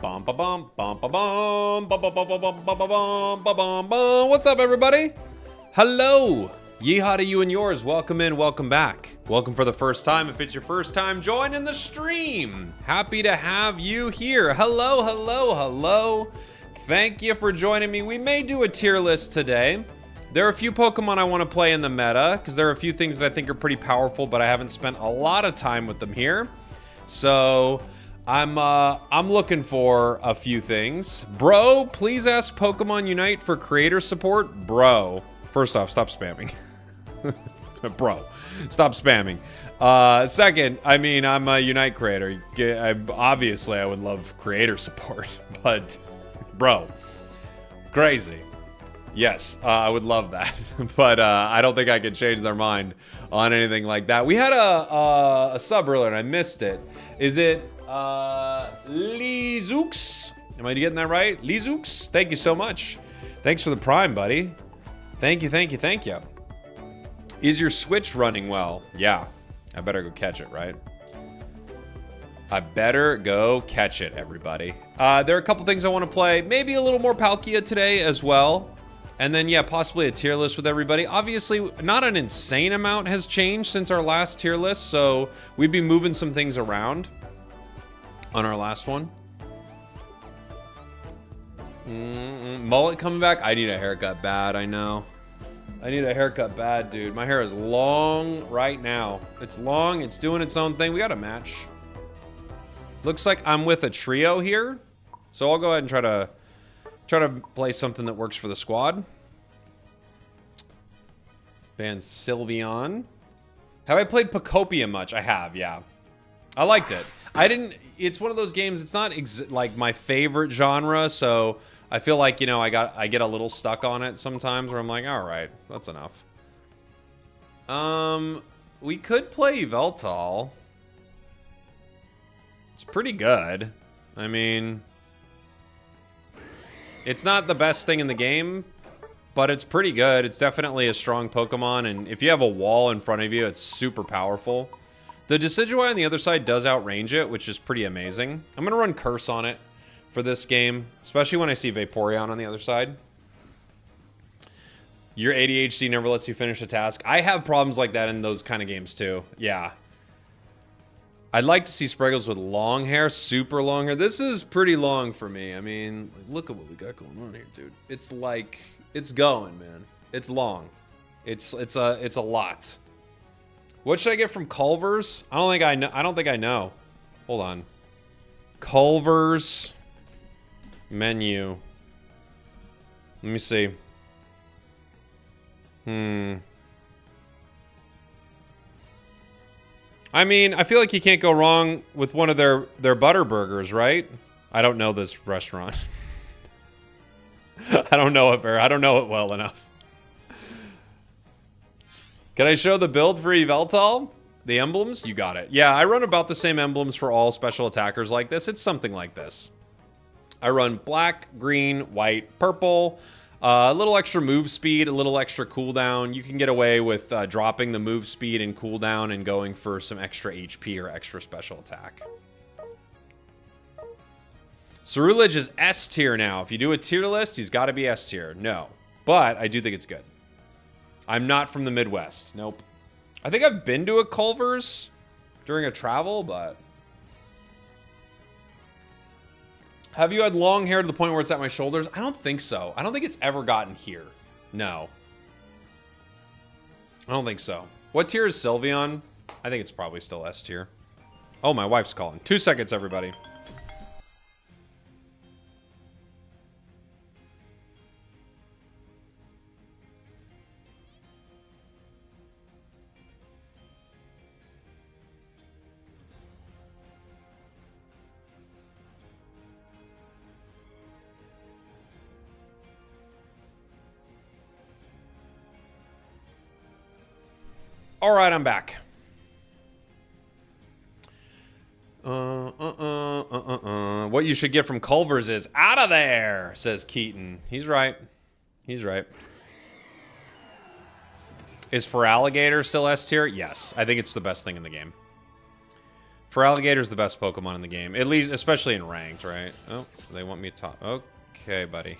Bum ba bum bum ba bum bum bum bum bum bum bum bum bum bum bum. What's up, everybody? Hello. Yeehaw to you and yours. Welcome in, welcome back. Welcome for the first time. If it's your first time joining the stream, happy to have you here. Hello, hello, hello. Thank you for joining me. We may do a tier list today. There are a few Pokemon I want to play in the meta because there are a few things that I think are pretty powerful, but I haven't spent a lot of time with them here. So I'm looking for a few things. Bro, please ask Pokemon Unite for creator support. Bro, first off, stop spamming. Bro, stop spamming. Second, I mean, I'm a Unite creator. Obviously, I would love creator support, but bro, crazy. Yes, I would love that, but I don't think I can change their mind on anything like that. We had a sub earlier and I missed it. Is it Lizooks? Am I getting that right? Lizooks? Thank you so much. Thanks for the Prime, buddy. Thank you, thank you, thank you. Is your Switch running well? Yeah, I better go catch it, right? I better go catch it, everybody. There are a couple things I want to play. Maybe a little more Palkia today as well. And then, yeah, possibly a tier list with everybody. Obviously, not an insane amount has changed since our last tier list, so we'd be moving some things around on our last one. Mullet coming back. I need a haircut bad, I know. I need a haircut bad, dude. My hair is long right now. It's long, it's doing its own thing. We got a match. Looks like I'm with a trio here, so I'll go ahead and try to play something that works for the squad. Ban Sylveon. Have I played Pokopia much? I have, yeah. I liked it. It's one of those games, it's not like my favorite genre, so I feel like, you know, I get a little stuck on it sometimes where I'm like, all right, that's enough. We could play Yveltal. It's pretty good. I mean, it's not the best thing in the game, but it's pretty good. It's definitely a strong Pokemon, and if you have a wall in front of you, it's super powerful. The Decidueye on the other side does outrange it, which is pretty amazing. I'm going to run Curse on it for this game, especially when I see Vaporeon on the other side. Your ADHD never lets you finish a task. I have problems like that in those kind of games too. Yeah. I'd like to see Spragels with long hair, super long hair. This is pretty long for me. I mean, look at what we got going on here, dude. It's like, it's going, man. It's long. It's a lot. What should I get from Culver's? I don't think I know. Hold on. Culver's menu. Let me see. I mean, I feel like you can't go wrong with one of their butter burgers, right? I don't know this restaurant. I don't know it well enough. Can I show the build for Yveltal? The emblems? You got it. Yeah, I run about the same emblems for all special attackers like this. It's something like this. I run black, green, white, purple, a little extra move speed, a little extra cooldown. You can get away with dropping the move speed and cooldown and going for some extra HP or extra special attack. Cerulege is S tier now. If you do a tier list, he's got to be S tier. No, but I do think it's good. I'm not from the Midwest. Nope. I think I've been to a Culver's during a travel, but... Have you had long hair to the point where it's at my shoulders? I don't think so. I don't think it's ever gotten here. No. I don't think so. What tier is Sylveon? I think it's probably still S tier. Oh, my wife's calling. 2 seconds, everybody. All right, I'm back. What you should get from Culver's is out of there, says Keaton. He's right. He's right. Is Feraligatr still S tier? Yes. I think it's the best thing in the game. Feraligator's the best Pokemon in the game. At least, especially in ranked, right? Oh, they want me to top. Okay, buddy.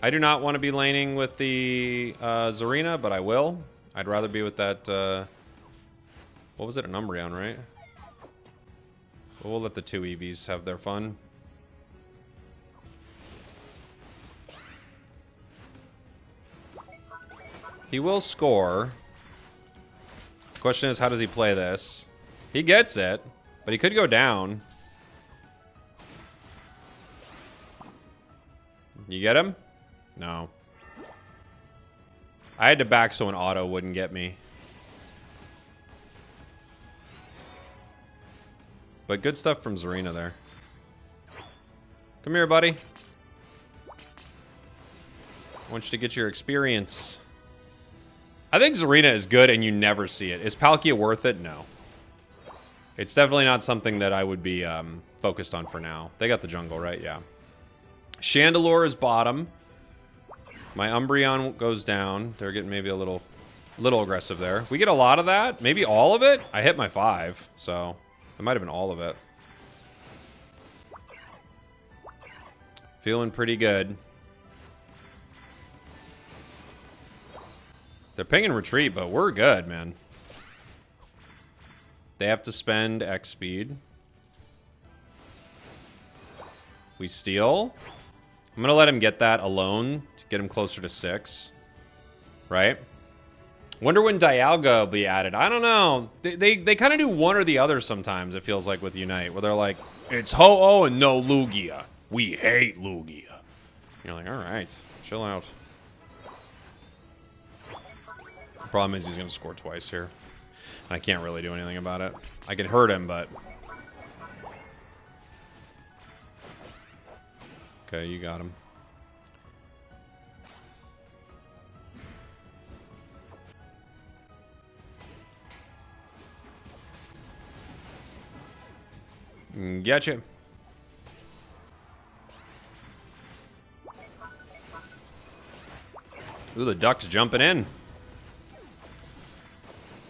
I do not want to be laning with the Zarina, but I will. I'd rather be with that... what was it? An Umbreon, right? We'll let the two EVs have their fun. He will score. The question is, how does he play this? He gets it, but he could go down. You get him? No. I had to back so an auto wouldn't get me. But good stuff from Zarina there. Come here, buddy. I want you to get your experience. I think Zarina is good and you never see it. Is Palkia worth it? No. It's definitely not something that I would be focused on for now. They got the jungle, right? Yeah. Chandelure is bottom. My Umbreon goes down. They're getting maybe a little aggressive there. We get a lot of that. Maybe all of it. I hit my 5, so it might have been all of it. Feeling pretty good. They're pinging retreat, but we're good, man. They have to spend X speed. We steal. I'm gonna let him get that alone to get him closer to 6. Right? Wonder when Dialga will be added. I don't know. They kind of do one or the other sometimes, it feels like, with Unite. Where they're like, it's Ho-Oh and no Lugia. We hate Lugia. You're like, alright. Chill out. The problem is he's going to score twice here. I can't really do anything about it. I can hurt him, but... Okay, you got him. Gotcha. Ooh, the duck's jumping in.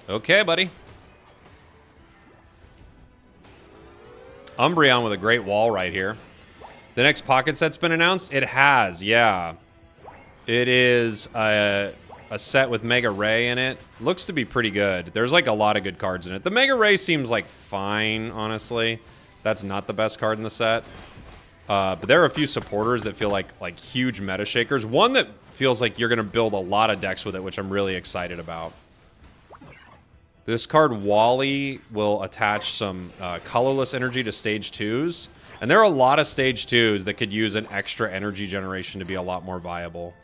Okay, buddy. Umbreon with a great wall right here. The next pocket set's been announced? It has, yeah. It is a set with Mega Ray in it. Looks to be pretty good. There's like a lot of good cards in it. The Mega Ray seems like fine, honestly. That's not the best card in the set. But there are a few supporters that feel like huge meta shakers. One that feels like you're going to build a lot of decks with it, which I'm really excited about. This card, Wally, will attach some colorless energy to stage 2s. And there are a lot of stage 2s that could use an extra energy generation to be a lot more viable.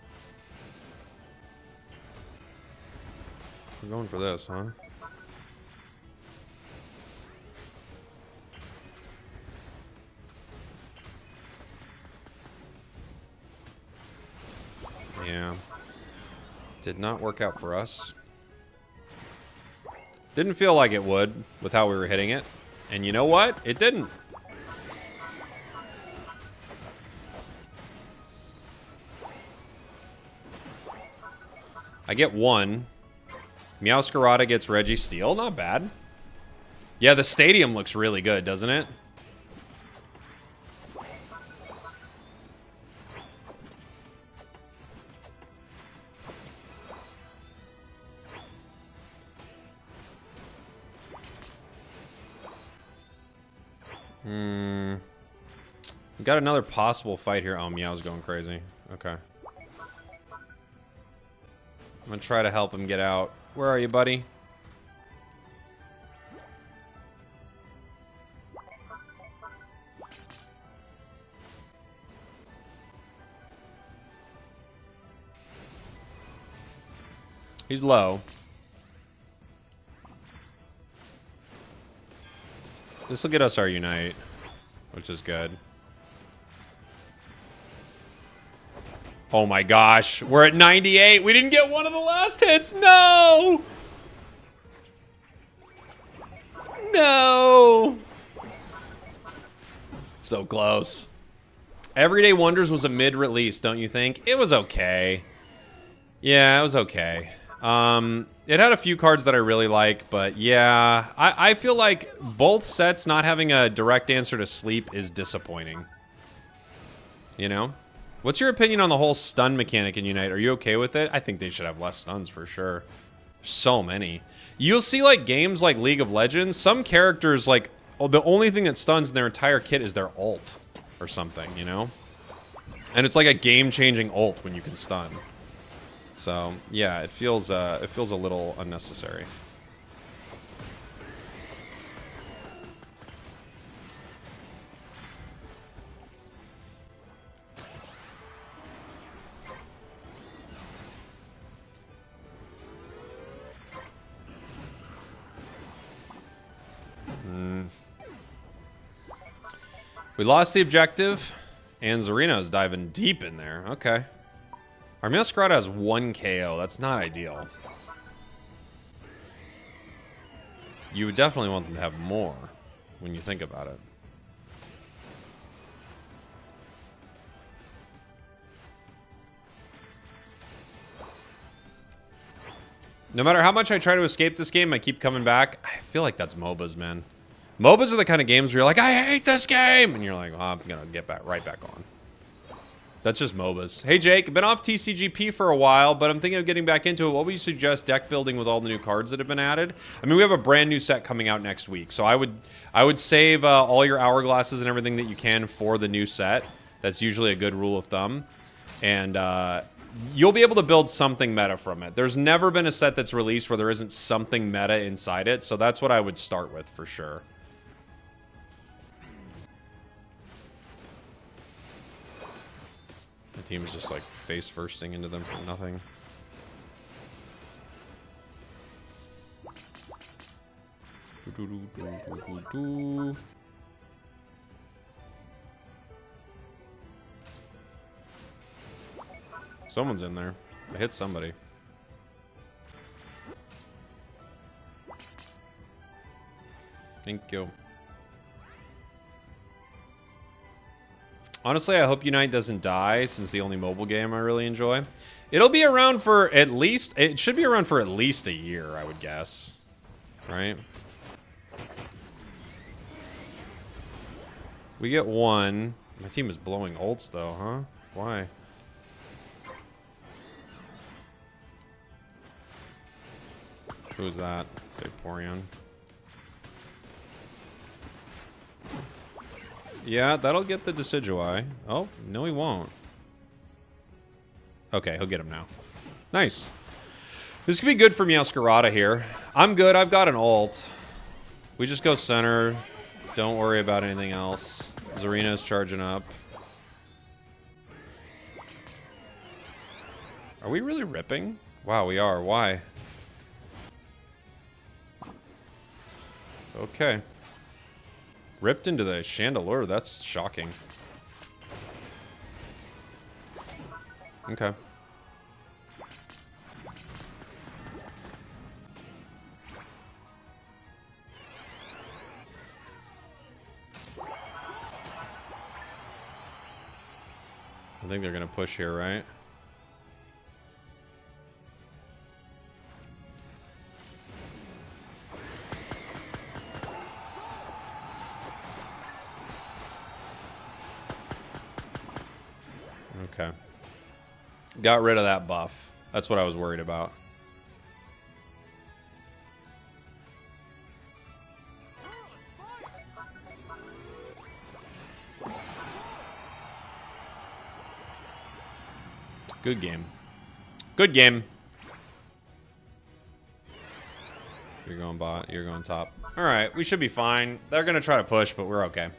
We're going for this, huh? Yeah. Did not work out for us. Didn't feel like it would with how we were hitting it. And you know what? It didn't. I get 1. Meowscarada gets Registeel. Not bad. Yeah, the stadium looks really good, doesn't it? We got another possible fight here. Oh, Meow's going crazy. Okay. I'm gonna try to help him get out. Where are you, buddy? He's low. This will get us our Unite, which is good. Oh my gosh, we're at 98. We didn't get one of the last hits. No! No! So close. Everyday Wonders was a mid-release, don't you think? It was okay. Yeah, it was okay. It had a few cards that I really like, but yeah, I feel like both sets not having a direct answer to sleep is disappointing. You know? What's your opinion on the whole stun mechanic in Unite? Are you okay with it? I think they should have less stuns for sure. So many. You'll see like games like League of Legends, some characters like, oh, the only thing that stuns in their entire kit is their ult or something, you know? And it's like a game-changing ult when you can stun. So, yeah, it feels a little unnecessary. We lost the objective, and Zarino's diving deep in there. Okay. Our Masquerade has 1 KO. That's not ideal. You would definitely want them to have more when you think about it. No matter how much I try to escape this game, I keep coming back. I feel like that's MOBAs, man. MOBAs are the kind of games where you're like, I hate this game! And you're like, oh, I'm gonna get right back on. That's just MOBAs. Hey, Jake, been off TCGP for a while, but I'm thinking of getting back into it. What would you suggest deck building with all the new cards that have been added? I mean, we have a brand new set coming out next week, so I would save all your hourglasses and everything that you can for the new set. That's usually a good rule of thumb. And you'll be able to build something meta from it. There's never been a set that's released where there isn't something meta inside it, so that's what I would start with for sure. The team is just like face firsting into them for nothing. Someone's in there. I hit somebody. Thank you. Honestly, I hope Unite doesn't die, since the only mobile game I really enjoy. It'll be around for at least... It should be around for at least a year, I would guess. Right? We get 1. My team is blowing ults, though, huh? Why? Who's that? Vaporeon. Yeah, that'll get the Decidueye. Oh, no he won't. Okay, he'll get him now. Nice. This could be good for Meowscarada here. I'm good, I've got an ult. We just go center. Don't worry about anything else. Zarina's charging up. Are we really ripping? Wow, we are. Why? Okay. Ripped into the Chandelure. That's shocking. Okay. I think they're gonna push here, right? Okay. Got rid of that buff. That's what I was worried about. Good game. Good game. You're going bot. You're going top. All right. We should be fine. They're going to try to push, but we're okay.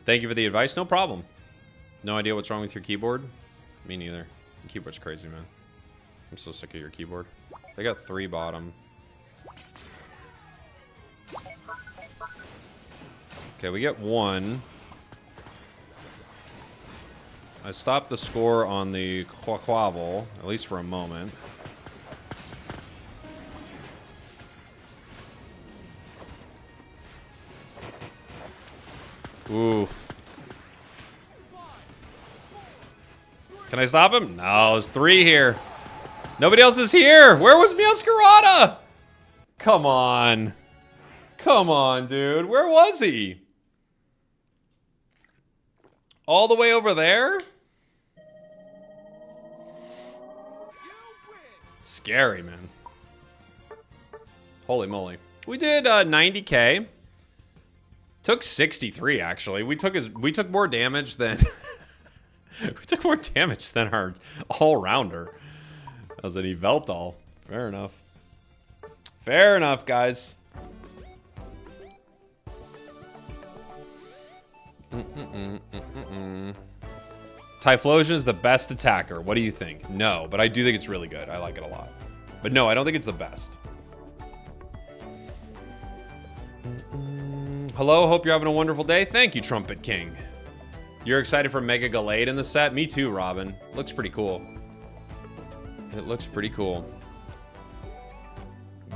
Thank you for the advice. No problem. No idea what's wrong with your keyboard? Me neither. Your keyboard's crazy, man. I'm so sick of your keyboard. They got 3 bottom. Okay, we get 1. I stopped the score on the Quaquaval, at least for a moment. Oof. Can I stop him? No, there's 3 here. Nobody else is here. Where was Masquerada? Come on. Come on, dude. Where was he? All the way over there? Scary, man. Holy moly. We did 90K. Took 63 actually. We took more damage than we took more damage than our all-rounder. That was an Yveltal. Fair enough. Fair enough, guys. Typhlosion is the best attacker. What do you think? No, but I do think it's really good. I like it a lot. But no, I don't think it's the best. Hello, hope you're having a wonderful day. Thank you, Trumpet King. You're excited for Mega Gallade in the set? Me too, Robin. Looks pretty cool. It looks pretty cool.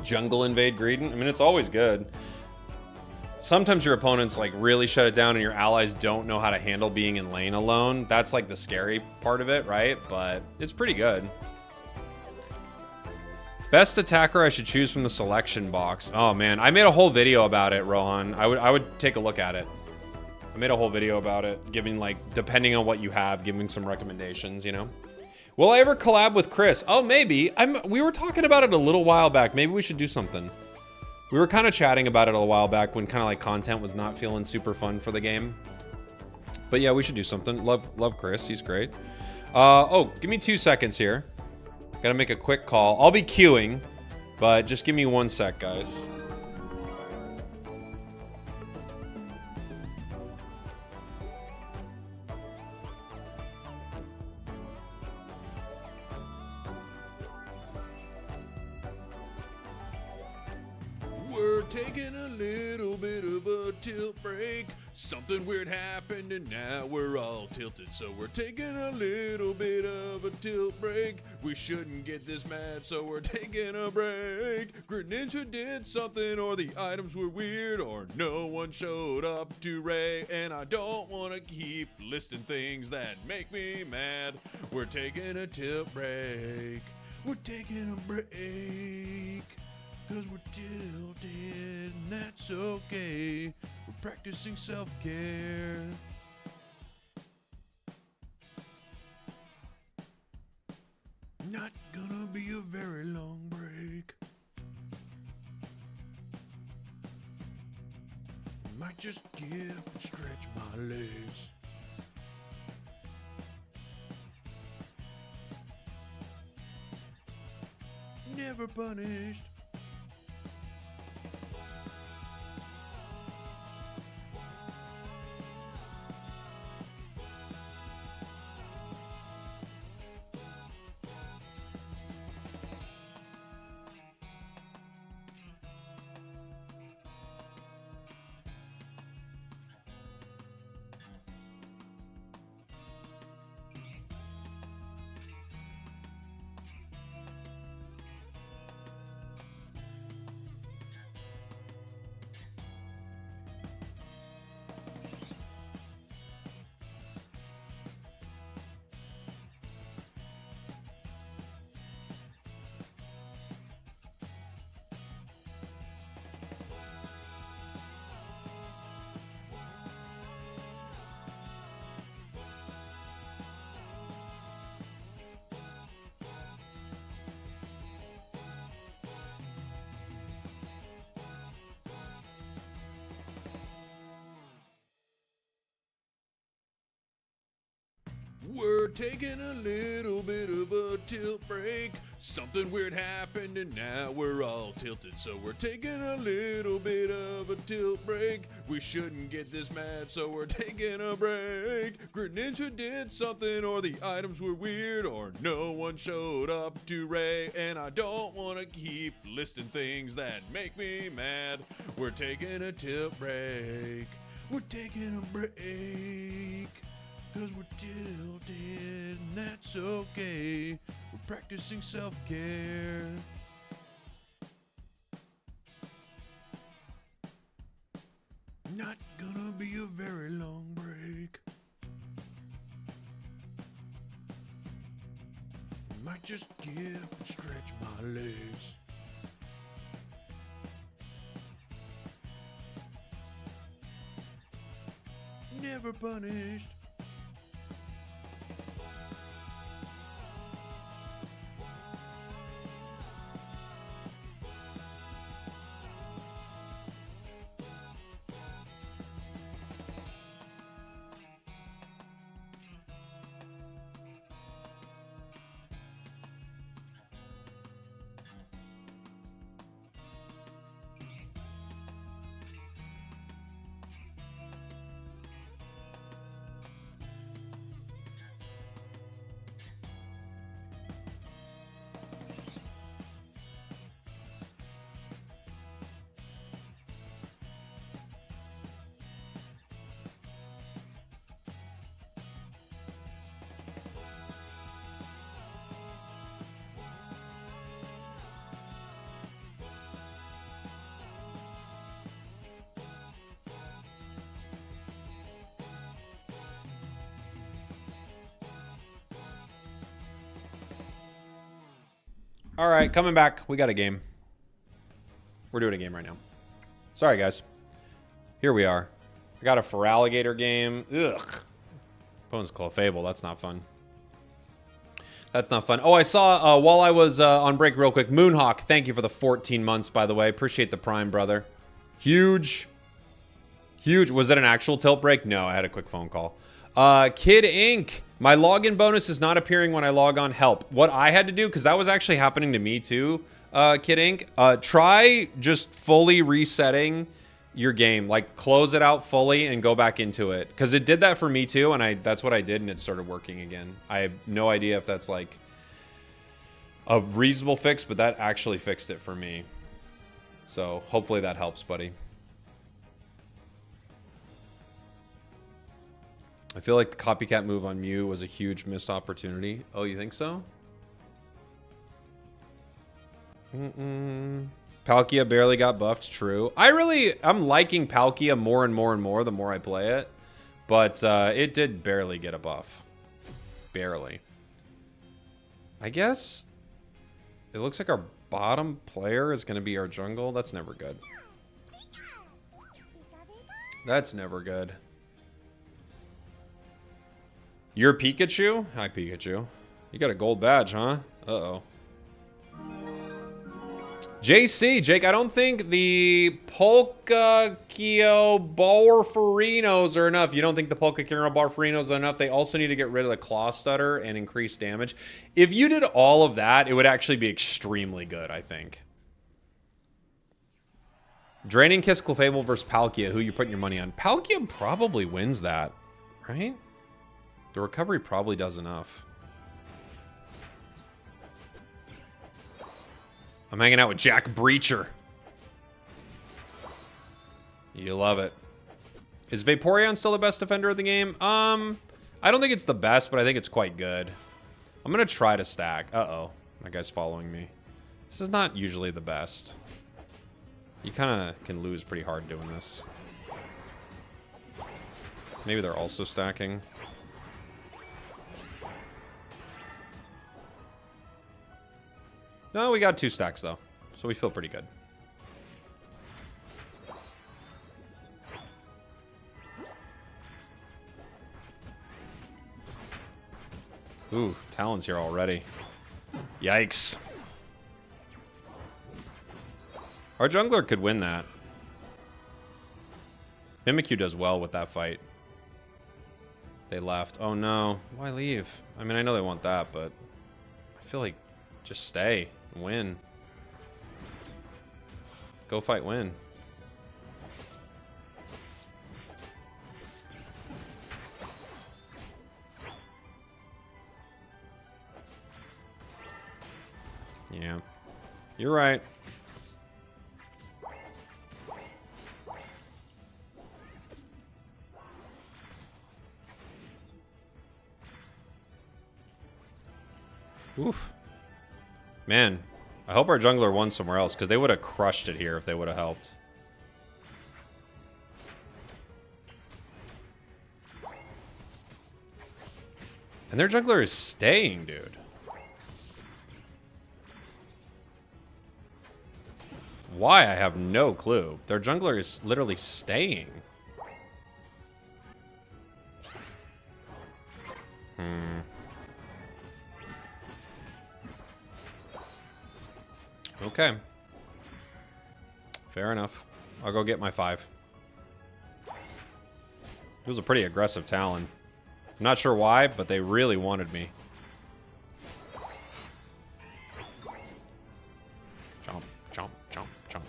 Jungle Invade Greedent? I mean, it's always good. Sometimes your opponents like really shut it down and your allies don't know how to handle being in lane alone. That's like the scary part of it, right? But it's pretty good. Best attacker I should choose from the selection box. Oh man, I made a whole video about it, Rohan. I would take a look at it. I made a whole video about it, giving like, depending on what you have, giving some recommendations, you know? Will I ever collab with Chris? Oh, maybe. We were talking about it a little while back. Maybe we should do something. We were kind of chatting about it a while back when kind of like content was not feeling super fun for the game. But yeah, we should do something. Love Chris. He's great. Oh, give me 2 seconds here. Gotta make a quick call. I'll be queuing, but just give me 1 sec, guys. We're taking a little bit of a tilt break. Something weird happened and now we're all tilted. So we're taking a little bit of a tilt break. We shouldn't get this mad, so we're taking a break. Greninja did something, or the items were weird, or no one showed up to Ray. And I don't want to keep listing things that make me mad. We're taking a tilt break. We're taking a break. Cause we're tilted, and that's okay. We're practicing self-care. Not gonna be a very long break. Might just get up and stretch my legs. Never punished. We're taking a little bit of a tilt break. Something weird happened and now we're all tilted. So we're taking a little bit of a tilt break. We shouldn't get this mad, so we're taking a break. Greninja did something, or the items were weird, or no one showed up to Ray. And I don't want to keep listing things that make me mad. We're taking a tilt break. We're taking a break. Cause we're tilted, and that's okay. We're practicing self-care. Not gonna be a very long break. just give and stretch my legs. Never punished. All right, coming back. We got a game. We're doing a game right now. Sorry, guys. Here we are. I got a Feraligatr game. Ugh. Opponent's Clefable. That's not fun. That's not fun. Oh, I saw while I was on break real quick, Moonhawk, thank you for the 14 months, by the way. Appreciate the Prime, brother. Huge. Huge. Was it an actual tilt break? No, I had a quick phone call. Kid Inc. My login bonus is not appearing when I log on. Help. What I had to do, because that was actually happening to me too, Kid Inc. Try just fully resetting your game. Like, close it out fully and go back into it. Because it did that for me too, and that's what I did, and it started working again. I have no idea if that's like a reasonable fix, but that actually fixed it for me. So hopefully that helps, buddy. I feel like the copycat move on Mew was a huge missed opportunity. Oh, you think so? Palkia barely got buffed. True. I'm liking Palkia more and more and more the more I play it. But it did barely get a buff. Barely. I guess it looks like our bottom player is going to be our jungle. That's never good. That's never good. You're Pikachu? Hi, Pikachu. You got a gold badge, huh? Uh-oh. JC, Jake, I don't think the Palkia Buffs are enough. You don't think the Palkia Buffs are enough? They also need to get rid of the Claw Stutter and increase damage. If you did all of that, it would actually be extremely good, I think. Draining Kiss Clefable versus Palkia. Who you putting your money on? Palkia probably wins that, right? The recovery probably does enough. I'm hanging out with Jack Breacher. You love it. Is Vaporeon still the best defender of the game? I don't think it's the best, but I think it's quite good. I'm going to try to stack. Uh-oh. My guy's following me. This is not usually the best. You kind of can lose pretty hard doing this. Maybe they're also stacking. No, we got 2 stacks, though. So we feel pretty good. Ooh, Talon's here already. Yikes. Our jungler could win that. Mimikyu does well with that fight. They left. Oh, no. Why leave? I mean, I know they want that, but I feel like just stay. Win. Go fight, win. Yeah. You're right. Oof. Man, I hope our jungler won somewhere else, because they would have crushed it here if they would have helped. And their jungler is staying, dude. Why? I have no clue. Their jungler is literally staying. Okay. Fair enough. I'll go get my 5. It was a pretty aggressive Talon. I'm not sure why, but they really wanted me. Jump, jump, jump, jump.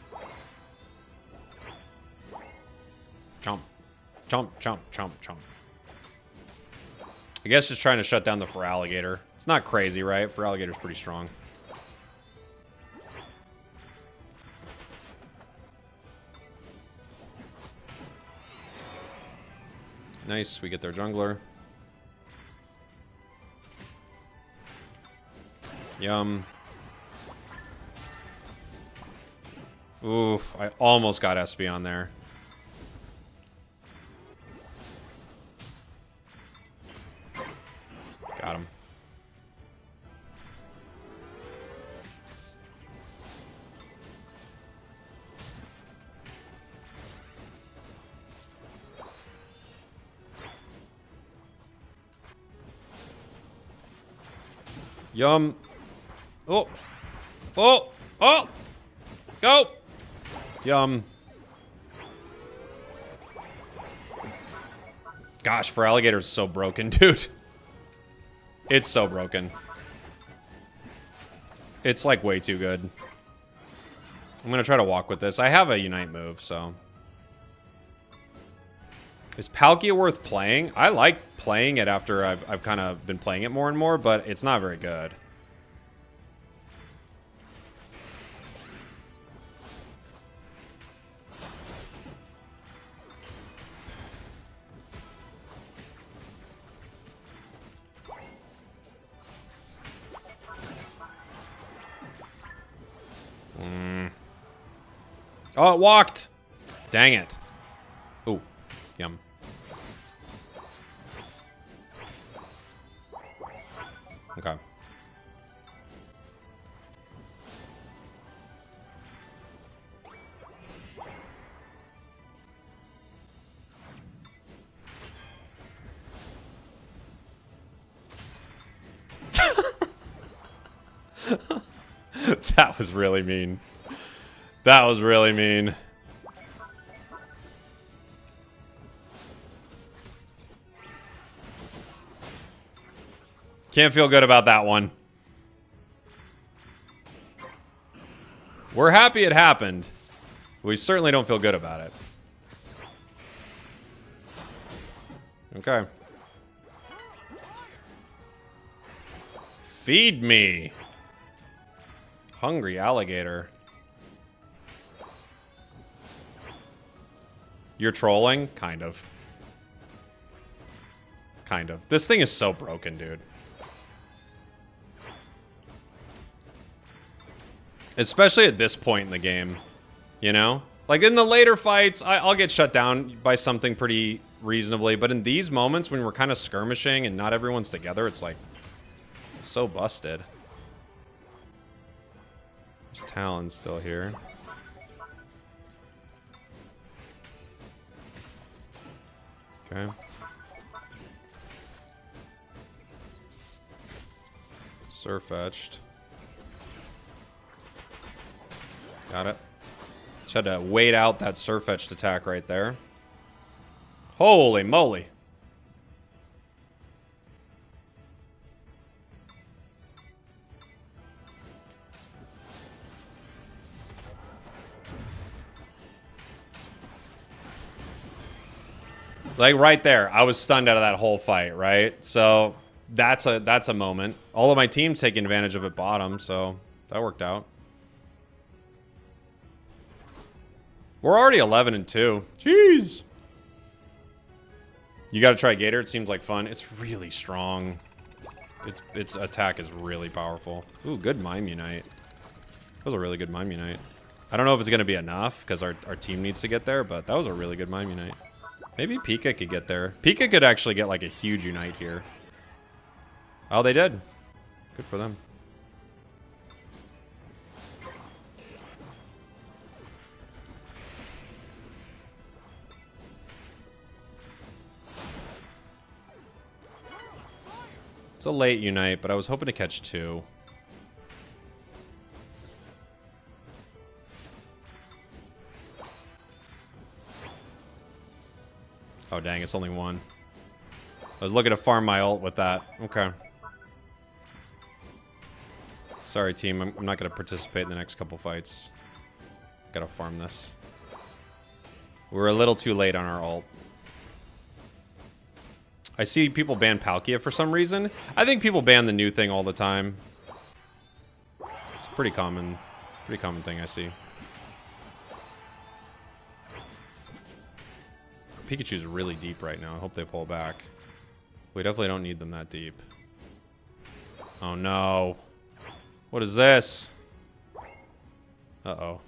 Jump, jump, jump, jump, jump. I guess just trying to shut down the Feraligatr. It's not crazy, right? Feraligator's pretty strong. Nice, we get their jungler. Yum. Oof, I almost got Espeon there. Got him. Yum. Oh. Oh. Oh. Go. Yum. Gosh, Feraligator's so broken, dude. It's so broken. It's like way too good. I'm gonna try to walk with this. I have a Unite move, so. Is Palkia worth playing? I like playing it after I've kind of been playing it more and more, but it's not very good. Oh, it walked. Dang it. Ooh, yum. Okay. That was really mean. That was really mean. Can't feel good about that one. We're happy it happened. We certainly don't feel good about it. Okay. Feed me. Hungry alligator. You're trolling? Kind of. Kind of. This thing is so broken, dude. Especially at this point in the game. You know? Like, in the later fights, I'll get shut down by something pretty reasonably. But in these moments, when we're kind of skirmishing and not everyone's together, it's like... so busted. There's Talon still here. Okay. Surfetched. Got it. Just had to wait out that Surfetched attack right there. Holy moly. Like right there, I was stunned out of that whole fight, right? So that's a moment. All of my team's taking advantage of it bottom, so that worked out. We're already 11-2. Jeez. You got to try Gator. It seems like fun. It's really strong. Its attack is really powerful. Ooh, good Mime Unite. That was a really good Mime Unite. I don't know if it's going to be enough because our team needs to get there, but that was a really good Mime Unite. Maybe Pika could get there. Pika could actually get like a huge Unite here. Oh, they did. Good for them. It's a late Unite, but I was hoping to catch 2. Oh, dang, it's only 1. I was looking to farm my ult with that. Okay. Sorry, team. I'm not going to participate in the next couple fights. Gotta farm this. We're a little too late on our ult. I see people ban Palkia for some reason. I think people ban the new thing all the time. It's a pretty common thing I see. Pikachu's really deep right now. I hope they pull back. We definitely don't need them that deep. Oh no. What is this? Uh-oh.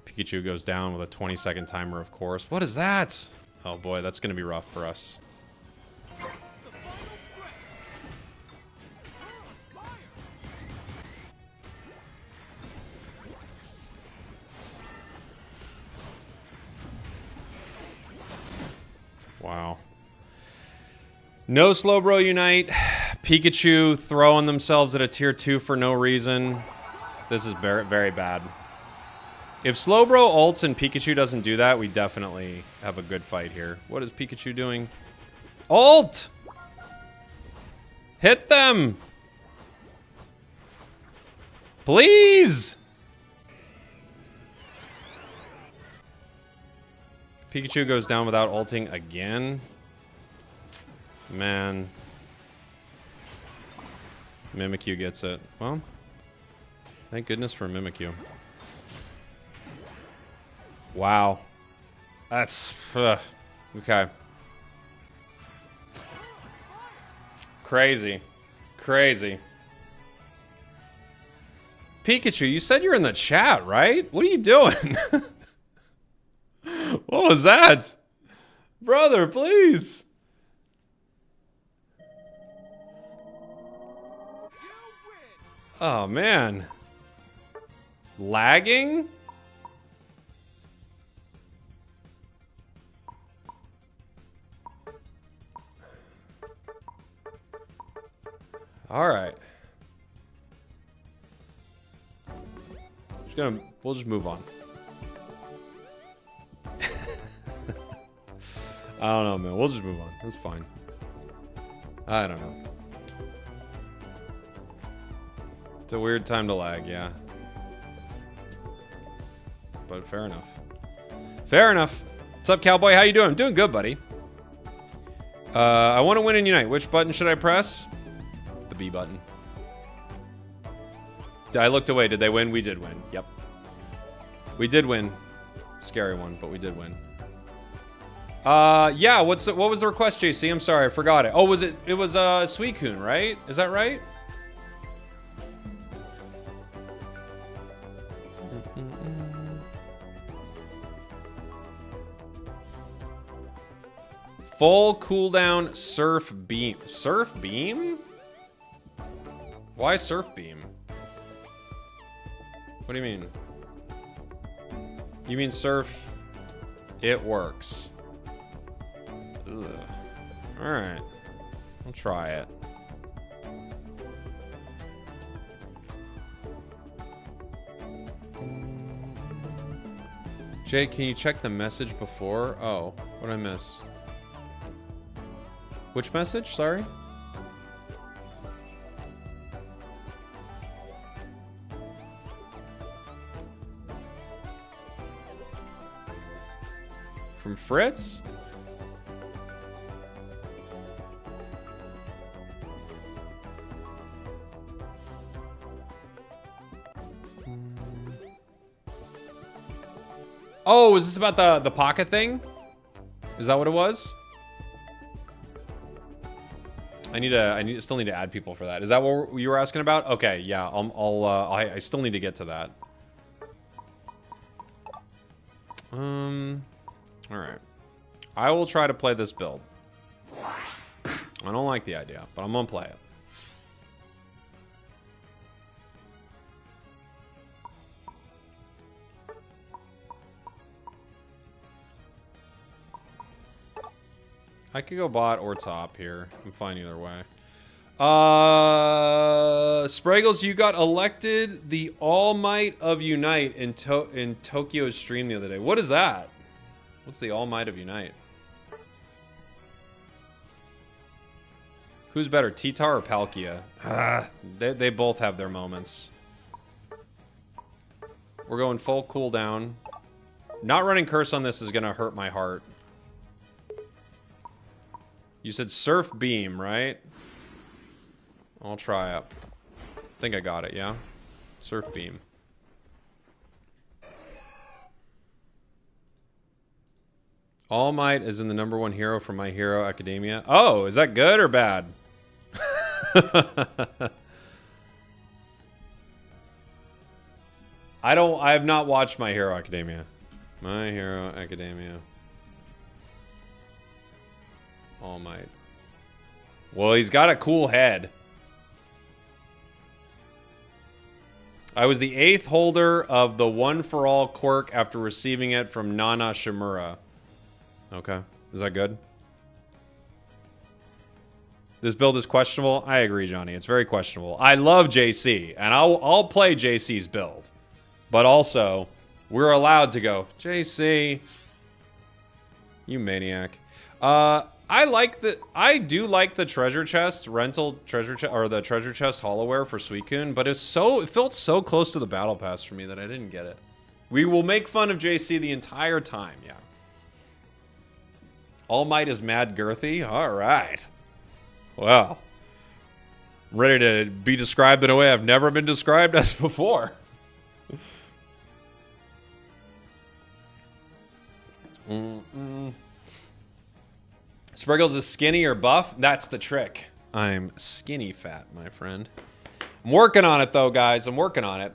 Pikachu goes down with a 20-second timer, of course. What is that? Oh boy, that's going to be rough for us. Wow. No Slowbro Unite. Pikachu throwing themselves at a tier 2 for no reason. This is very, very bad. If Slowbro ults and Pikachu doesn't do that, we definitely have a good fight here. What is Pikachu doing? Ult! Hit them! Please! Pikachu goes down without ulting again. Man. Mimikyu gets it. Well, thank goodness for Mimikyu. Wow. That's... okay. Crazy. Crazy. Pikachu, you said you're in the chat, right? What are you doing? What was that? Brother, please. Oh, man. Lagging? All right. We'll just move on. I don't know, man. We'll just move on. That's fine. I don't know. It's a weird time to lag, yeah. But fair enough. Fair enough. What's up, Cowboy? How you doing? I'm doing good, buddy. I want to win in Unite. Which button should I press? The B button. I looked away. Did they win? We did win. Yep. We did win. Scary one, but we did win. Yeah, what was the request, JC? I'm sorry, I forgot it. Oh, it was Suicune, right? Is that right? Full cooldown Surf Beam. Surf Beam? Why Surf Beam? What do you mean? You mean Surf... It works. Ugh. Alright. I'll try it. Jay, can you check the message before? Oh, what did I miss? Which message? Sorry? From Fritz? Oh, is this about the pocket thing? Is that what it was? I still need to add people for that. Is that what you were asking about? Okay, yeah, I still need to get to that. All right. I will try to play this build. I don't like the idea, but I'm gonna play it. I could go bot or top here. I'm fine either way. Spragels, you got elected the All Might of Unite in Tokyo's stream the other day. What is that? What's the All Might of Unite? Who's better, T-Tar or Palkia? They both have their moments. We're going full cooldown. Not running Curse on this is going to hurt my heart. You said Surf Beam, right? I'll try up. I think I got it, yeah? Surf Beam. All Might is in the -- 1 hero from My Hero Academia. Oh, is that good or bad? I have not watched My Hero Academia. My Hero Academia. All Might. Well, he's got a cool head. I was the 8th holder of the One for All quirk after receiving it from Nana Shimura. Okay. Is that good? This build is questionable. I agree, Johnny. It's very questionable. I love JC, and I'll play JC's build. But also, we're allowed to go, JC, you maniac. I do like the treasure chest, rental treasure chest, or the treasure chest hollowware for Suicune, but it felt so close to the battle pass for me that I didn't get it. We will make fun of JC the entire time, yeah. All Might is mad girthy? Alright. Well. Ready to be described in a way I've never been described as before. Spragels is skinny or buff? That's the trick. I'm skinny fat, my friend. I'm working on it, though, guys. I'm working on it.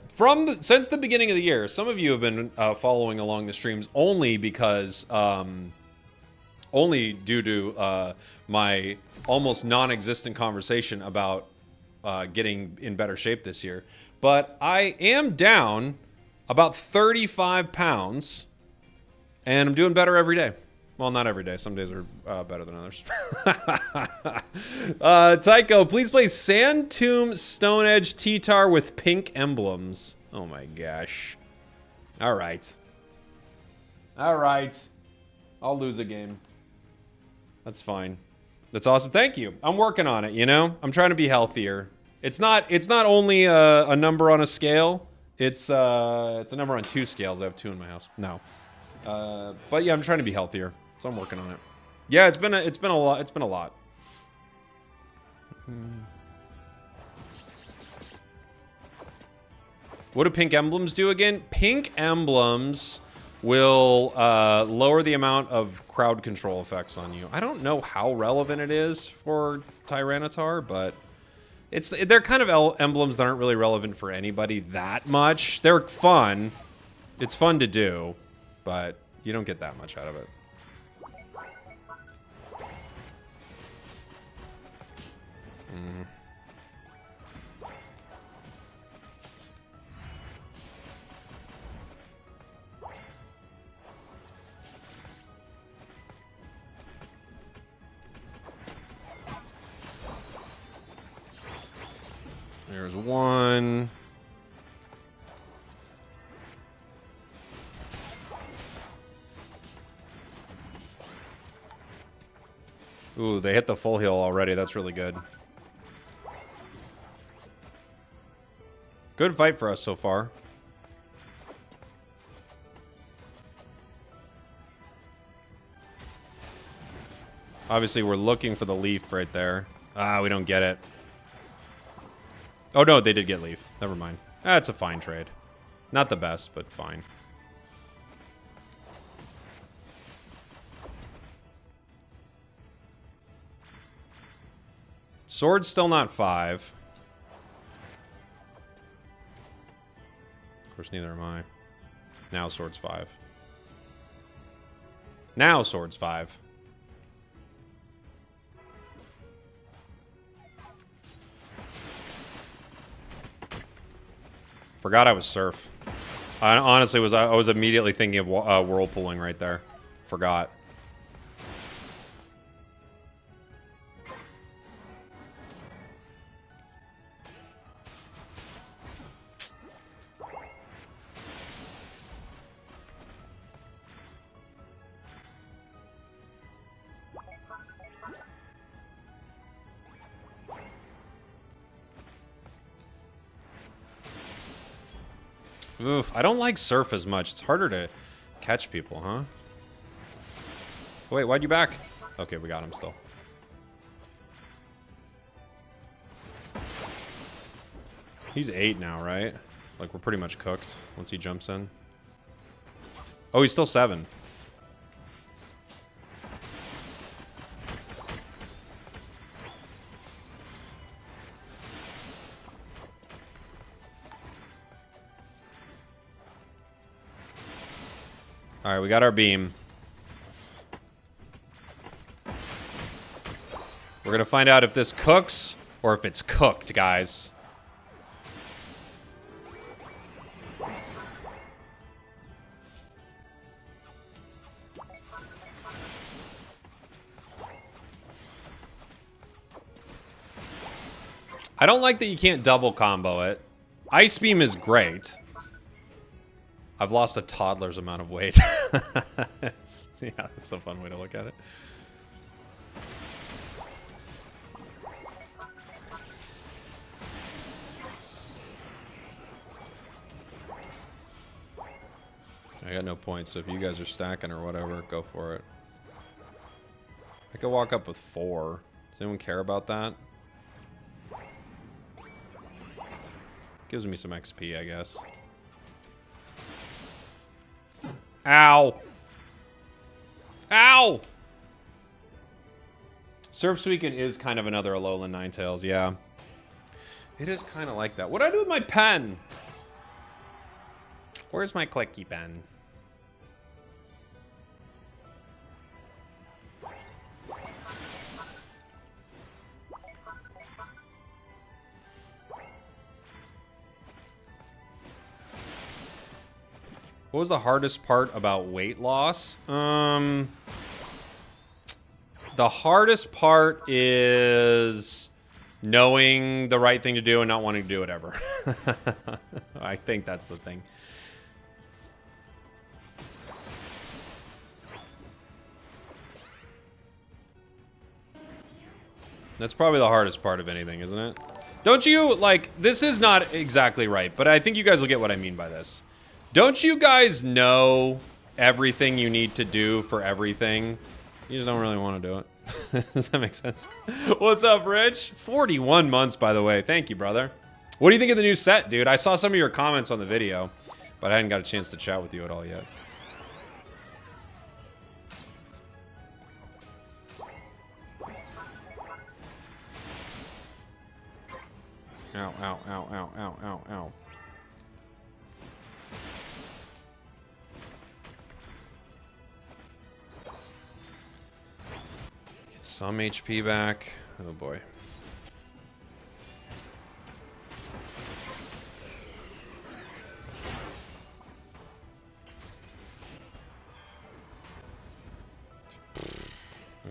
Since the beginning of the year, some of you have been following along the streams only because... only due to my almost non-existent conversation about getting in better shape this year. But I am down about 35 pounds, and I'm doing better every day. Well, not every day. Some days are better than others. Tycho, please play Sand Tomb Stone Edge T-Tar with pink emblems. Oh my gosh. All right. All right. I'll lose a game. That's fine. That's awesome. Thank you. I'm working on it, you know? I'm trying to be healthier. It's not only a number on a scale. It's a number on 2 scales. I have 2 in my house. No. But yeah, I'm trying to be healthier. So I'm working on it. Yeah, it's been a lot. It's been a lot. What do pink emblems do again? Pink emblems will lower the amount of crowd control effects on you. I don't know how relevant it is for Tyranitar, but they're kind of emblems that aren't really relevant for anybody that much. They're fun. It's fun to do, but you don't get that much out of it. There's one. Ooh, they hit the full heal already. That's really good. Good fight for us so far. Obviously, we're looking for the leaf right there. Ah, we don't get it. Oh, no, they did get leaf. Never mind. That's a fine trade. Not the best, but fine. Sword's still not 5. Of course, neither am I. Now Sword's 5. Now Sword's 5. Forgot I was Surf. I honestly I was immediately thinking of whirlpooling right there. Forgot. Oof, I don't like Surf as much. It's harder to catch people, huh? Wait, why'd you back? Okay, we got him still. He's 8 now, right? Like, we're pretty much cooked once he jumps in. Oh, he's still 7. All right, we got our beam. We're gonna find out if this cooks or if it's cooked, guys. I don't like that you can't double combo it. Ice Beam is great. I've lost a toddler's amount of weight. Yeah, that's a fun way to look at it. I got no points, so if you guys are stacking or whatever, go for it. I could walk up with 4. Does anyone care about that? Gives me some XP, I guess. Ow! Ow! Surf Suicune is kind of another Alolan Ninetales, yeah. It is kind of like that. What do I do with my pen? Where's my clicky pen? What was the hardest part about weight loss? The hardest part is knowing the right thing to do and not wanting to do it ever. I think that's the thing. That's probably the hardest part of anything, isn't it? Don't you, like, this is not exactly right, but I think you guys will get what I mean by this. Don't you guys know everything you need to do for everything? You just don't really want to do it. Does that make sense? What's up, Rich? 41 months, by the way. Thank you, brother. What do you think of the new set, dude? I saw some of your comments on the video, but I hadn't got a chance to chat with you at all yet. Ow, ow, ow, ow, ow, ow, ow. Get some HP back. Oh boy.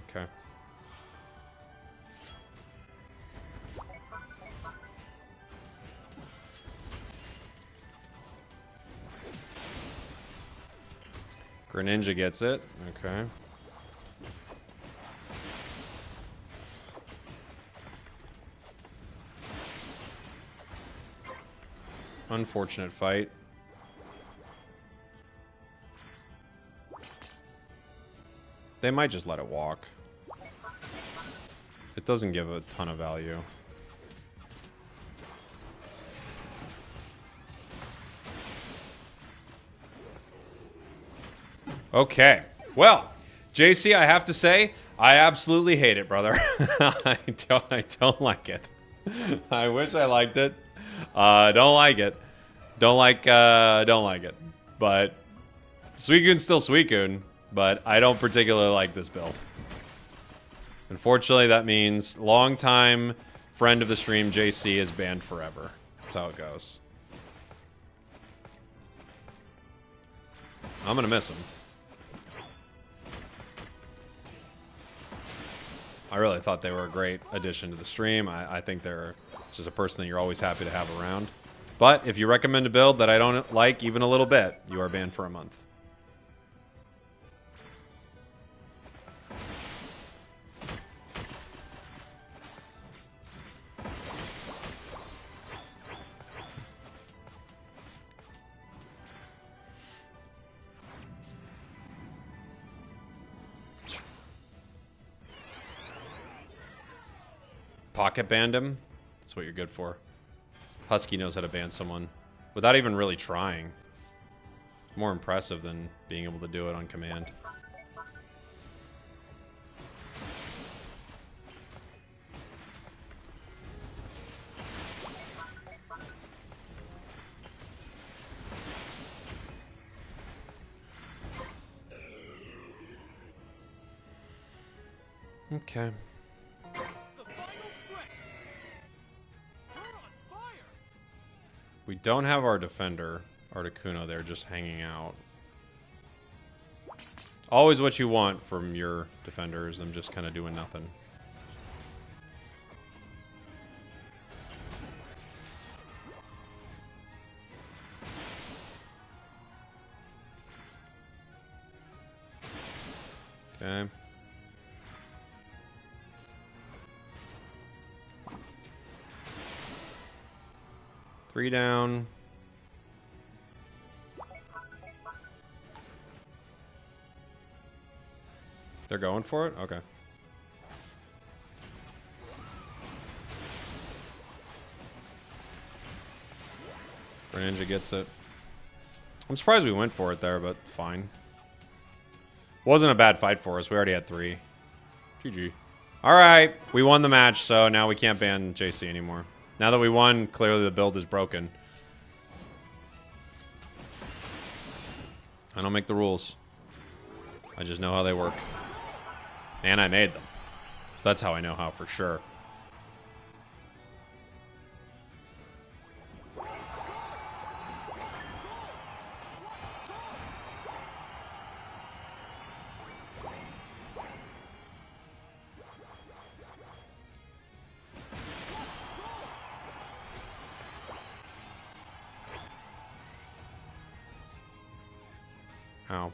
Okay. Greninja gets it. Okay. Unfortunate fight. They might just let it walk. It doesn't give a ton of value. Okay. Well, JC, I have to say, I absolutely hate it, brother. I don't like it. I wish I liked it. Don't like it. Don't like it. But Suicune's still Suicune, but I don't particularly like this build. Unfortunately, that means longtime friend of the stream, JC, is banned forever. That's how it goes. I'm gonna miss him. I really thought they were a great addition to the stream. I think they're just a person that you're always happy to have around. But if you recommend a build that I don't like even a little bit, you are banned for a month. Pocket banned him. That's what you're good for. Husky knows how to ban someone without even really trying. More impressive than being able to do it on command. Okay. We don't have our defender, Articuno, there just hanging out. Always what you want from your defenders, them just kind of doing nothing. Okay. Three down. They're going for it? Okay. Greninja gets it. I'm surprised we went for it there, but fine. Wasn't a bad fight for us. We already had 3. GG. Alright, we won the match, so now we can't ban JC anymore. Now that we won, clearly the build is broken. I don't make the rules. I just know how they work. And I made them. So that's how I know how for sure. Ow.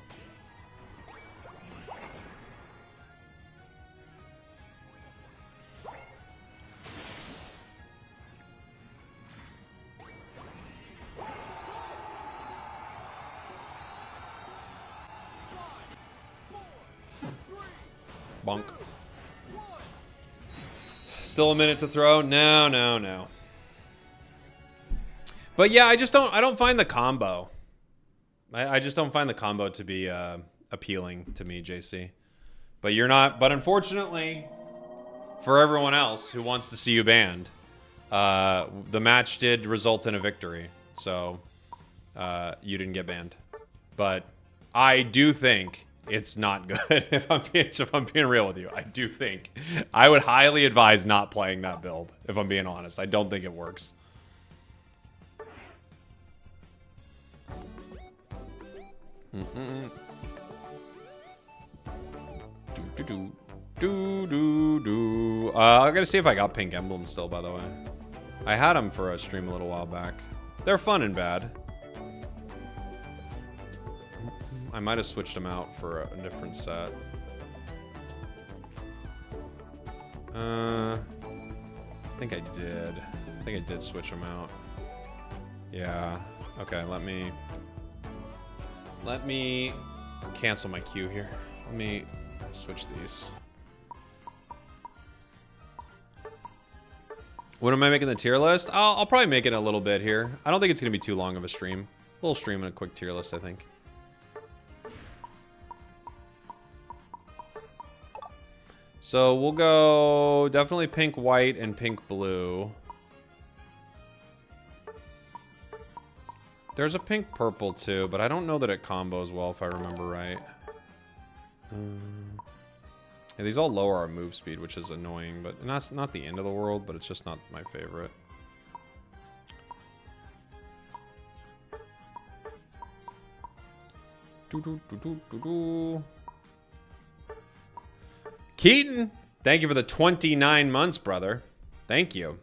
Bonk. Still a minute to throw? No, no, no. But yeah, I don't find the combo. I just don't find the combo to be appealing to me, JC. But you're not. But unfortunately, for everyone else who wants to see you banned, the match did result in a victory. So you didn't get banned. But I do think it's not good. If I'm being real with you, I do think I would highly advise not playing that build. If I'm being honest, I don't think it works. I gotta see if I got Pink Emblem still, by the way. I had them for a stream a little while back. They're fun and bad. I might have switched them out for a different set. I think I did. I think I did switch them out. Yeah. Okay, let me cancel my queue here. Let me switch these. When am I making the tier list? I'll probably make it a little bit here. I don't think it's going to be too long of a stream. A little stream and a quick tier list, I think. So we'll go definitely pink, white, and pink, blue. There's a pink purple too, but I don't know that it combos well if I remember right. Yeah, these all lower our move speed, which is annoying, but that's not the end of the world, but it's just not my favorite. Keaton, thank you for the 29 months, brother. Thank you.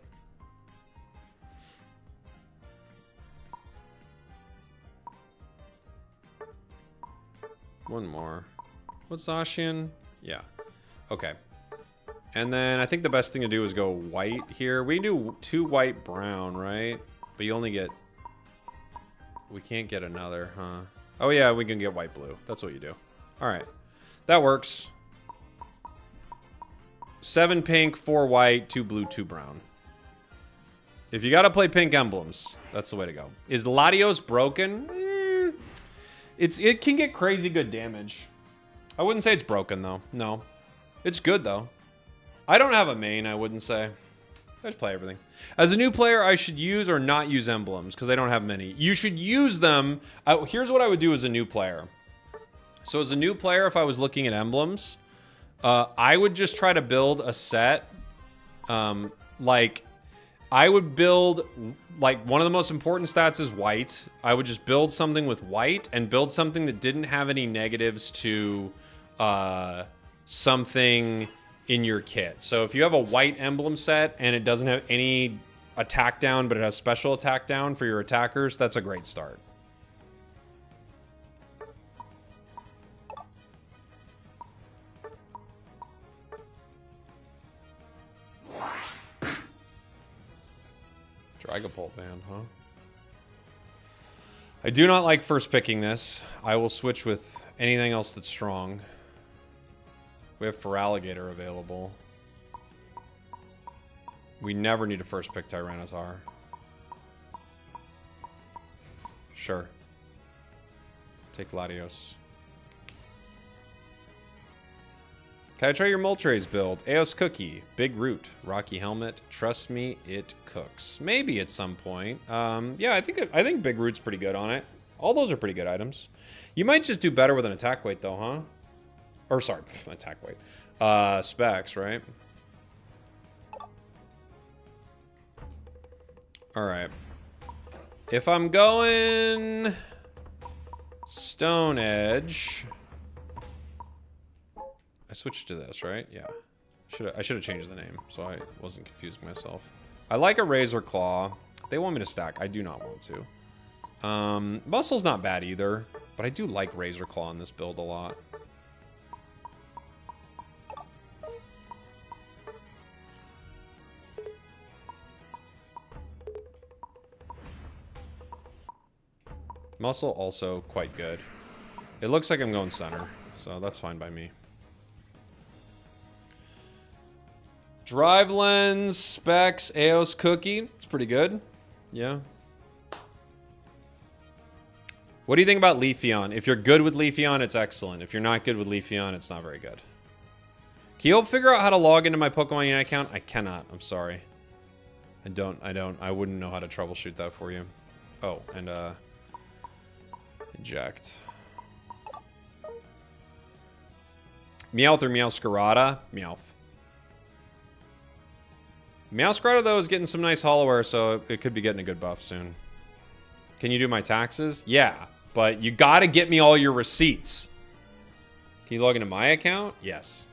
One more. What's Zacian? Yeah. Okay. And then I think the best thing to do is go white here. We can do 2 white, brown, right? But you only get... We can't get another, huh? Oh yeah, we can get white, blue. That's what you do. Alright. That works. 7 pink, 4 white, 2 blue, 2 brown. If you gotta play pink emblems, that's the way to go. Is Latios broken? It can get crazy good damage. I wouldn't say it's broken, though. No. It's good, though. I don't have a main, I wouldn't say. I just play everything. As a new player, I should use or not use emblems, because I don't have many. You should use them. Here's what I would do as a new player. So as a new player, if I was looking at emblems, I would just try to build a set. Like, I would build, like, one of the most important stats is white. I would just build something with white and build something that didn't have any negatives to something in your kit. So if you have a white emblem set and it doesn't have any attack down, but it has special attack down for your attackers, that's a great start. Dragapult band, huh? I do not like first picking this. I will switch with anything else that's strong. We have Feraligatr available. We never need to first pick Tyranitar. Sure. Take Latios. Can I try your Moltres build? Eos Cookie, Big Root, Rocky Helmet. Trust me, it cooks. Maybe at some point. Yeah, I think Big Root's pretty good on it. All those are pretty good items. You might just do better with an attack weight though, huh? Or sorry, attack weight. Specs, right? All right. If I'm going Stone Edge, I switched to this, right? Yeah. I should have changed the name so I wasn't confusing myself. I like a Razor Claw. They want me to stack. I do not want to. Muscle's not bad either, but I do like Razor Claw in this build a lot. Muscle also quite good. It looks like I'm going center, so that's fine by me. Drive Lens, Specs, Eos Cookie. It's pretty good. Yeah. What do you think about Leafeon? If you're good with Leafeon, it's excellent. If you're not good with Leafeon, it's not very good. Can you help figure out how to log into my Pokemon Unite account? I cannot. I'm sorry. I wouldn't know how to troubleshoot that for you. Oh, and eject. Meowth or Meowscarada? Meowth. Meowscarada, though, is getting some nice hollowware, so it could be getting a good buff soon. Can you do my taxes? Yeah, but you gotta get me all your receipts. Can you log into my account? Yes.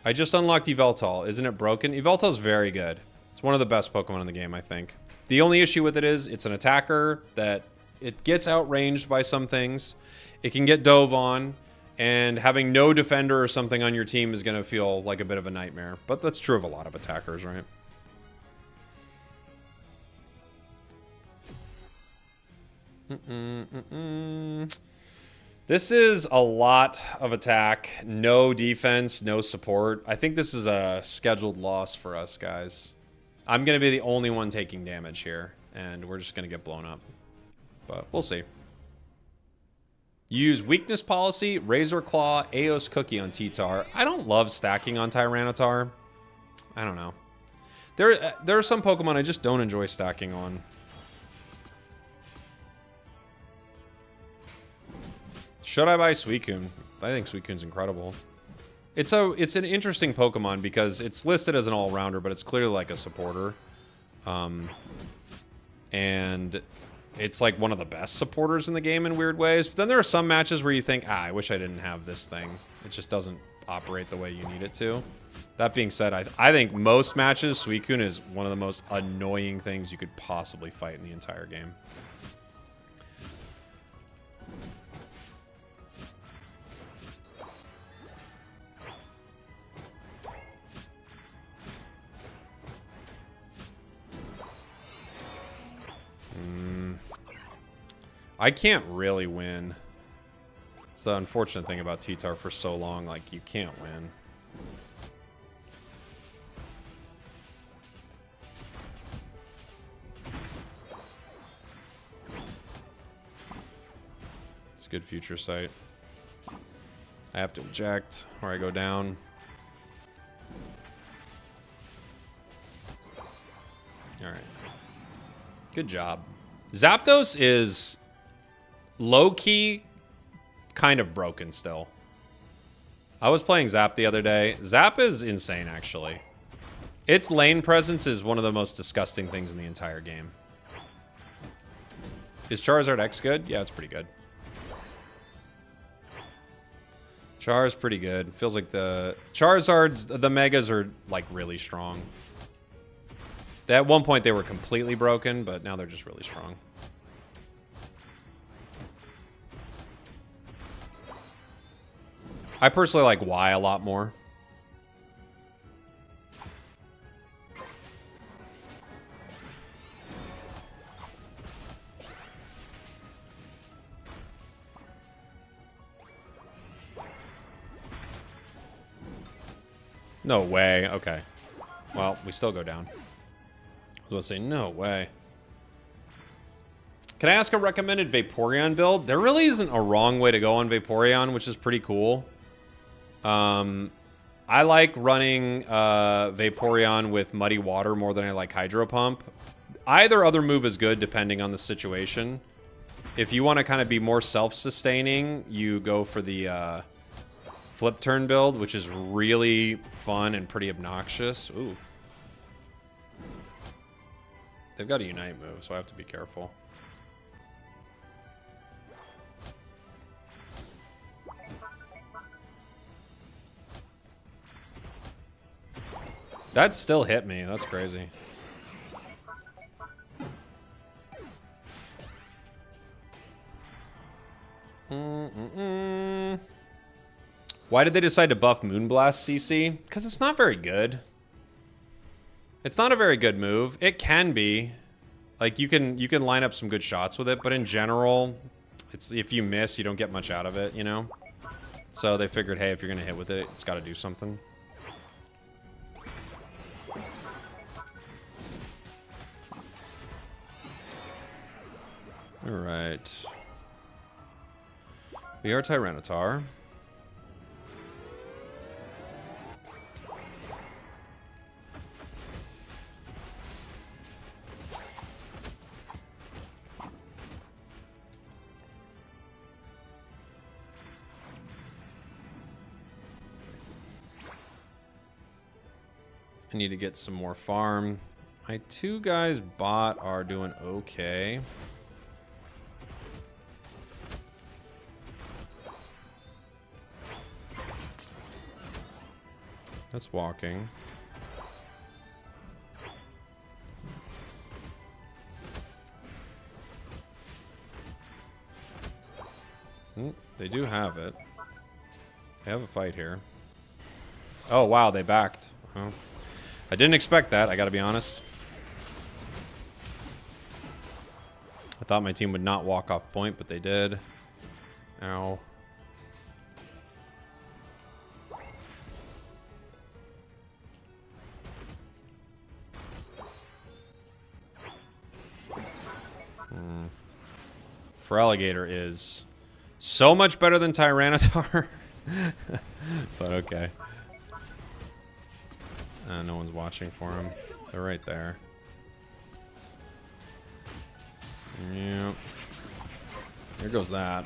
I just unlocked Yveltal. Isn't it broken? Yveltal's very good. It's one of the best Pokemon in the game, I think. The only issue with it is it's an attacker that it gets outranged by some things. It can get dove on, and having no defender or something on your team is going to feel like a bit of a nightmare. But that's true of a lot of attackers, right? This is a lot of attack, no defense, no support. I think this is a scheduled loss for us, guys. I'm going to be the only one taking damage here, and we're just going to get blown up. But we'll see. Use Weakness Policy, Razor Claw, Eos Cookie on T-Tar. I don't love stacking on Tyranitar. I don't know. There are some Pokemon I just don't enjoy stacking on. Should I buy Suicune? I think Suicune's incredible. It's an interesting Pokemon because it's listed as an all-rounder, but it's clearly like a supporter. And it's like one of the best supporters in the game in weird ways. But then there are some matches where you think, I wish I didn't have this thing. It just doesn't operate the way you need it to. That being said, I think most matches, Suicune is one of the most annoying things you could possibly fight in the entire game. I can't really win. It's the unfortunate thing about T-Tar for so long, like, you can't win. a good future sight. I have to eject or I go down. All right. Good job. Zapdos is low-key kind of broken still. I was playing Zap the other day. Zap is insane, actually. Its lane presence is one of the most disgusting things in the entire game. Is Charizard X good? Yeah, it's pretty good. Char is pretty good. Feels like the Charizards, the Megas are like really strong. At one point they were completely broken, but now they're just really strong. I personally like Y a lot more. No way. Okay. Well, we still go down. I was going to say, no way. Can I ask a recommended Vaporeon build? There really isn't a wrong way to go on Vaporeon, which is pretty cool. I like running Vaporeon with Muddy Water more than I like Hydro Pump. Either other move is good depending on the situation. If you want to kind of be more self-sustaining, you go for the Flip Turn build, which is really fun and pretty obnoxious. Ooh. They've got a Unite move, so I have to be careful. That still hit me. That's crazy. Why did they decide to buff Moonblast CC? Because it's not very good. It's not a very good move. It can be. Like, you can line up some good shots with it, but in general, it's if you miss, you don't get much out of it, you know? So they figured, hey, if you're going to hit with it, it's got to do something. All right. We are Tyranitar. I need to get some more farm. My two guys bot are doing okay. That's walking. They do have it. They have a fight here. Oh, wow, they backed. Oh. I didn't expect that, I gotta be honest. I thought my team would not walk off point, but they did. Ow. Feraligatr is so much better than Tyranitar. But okay. No one's watching for him. They're right there. Yep. There goes that.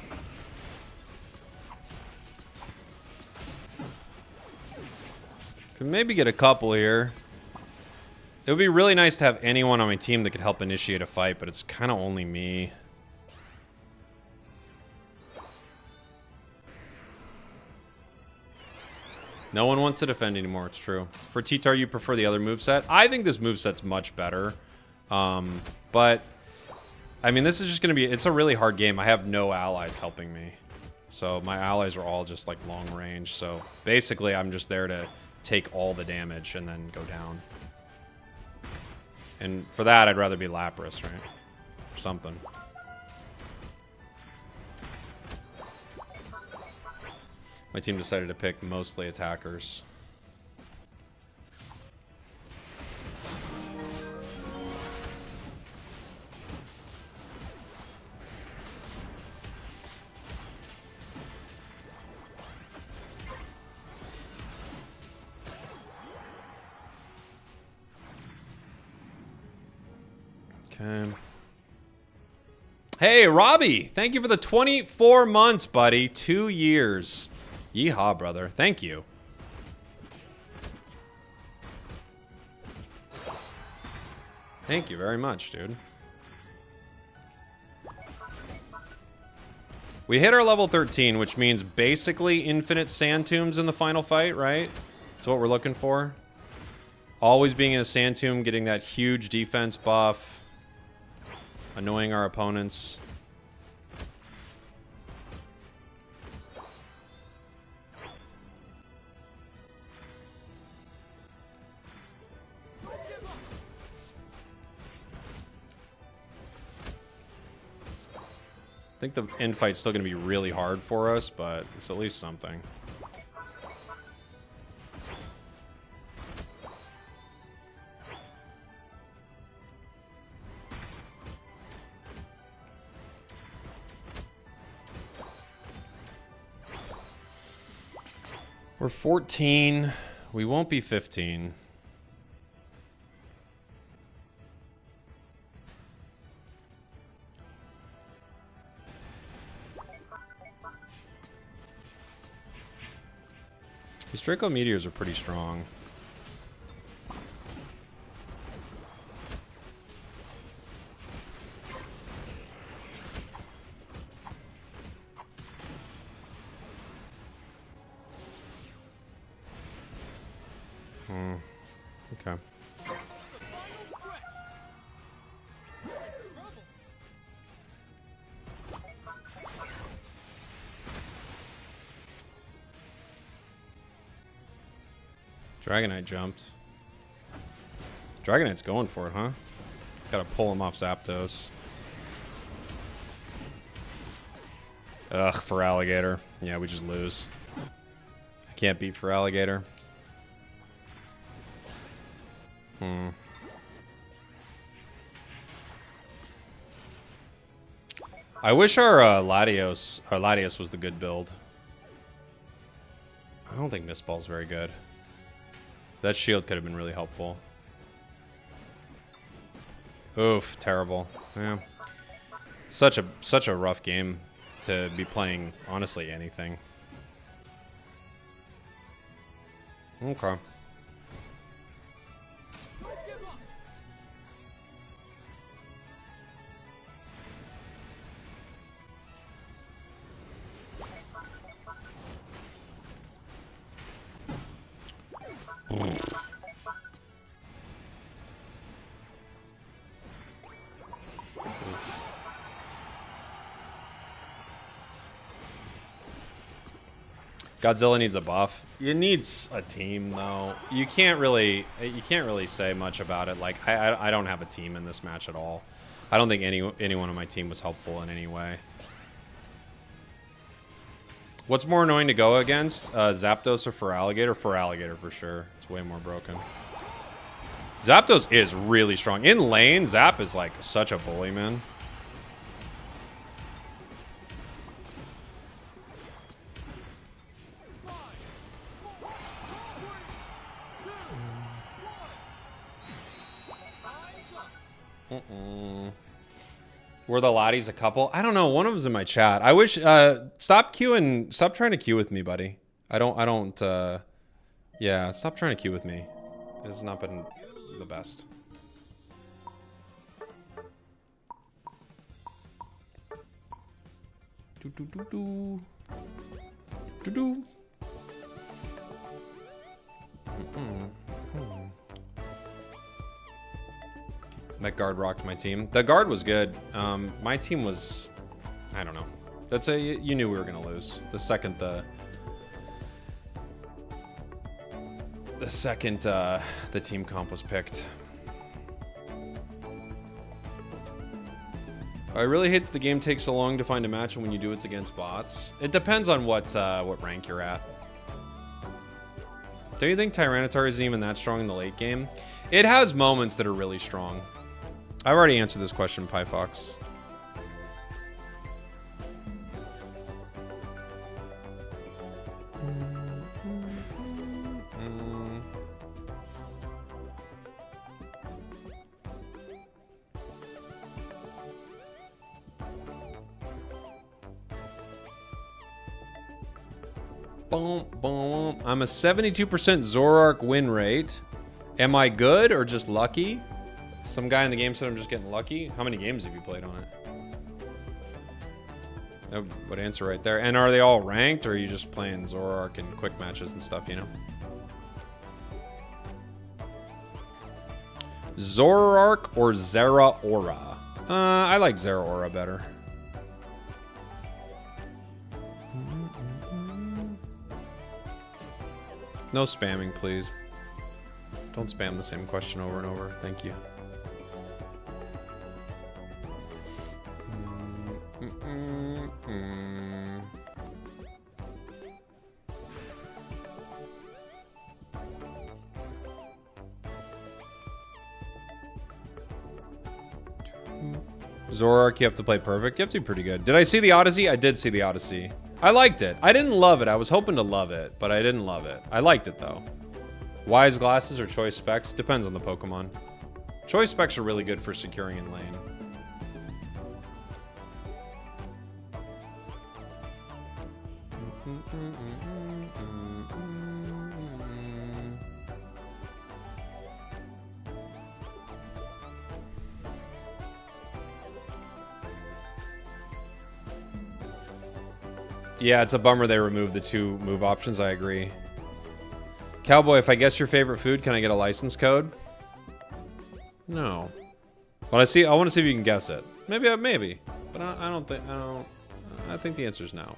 Could maybe get a couple here. It would be really nice to have anyone on my team that could help initiate a fight, but it's kind of only me. No one wants to defend anymore, it's true. For T-Tar, you prefer the other moveset? I think this moveset's much better. But, I mean, this is just going to be... It's a really hard game. I have no allies helping me. So my allies are all just, like, long range. So basically, I'm just there to take all the damage and then go down. And for that, I'd rather be Lapras, right? Or something. My team decided to pick mostly attackers. Okay. Hey, Robbie, thank you for the 24 months, buddy. 2 years. Yeehaw, brother. Thank you. Thank you very much, dude. We hit our level 13, which means basically infinite sand tombs in the final fight, right? That's what we're looking for. Always being in a sand tomb, getting that huge defense buff. Annoying our opponents. I think the end fight's still going to be really hard for us, but it's at least something. We're 14. We won't be 15. These Draco Meteors are pretty strong. Okay. Dragonite jumped. Dragonite's going for it, huh? Gotta pull him off Zapdos. Ugh, for Alligator. Yeah, we just lose. I can't beat for Alligator. I wish our Latios was the good build. I don't think Mist Ball's very good. That shield could have been really helpful. Oof, terrible. Yeah. Such a rough game to be playing, honestly, anything. Okay. Godzilla needs a buff. It needs a team, though. You can't really say much about it. Like I don't have a team in this match at all. I don't think anyone on my team was helpful in any way. What's more annoying to go against, Zapdos or Feraligatr? Feraligatr for sure. It's way more broken. Zapdos is really strong in lane. Zap is like such a bully, man. Were the Lotties a couple? I don't know. One of them's in my chat. I wish, stop trying to queue with me, buddy. Yeah, stop trying to queue with me. This has not been the best. That guard rocked my team. The guard was good. My team was, I don't know. You knew we were gonna lose the second the team comp was picked. I really hate that the game takes so long to find a match, and when you do, it's against bots. It depends on what rank you're at. Don't you think Tyranitar isn't even that strong in the late game? It has moments that are really strong. I've already answered this question, PyFox. I'm a 72% Zoroark win rate. Am I good or just lucky? Some guy in the game said I'm just getting lucky. How many games have you played on it? That would answer right there. And are they all ranked, or are you just playing Zoroark and quick matches and stuff, you know? Zoroark or Zeraora? I like Zeraora better. No spamming, please. Don't spam the same question over and over. Thank you. Zoroark, you have to play perfect. You have to be pretty good. Did I see the Odyssey? I did see the Odyssey. I liked it. I didn't love it. I was hoping to love it, but I didn't love it. I liked it, though. Wise glasses or choice specs? Depends on the Pokemon. Choice specs are really good for securing in lane. Yeah, it's a bummer they removed the 2 move options. I agree. Cowboy, if I guess your favorite food, can I get a license code? No. But I want to see if you can guess it. Maybe. But I think the answer is no.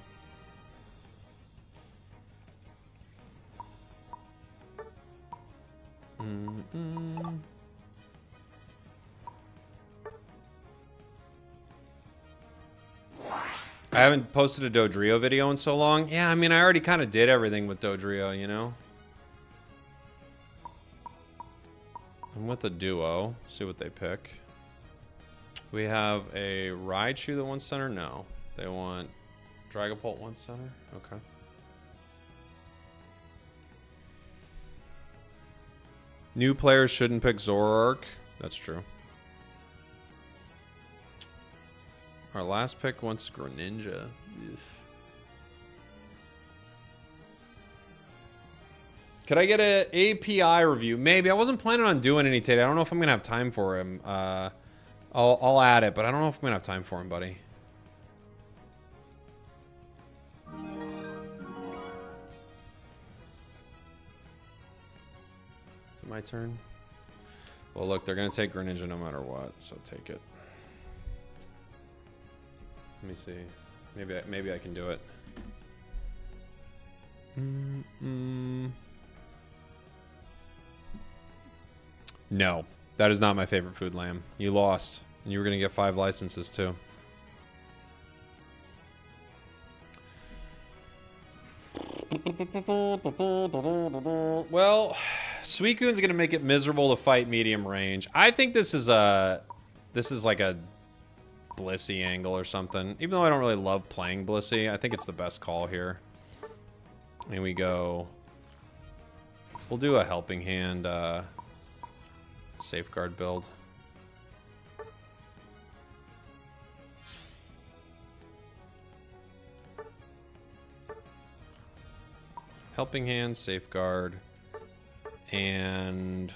I haven't posted a Dodrio video in so long. Yeah, I mean, I already kind of did everything with Dodrio, you know? I'm with a duo. See what they pick. We have a Raichu that wants center? No. They want Dragapult wants center? Okay. New players shouldn't pick Zoroark. That's true. Our last pick wants Greninja. Oof. Could I get an API review? Maybe. I wasn't planning on doing any today. I don't know if I'm going to have time for him. I'll add it, but I don't know if I'm going to have time for him, buddy. Is it my turn? Well, look, they're going to take Greninja no matter what, so take it. Let me see. Maybe I can do it. No, that is not my favorite food, Lamb. You lost. And you were going to get 5 licenses, too. Well, Suicune's going to make it miserable to fight medium range. I think this is like a Blissey angle or something. Even though I don't really love playing Blissey, I think it's the best call here. And we go... We'll do a Helping Hand Safeguard build. Helping Hand, Safeguard, and...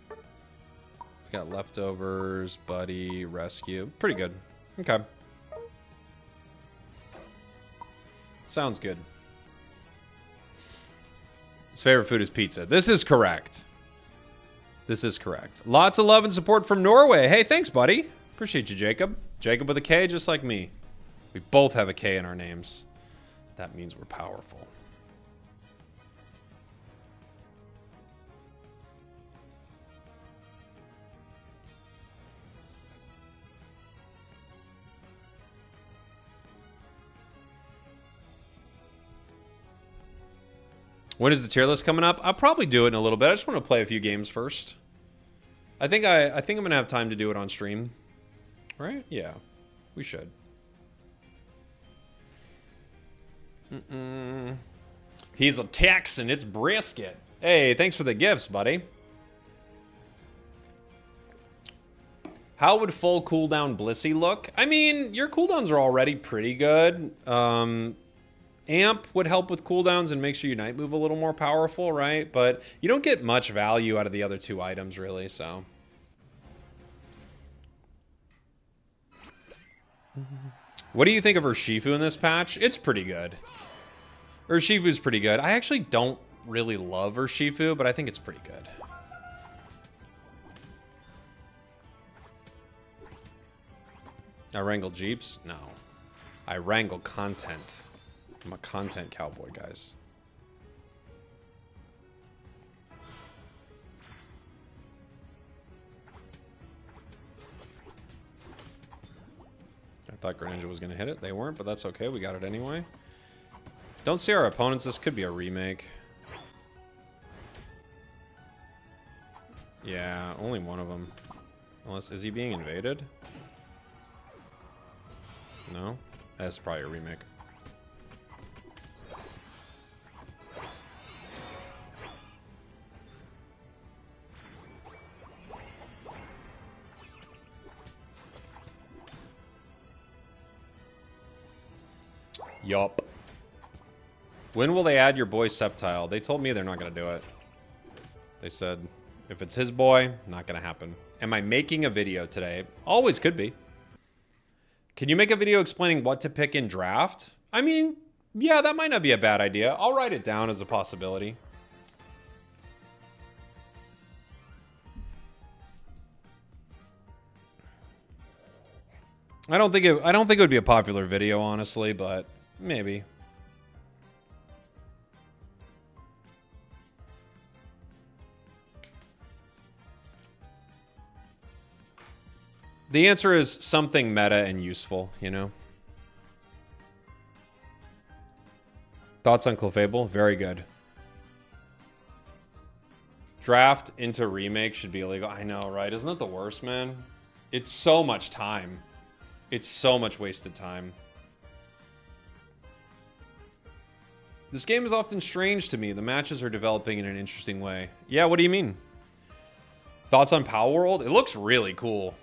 We got Leftovers, Buddy, Rescue. Pretty good. Okay. Sounds good. His favorite food is pizza. This is correct. This is correct. Lots of love and support from Norway. Hey, thanks, buddy. Appreciate you, Jacob. Jacob with a K, just like me. We both have a K in our names. That means we're powerful. When is the tier list coming up? I'll probably do it in a little bit. I just want to play a few games first. I think I'm gonna have time to do it on stream. Right? Yeah. We should. He's a Texan. It's brisket. Hey, thanks for the gifts, buddy. How would full cooldown Blissey look? I mean, your cooldowns are already pretty good. Amp would help with cooldowns and makes your Unite move a little more powerful, right? But you don't get much value out of the other two items, really, so. What do you think of Urshifu in this patch? It's pretty good. Urshifu's pretty good. I actually don't really love Urshifu, but I think it's pretty good. I wrangle Jeeps? No. I wrangle content. I'm a content cowboy, guys. I thought Greninja was going to hit it. They weren't, but that's okay. We got it anyway. Don't see our opponents. This could be a remake. Yeah, only one of them. Unless, is he being invaded? No? That's probably a remake. Yup. When will they add your boy Sceptile? They told me they're not going to do it. They said, if it's his boy, not going to happen. Am I making a video today? Always could be. Can you make a video explaining what to pick in draft? I mean, yeah, that might not be a bad idea. I'll write it down as a possibility. I don't think it would be a popular video, honestly, but maybe. The answer is something meta and useful, you know? Thoughts on Clefable? Very good. Draft into remake should be illegal. I know, right? Isn't that the worst, man? It's so much time. It's so much wasted time. This game is often strange to me. The matches are developing in an interesting way. Yeah, what do you mean? Thoughts on Power World? It looks really cool.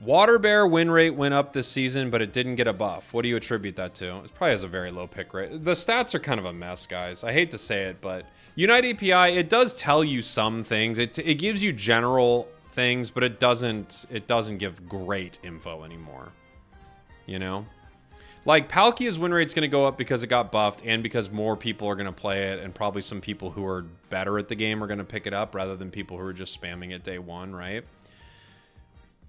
Water Bear win rate went up this season, but it didn't get a buff. What do you attribute that to? It probably has a very low pick rate. The stats are kind of a mess, guys. I hate to say it, but Unite API, it does tell you some things. It gives you general things, but it doesn't give great info anymore. You know? Like, Palkia's win rate's going to go up because it got buffed and because more people are going to play it, and probably some people who are better at the game are going to pick it up rather than people who are just spamming it day one, right?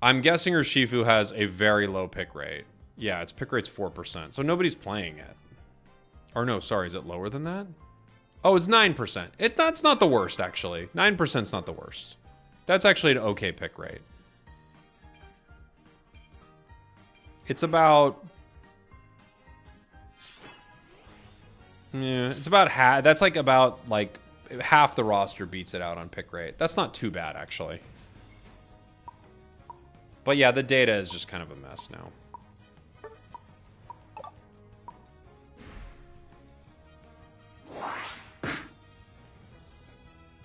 I'm guessing Urshifu has a very low pick rate. Yeah, its pick rate's 4%, so nobody's playing it. Or no, sorry, is it lower than that? Oh, it's 9%. That's not the worst, actually. 9%'s not the worst. That's actually an okay pick rate. It's about... Yeah, it's about half. That's like about like half the roster beats it out on pick rate. That's not too bad, actually. But yeah, the data is just kind of a mess now.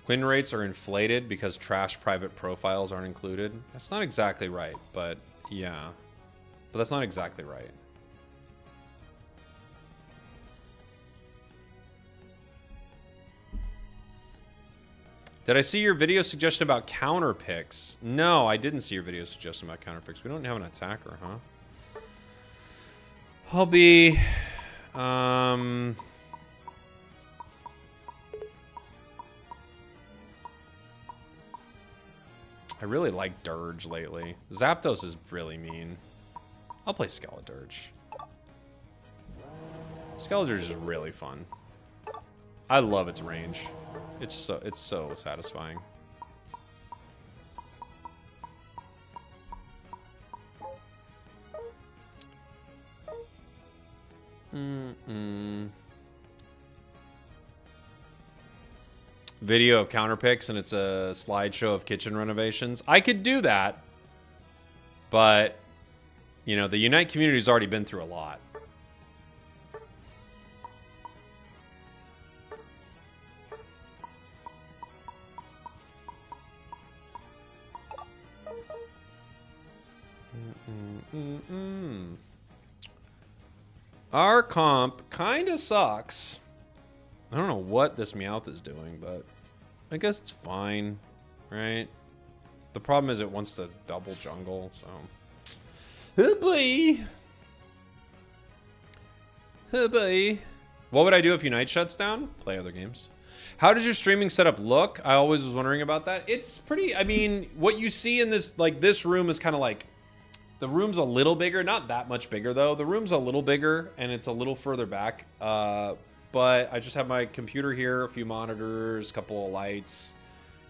Win rates are inflated because trash private profiles aren't included. That's not exactly right, but yeah. But that's not exactly right. Did I see your video suggestion about counter picks? No, I didn't see your video suggestion about counter picks. We don't have an attacker, huh? I'll be... I really like Dirge lately. Zapdos is really mean. I'll play Skeledirge. Skeledirge is really fun. I love its range. It's so satisfying. Video of counter picks and it's a slideshow of kitchen renovations. I could do that, but you know, the Unite community's already been through a lot. Our comp kind of sucks. I don't know what this Meowth is doing, but I guess it's fine, right? The problem is it wants to double jungle, so. Oh boy. Oh boy. What would I do if Unite shuts down? Play other games. How does your streaming setup look? I always was wondering about that. It's pretty, I mean, what you see in this, like, this room is kind of like, the room's a little bigger, not that much bigger though. The room's a little bigger and it's a little further back. But I just have my computer here, a few monitors, a couple of lights,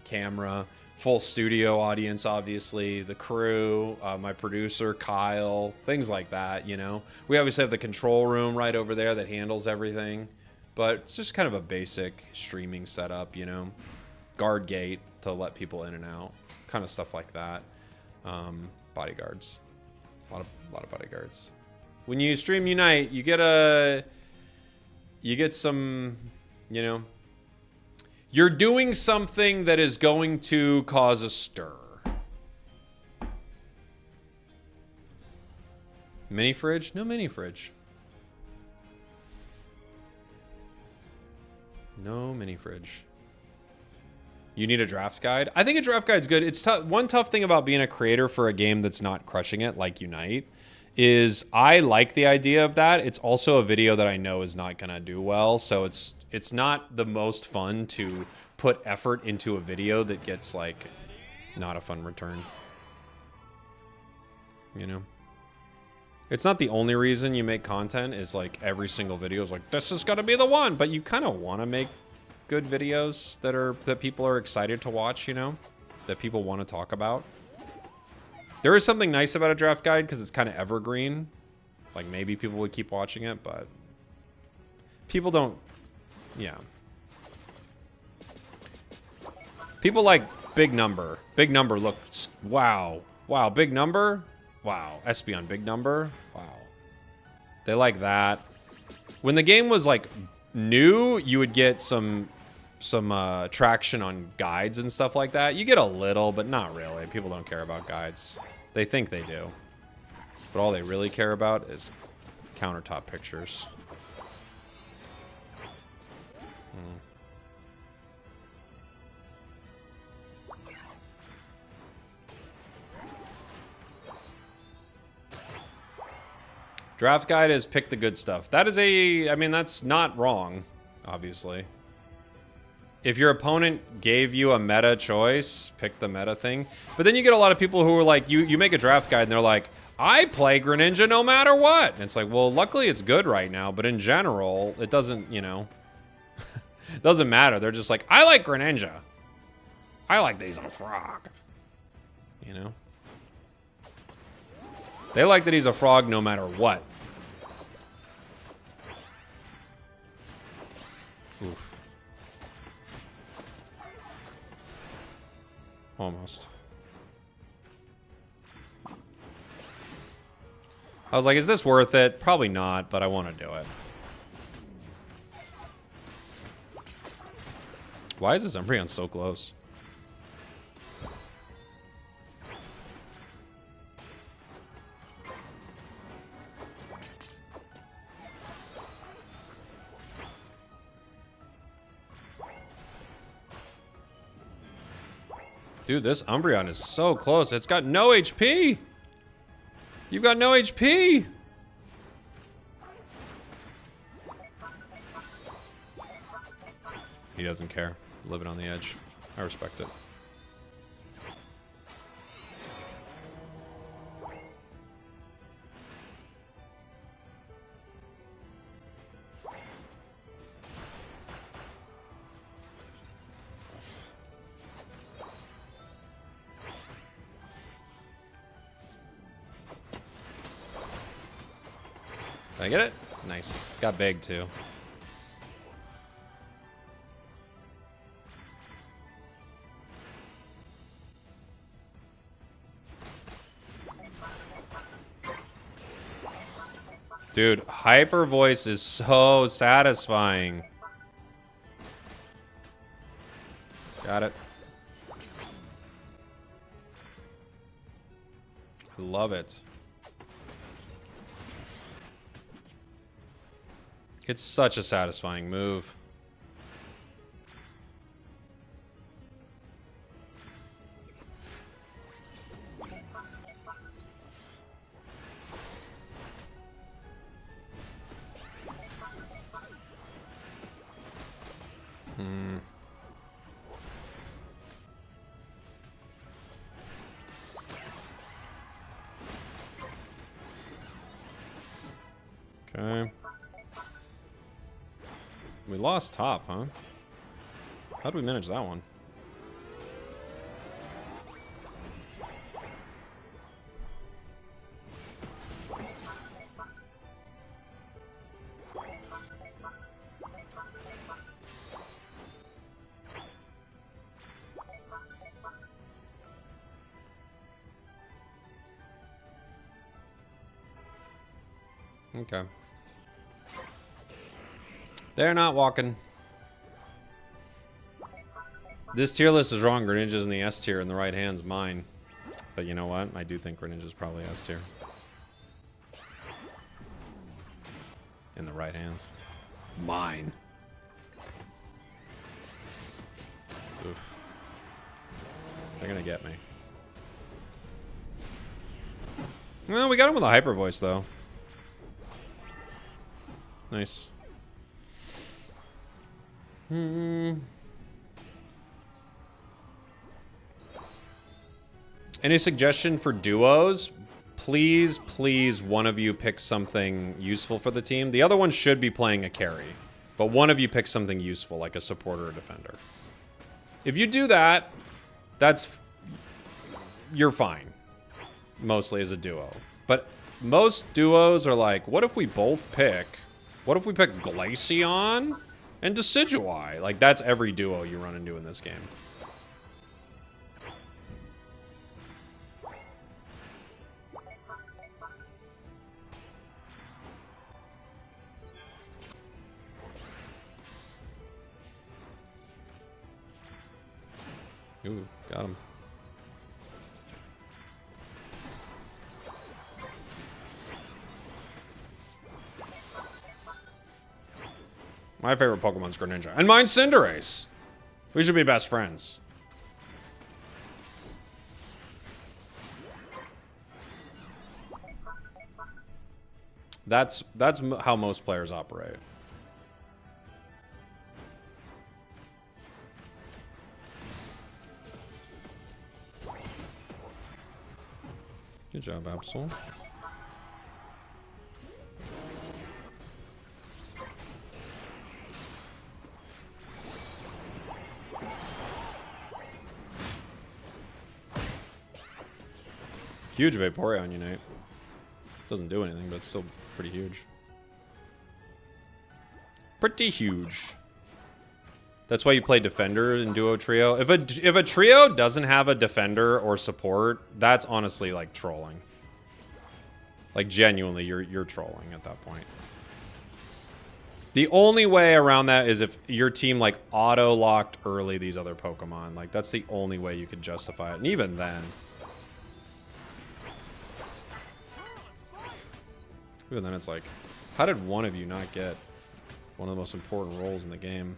camera, full studio audience, obviously, the crew, my producer, Kyle, things like that, you know. We obviously have the control room right over there that handles everything. But it's just kind of a basic streaming setup, you know. Guard gate to let people in and out, kind of stuff like that. Bodyguards. A lot of bodyguards. When you stream Unite, you get some, you know, you're doing something that is going to cause a stir. Mini fridge? No mini fridge. No mini fridge. You need a draft guide? I think a draft guide's good. It's tough. One tough thing about being a creator for a game that's not crushing it, like Unite, is I like the idea of that. It's also a video that I know is not gonna do well, so it's not the most fun to put effort into a video that gets like not a fun return. You know? It's not the only reason you make content is like every single video is like, this is gonna be the one, but you kind of want to make good videos that people are excited to watch, you know, that people want to talk about. There is something nice about a draft guide because it's kind of evergreen. Like maybe people would keep watching it, but people don't. Yeah. People like big number. Big number looks, wow. Wow, big number. Wow, Espeon big number. Wow. They like that. When the game was like new, you would get some traction on guides and stuff like that. You get a little, but not really. People don't care about guides. They think they do. But all they really care about is countertop pictures. Draft guide is pick the good stuff. That is I mean, that's not wrong, obviously. If your opponent gave you a meta choice, pick the meta thing. But then you get a lot of people who are like, you make a draft guide and they're like, I play Greninja no matter what. And it's like, well, luckily it's good right now, but in general, it doesn't, you know, it doesn't matter. They're just like, I like Greninja. I like that he's a frog. You know? They like that he's a frog no matter what. Oof. Almost. I was like, is this worth it? Probably not, but I want to do it. Why is this Umbreon so close? Dude, this Umbreon is so close. It's got no HP. You've got no HP. He doesn't care. Living on the edge. I respect it. Did I get it? Nice. Got big too. Dude, hyper voice is so satisfying. Got it. I love it. It's such a satisfying move. Okay. We lost top, huh? How do we manage that one? Okay. They're not walking. This tier list is wrong. Greninja's in the S tier and the right hand's mine. But you know what? I do think Greninja's probably S tier. In the right hands. Mine. Oof. They're gonna get me. Well, we got him with a hyper voice though. Nice. Any suggestion for duos? Please, please, one of you pick something useful for the team. The other one should be playing a carry, but one of you pick something useful, like a supporter or defender. If you do that, you're fine. Mostly as a duo. But most duos are like, what if we both pick? What if we pick Glaceon and Decidueye? Like, that's every duo you run into in this game. Ooh, got him. My favorite Pokemon's Greninja. And mine's Cinderace. We should be best friends. That's how most players operate. Good job, Absol. Huge Vaporeon Unite. Doesn't do anything, but it's still pretty huge. Pretty huge. That's why you play defender in duo trio. If a trio doesn't have a defender or support, that's honestly like trolling. Like genuinely, you're trolling at that point. The only way around that is if your team like auto locked early these other Pokemon. Like that's the only way you could justify it, and even then. Even then, it's like, how did one of you not get one of the most important roles in the game?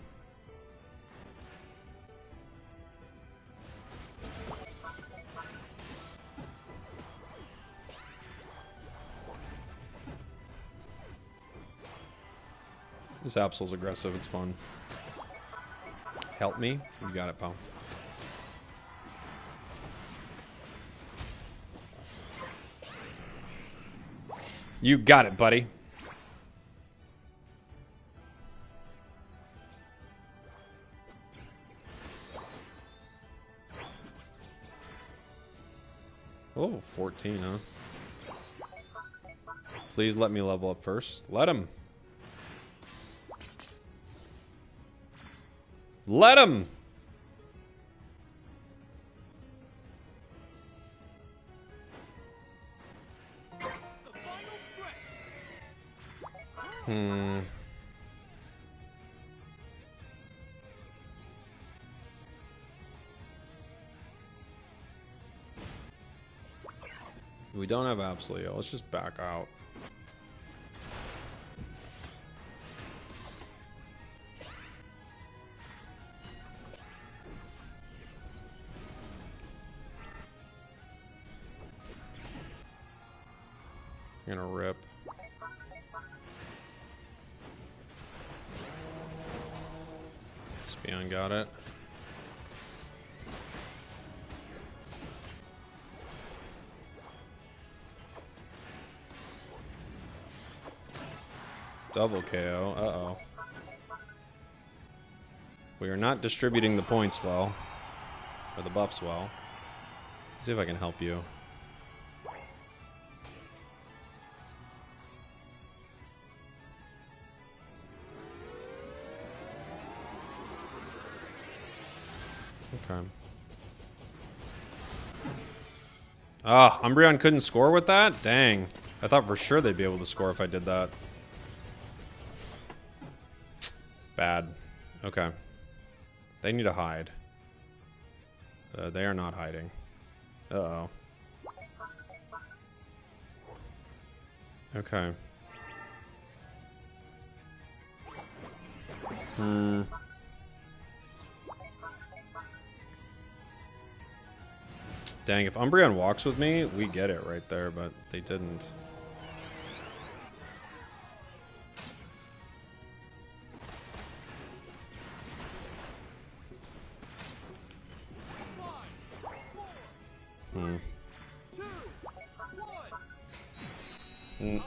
This Absol's aggressive. It's fun. Help me. You got it, pal. You got it, buddy. Oh, 14, huh? Please let me level up first. Let him. Let him. We don't have Absolio. Let's just back out. I'm gonna rip. Spion got it. Double KO. Uh-oh. We are not distributing the points well. Or the buffs well. Let's see if I can help you. Okay. Ah, Umbreon couldn't score with that? Dang. I thought for sure they'd be able to score if I did that. Bad. Okay. They need to hide. They are not hiding. Uh-oh. Okay. Dang, if Umbreon walks with me, we get it right there, but they didn't.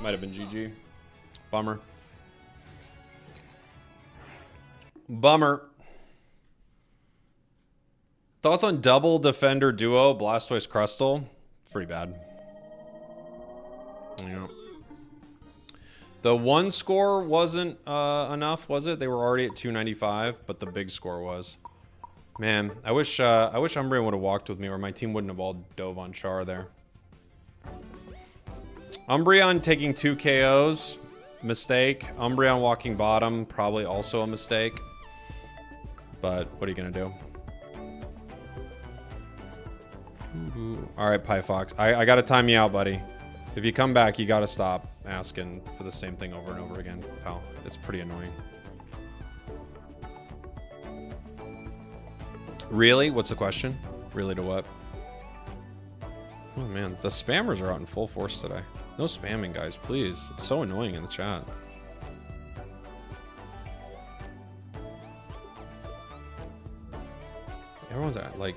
Might have been GG. Bummer. Bummer. Thoughts on double defender duo Blastoise Crustle? Pretty bad. Yeah. The one score wasn't enough, was it? They were already at 295, but the big score was. Man, I wish Umbreon would have walked with me, or my team wouldn't have all dove on Char there. Umbreon taking 2 KOs, mistake. Umbreon walking bottom, probably also a mistake. But what are you gonna do? All right, Pie Fox. I gotta time you out, buddy. If you come back, you gotta stop asking for the same thing over and over again, pal. It's pretty annoying. Really? What's the question? Really to what? Oh man, the spammers are out in full force today. No spamming, guys, please. It's so annoying in the chat. Everyone's at, like,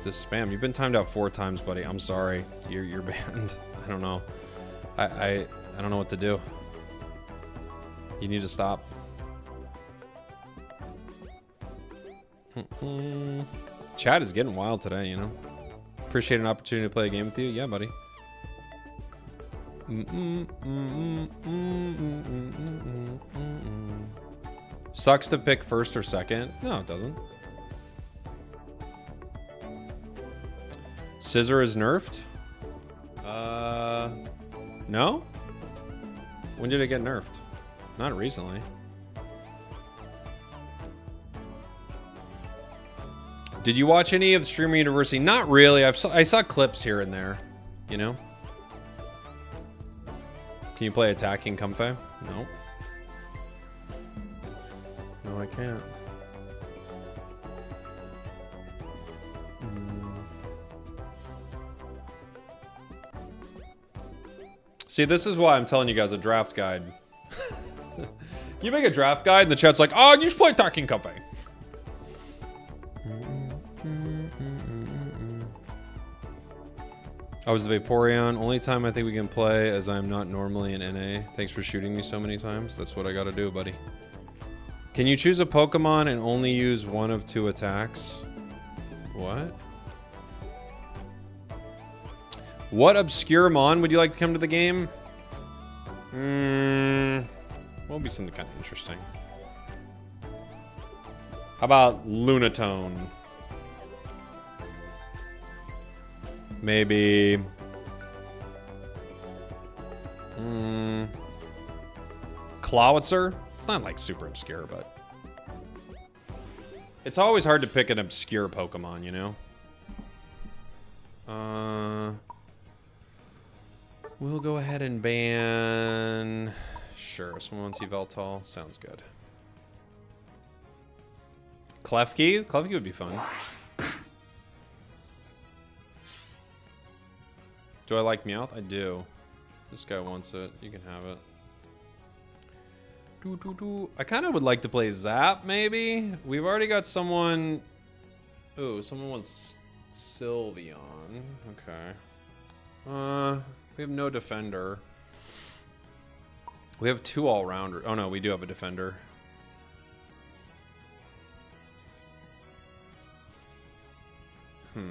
this spam. You've been timed out 4 times, buddy. I'm sorry. You're banned. I don't know. I don't know what to do. You need to stop. Chat is getting wild today, you know. Appreciate an opportunity to play a game with you. Yeah, buddy. Sucks to pick first or second. No, it doesn't. Scissor is nerfed? No? When did it get nerfed? Not recently. Did you watch any of Streamer University? Not really. I saw clips here and there, you know? Can you play attacking Comfey? No. No, I can't. See, this is why I'm telling you guys a draft guide. You make a draft guide and the chat's like, oh, you just play attacking Comfey. I was the Vaporeon. Only time I think we can play, as I'm not normally in NA. Thanks for shooting me so many times. That's what I gotta do, buddy. Can you choose a Pokemon and only use 1 of 2 attacks? What? What obscure Mon would you like to come to the game? Will be something kind of interesting. How about Lunatone? Maybe... Clawitzer? It's not like super obscure, but... It's always hard to pick an obscure Pokemon, you know? We'll go ahead and ban... Sure, someone wants Yveltal. Sounds good. Klefki? Klefki would be fun. Do I like Meowth? I do. This guy wants it. You can have it. I kind of would like to play Zap, maybe. We've already got someone. Oh, someone wants Sylveon. Okay. We have no defender. We have 2 all-rounders. Oh no, we do have a defender. I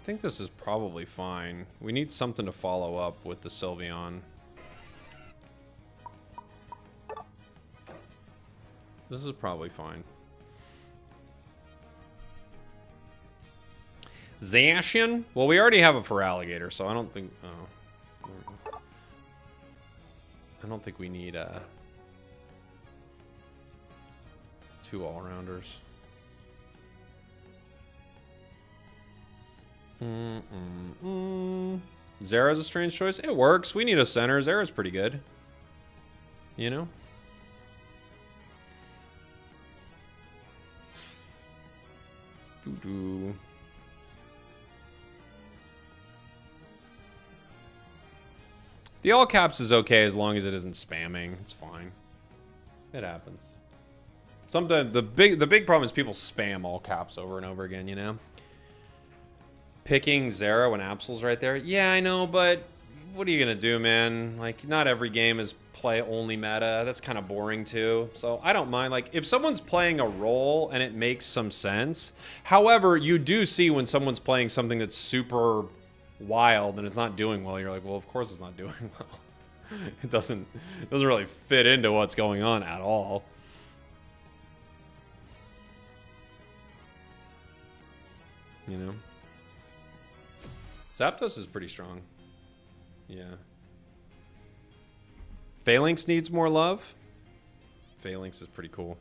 think this is probably fine. We need something to follow up with the Sylveon. This is probably fine. Zacian? Well, we already have a Feraligatr, so I don't think... Oh. I don't think we need 2 all-rounders. Zera's a strange choice. It works. We need a center. Zera's pretty good. You know? Doo-doo. The all caps is okay as long as it isn't spamming. It's fine. It happens. Sometimes the big problem is people spam all caps over and over again, you know? Picking Zera when Absol's right there. Yeah, I know, but what are you gonna do, man? Like, not every game is play only meta. That's kind of boring too. So I don't mind. Like, if someone's playing a role and it makes some sense. However, you do see when someone's playing something that's super wild and it's not doing well, you're like, well, of course it's not doing well. It doesn't really fit into what's going on at all. You know? Zapdos is pretty strong. Yeah. Phalanx needs more love. Phalanx is pretty cool.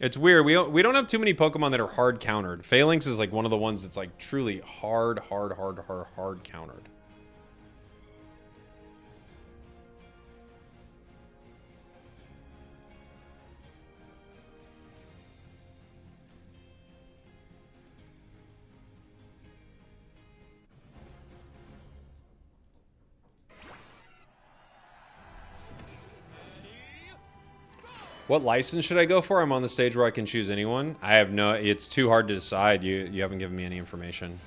It's weird. We don't have too many Pokemon that are hard countered. Phalanx is like one of the ones that's like truly hard countered. What license should I go for? I'm on the stage where I can choose anyone. I have no... It's too hard to decide. You haven't given me any information.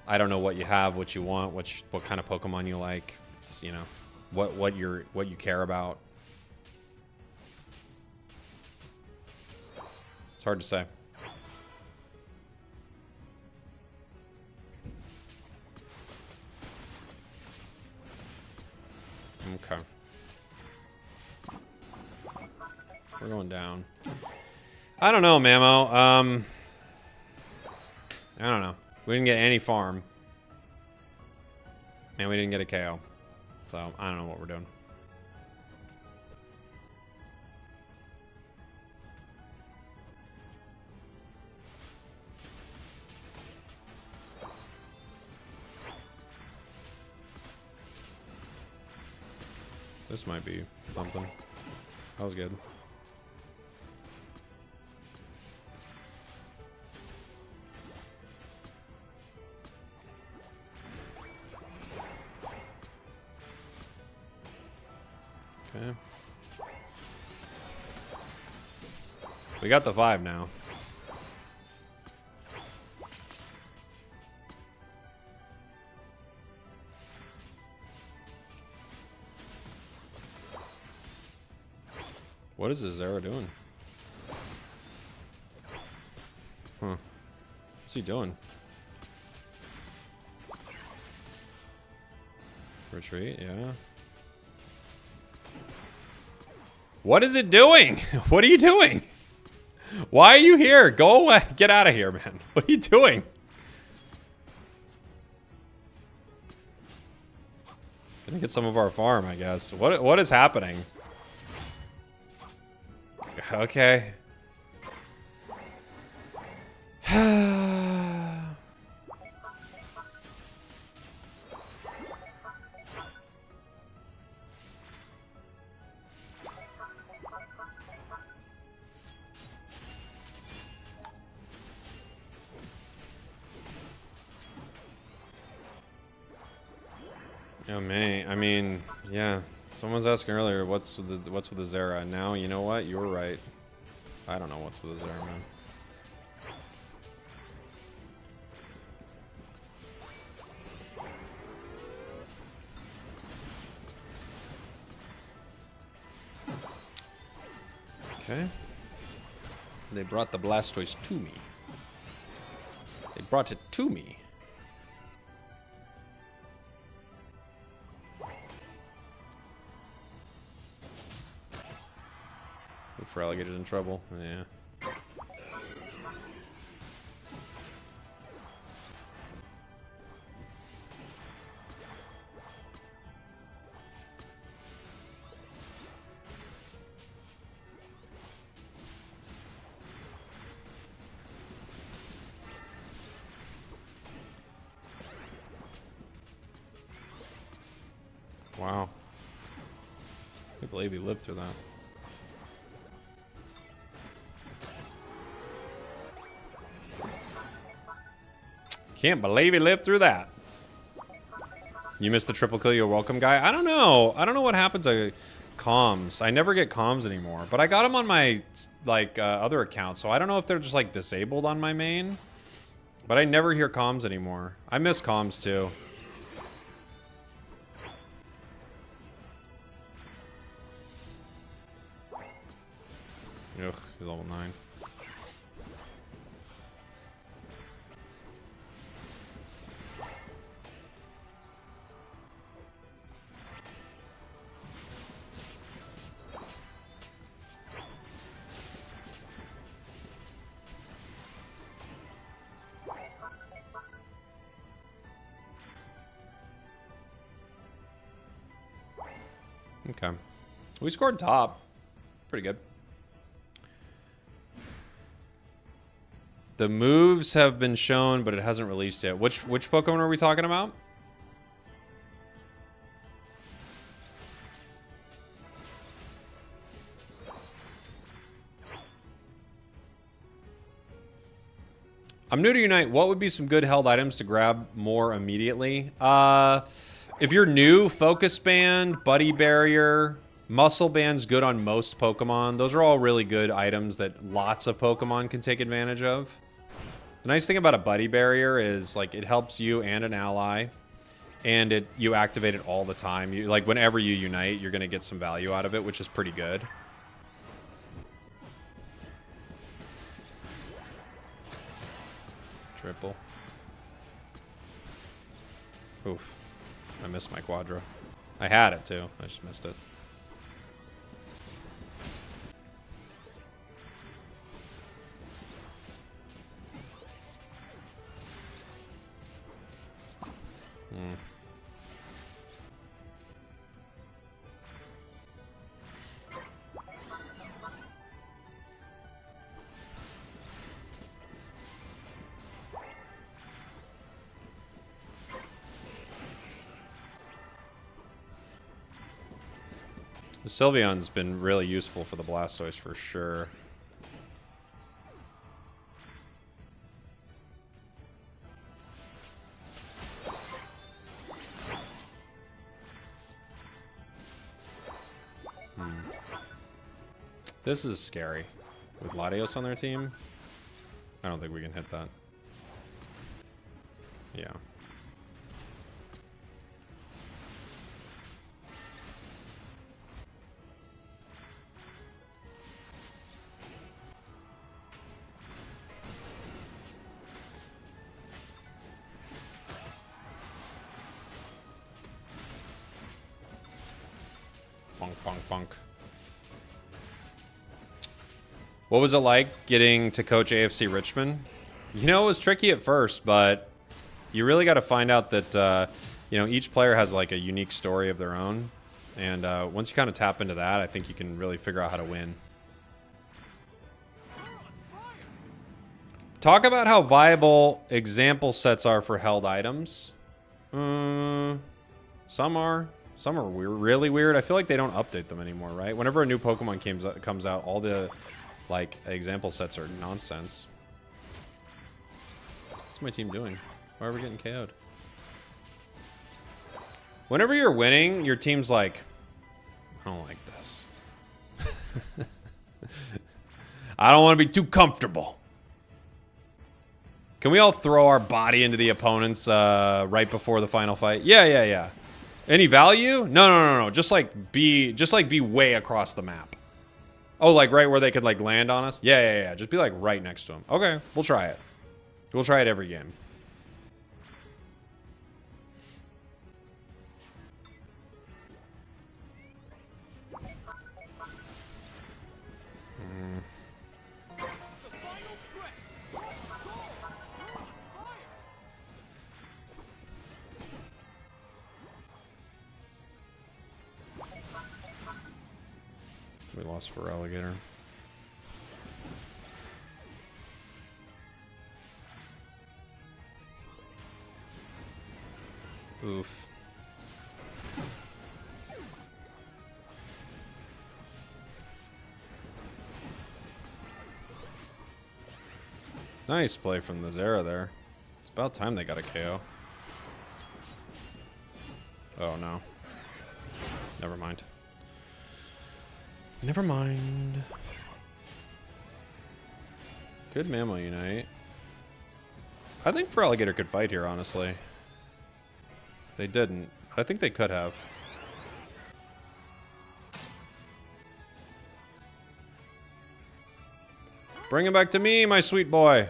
I don't know what you have, what you want, what kind of Pokemon you like. It's, you know, what you care about. It's hard to say. Okay. We're going down. I don't know, Mamo. I don't know. We didn't get any farm. And we didn't get a KO. So, I don't know what we're doing. This might be something. That was good. Okay. We got the 5 now. What is this Zera doing? Huh. What's he doing? Retreat, yeah. What is it doing? What are you doing? Why are you here? Go away. Get out of here, man. What are you doing? Gonna get some of our farm, I guess. What is happening? Okay. Oh man, I mean, yeah. Someone's asking earlier, what's with the Zera? Now you know what? You were right. I don't know what's with the Zera, man. Okay. They brought the Blastoise to me. They brought it to me. For alligator's in trouble. Yeah. Wow. I can't believe he lived through that. Can't believe he lived through that. You missed the triple kill, you're welcome, guy. I don't know. I don't know what happened to comms. I never get comms anymore. But I got them on my other account, so I don't know if they're just like disabled on my main. But I never hear comms anymore. I miss comms too. Ugh, he's level 9. Okay. We scored top. Pretty good. The moves have been shown, but it hasn't released yet. Which Pokemon are we talking about? I'm new to Unite. What would be some good held items to grab more immediately? If you're new, Focus Band, Buddy Barrier, Muscle Band's good on most Pokemon. Those are all really good items that lots of Pokemon can take advantage of. The nice thing about a Buddy Barrier is like it helps you and an ally, and you activate it all the time. Like whenever you unite, you're gonna get some value out of it, which is pretty good. Triple. Oof. I missed my Quadra. I had it too. I just missed it. The Sylveon's been really useful for the Blastoise for sure. This is scary. With Latios on their team, I don't think we can hit that. Yeah. Bonk, bonk, bonk. What was it like getting to coach AFC Richmond? You know, it was tricky at first, but you really got to find out that, you know, each player has like a unique story of their own. And once you kind of tap into that, I think you can really figure out how to win. Talk about how viable example sets are for held items. Some are. Some are really weird. I feel like they don't update them anymore, right? Whenever a new Pokemon comes out, all the like example sets are nonsense. What's my team doing? Why are we getting KO'd? Whenever you're winning, your team's like, I don't like this. I don't want to be too comfortable. Can we all throw our body into the opponents right before the final fight? Yeah. Any value? No. Just like be way across the map. Oh, like right where they could like land on us? Yeah. Just be like right next to them. Okay, we'll try it. We'll try it every game. We lost for alligator. Oof. Nice play from the Zera there. It's about time they got a KO. Oh no. Never mind. Never mind. Good Mammal Unite. I think for Alligator could fight here, honestly. They didn't. But I think they could have. Bring him back to me, my sweet boy.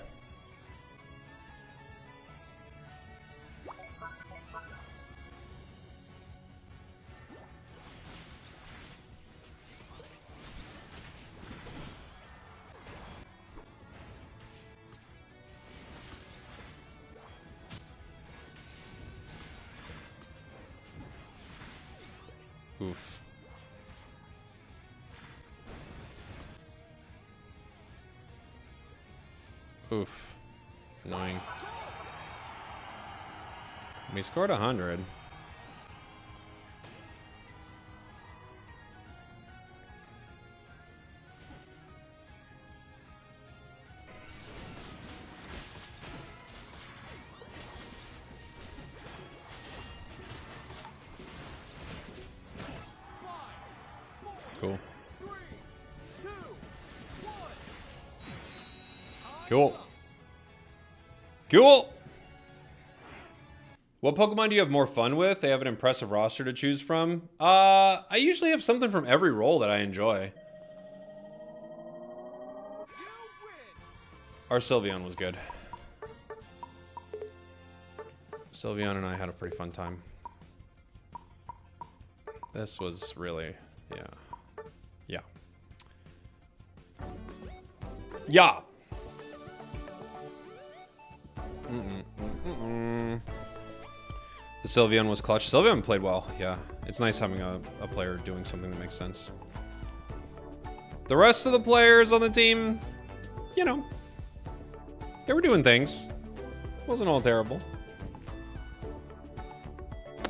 Oof. Oof. Annoying. We scored 100. Cool. Cool. Cool. What Pokemon do you have more fun with? They have an impressive roster to choose from. I usually have something from every role that I enjoy. Our Sylveon was good. Sylveon and I had a pretty fun time. This was really, yeah. Yeah. The Sylveon was clutch. Sylveon played well, yeah. It's nice having a player doing something that makes sense. The rest of the players on the team, you know, they were doing things. Wasn't all terrible.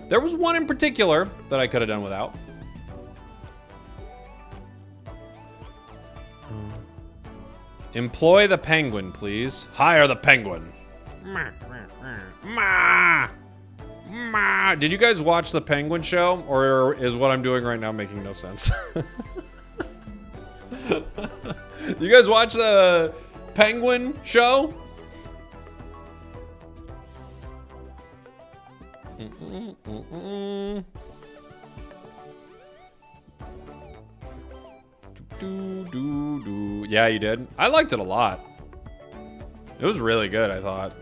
There was one in particular that I could have done without. Employ the penguin, please. Hire the penguin. Did you guys watch the Penguin show? Or is what I'm doing right now making no sense? You guys watch the Penguin show? Yeah, you did. I liked it a lot. It was really good, I thought.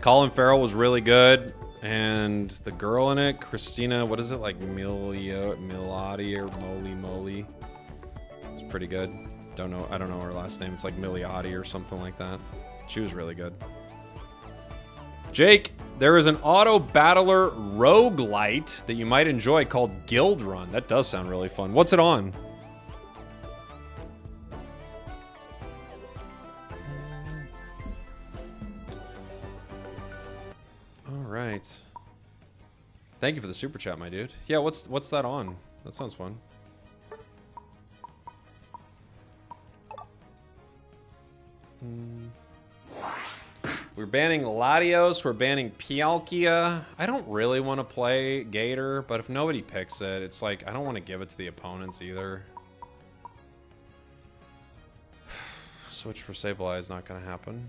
Colin Farrell was really good, and the girl in it, Christina, what is it, like Milady or Moly? It's pretty good. I don't know her last name. It's like Milioti or something like that. She was really good. Jake, there is an auto battler roguelite that you might enjoy called Guild Run. That does sound really fun. What's it on? All right. Thank you for the super chat, my dude. Yeah, what's that on? That sounds fun. We We're banning Latios. We're banning Palkia. I don't really want to play Gator, but if nobody picks it, it's like I don't want to give it to the opponents either. Switch for Sableye is not going to happen.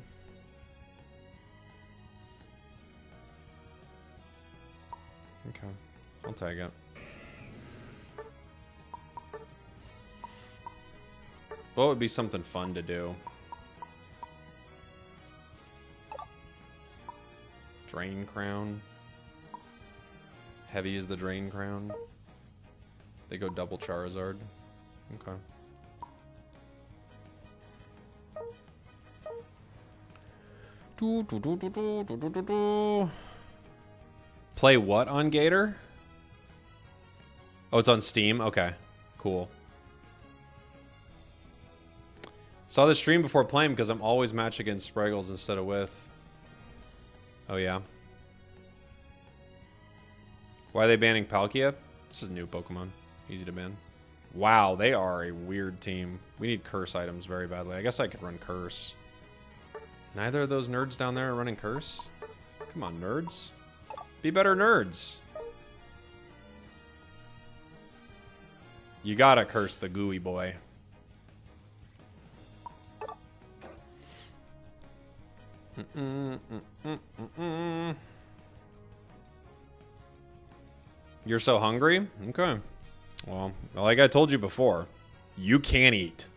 Okay, I'll take it. What would be something fun to do? Drain Crown. Heavy is the Drain Crown. They go double Charizard. Okay. Play what on Gator? Oh, it's on Steam? Okay, cool. Saw the stream before playing because I'm always match against Spragels instead of with. Oh, yeah. Why are they banning Palkia? This is a new Pokemon. Easy to ban. Wow, they are a weird team. We need Curse items very badly. I guess I could run Curse. Neither of those nerds down there are running Curse? Come on, nerds. Be better nerds. You gotta curse the gooey boy. You're so hungry? Okay. Well, like I told you before, you can't eat.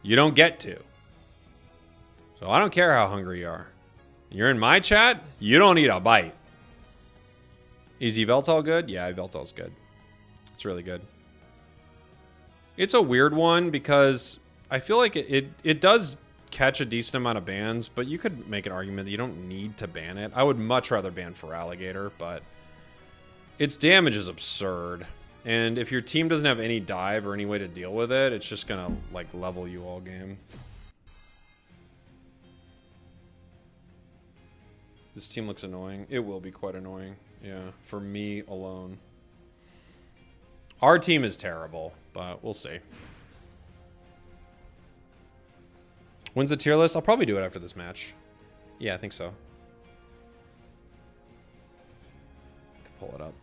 You don't get to. So I don't care how hungry you are. You're in my chat, you don't eat a bite. Is Yveltal good? Yeah, Yveltal's good. It's really good. It's a weird one because I feel like it does catch a decent amount of bans, but you could make an argument that you don't need to ban it. I would much rather ban for Alligator, but its damage is absurd. And if your team doesn't have any dive or any way to deal with it, it's just gonna like level you all game. This team looks annoying. It will be quite annoying. Yeah, for me alone. Our team is terrible, but we'll see. When's the tier list? I'll probably do it after this match. Yeah, I think so. I can pull it up.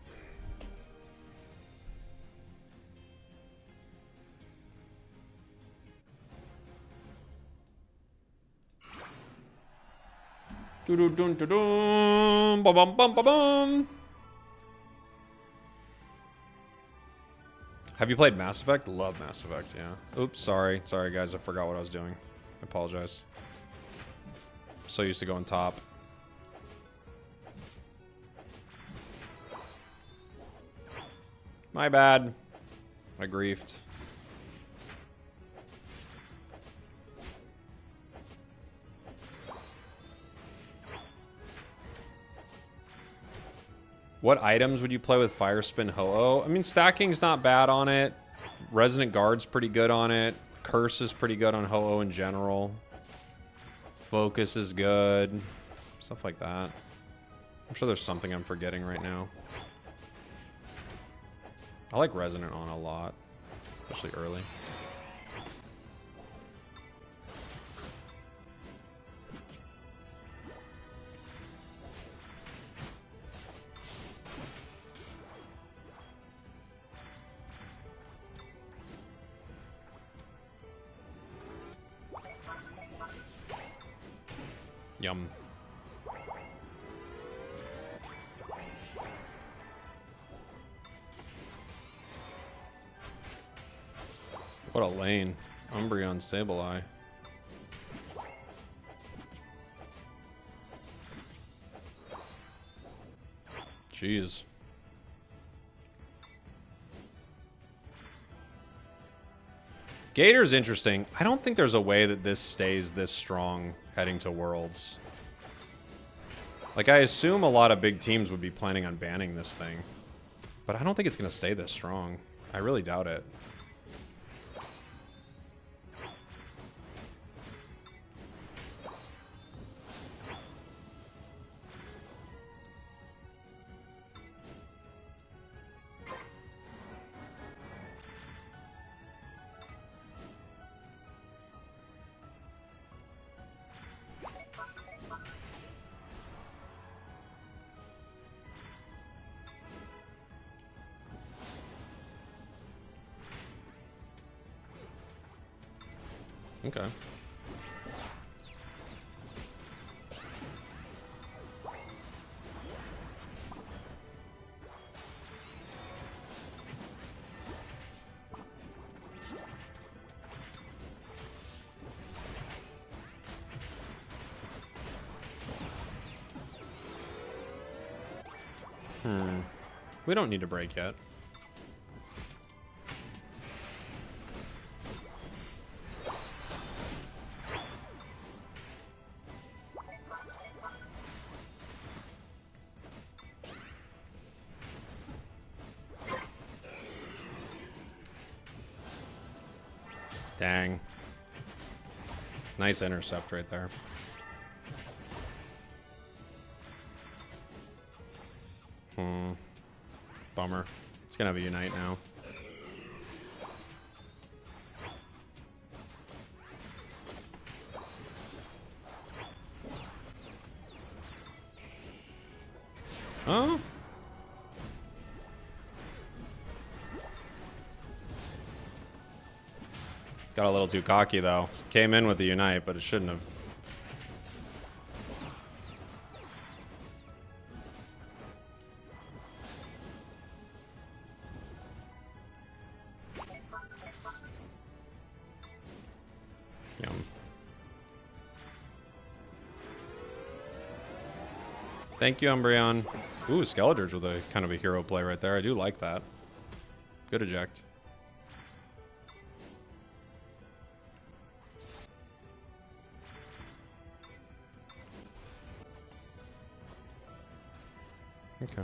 Dun-dun-dun-dun-dun. Ba-bum-bum-ba-bum. Have you played Mass Effect? Love Mass Effect, yeah. Oops, sorry. Sorry, guys. I forgot what I was doing. I apologize. I'm so used to going top. My bad. I griefed. What items would you play with Fire Spin Ho-Oh? I mean, stacking's not bad on it. Resonant Guard's pretty good on it. Curse is pretty good on Ho-Oh in general. Focus is good. Stuff like that. I'm sure there's something I'm forgetting right now. I like Resonant on a lot, especially early. Yum. What a lane. Umbreon Sableye. Jeez. Gator's interesting. I don't think there's a way that this stays this strong heading to Worlds. Like, I assume a lot of big teams would be planning on banning this thing. But I don't think it's going to stay this strong. I really doubt it. Okay. We don't need to break yet. Dang. Nice intercept right there. Bummer. It's gonna have a Unite now. Oh? Got a little too cocky though. Came in with the Unite, but it shouldn't have. Yum. Thank you, Umbreon. Ooh, Skeletor's with a kind of a hero play right there. I do like that. Good eject. Okay.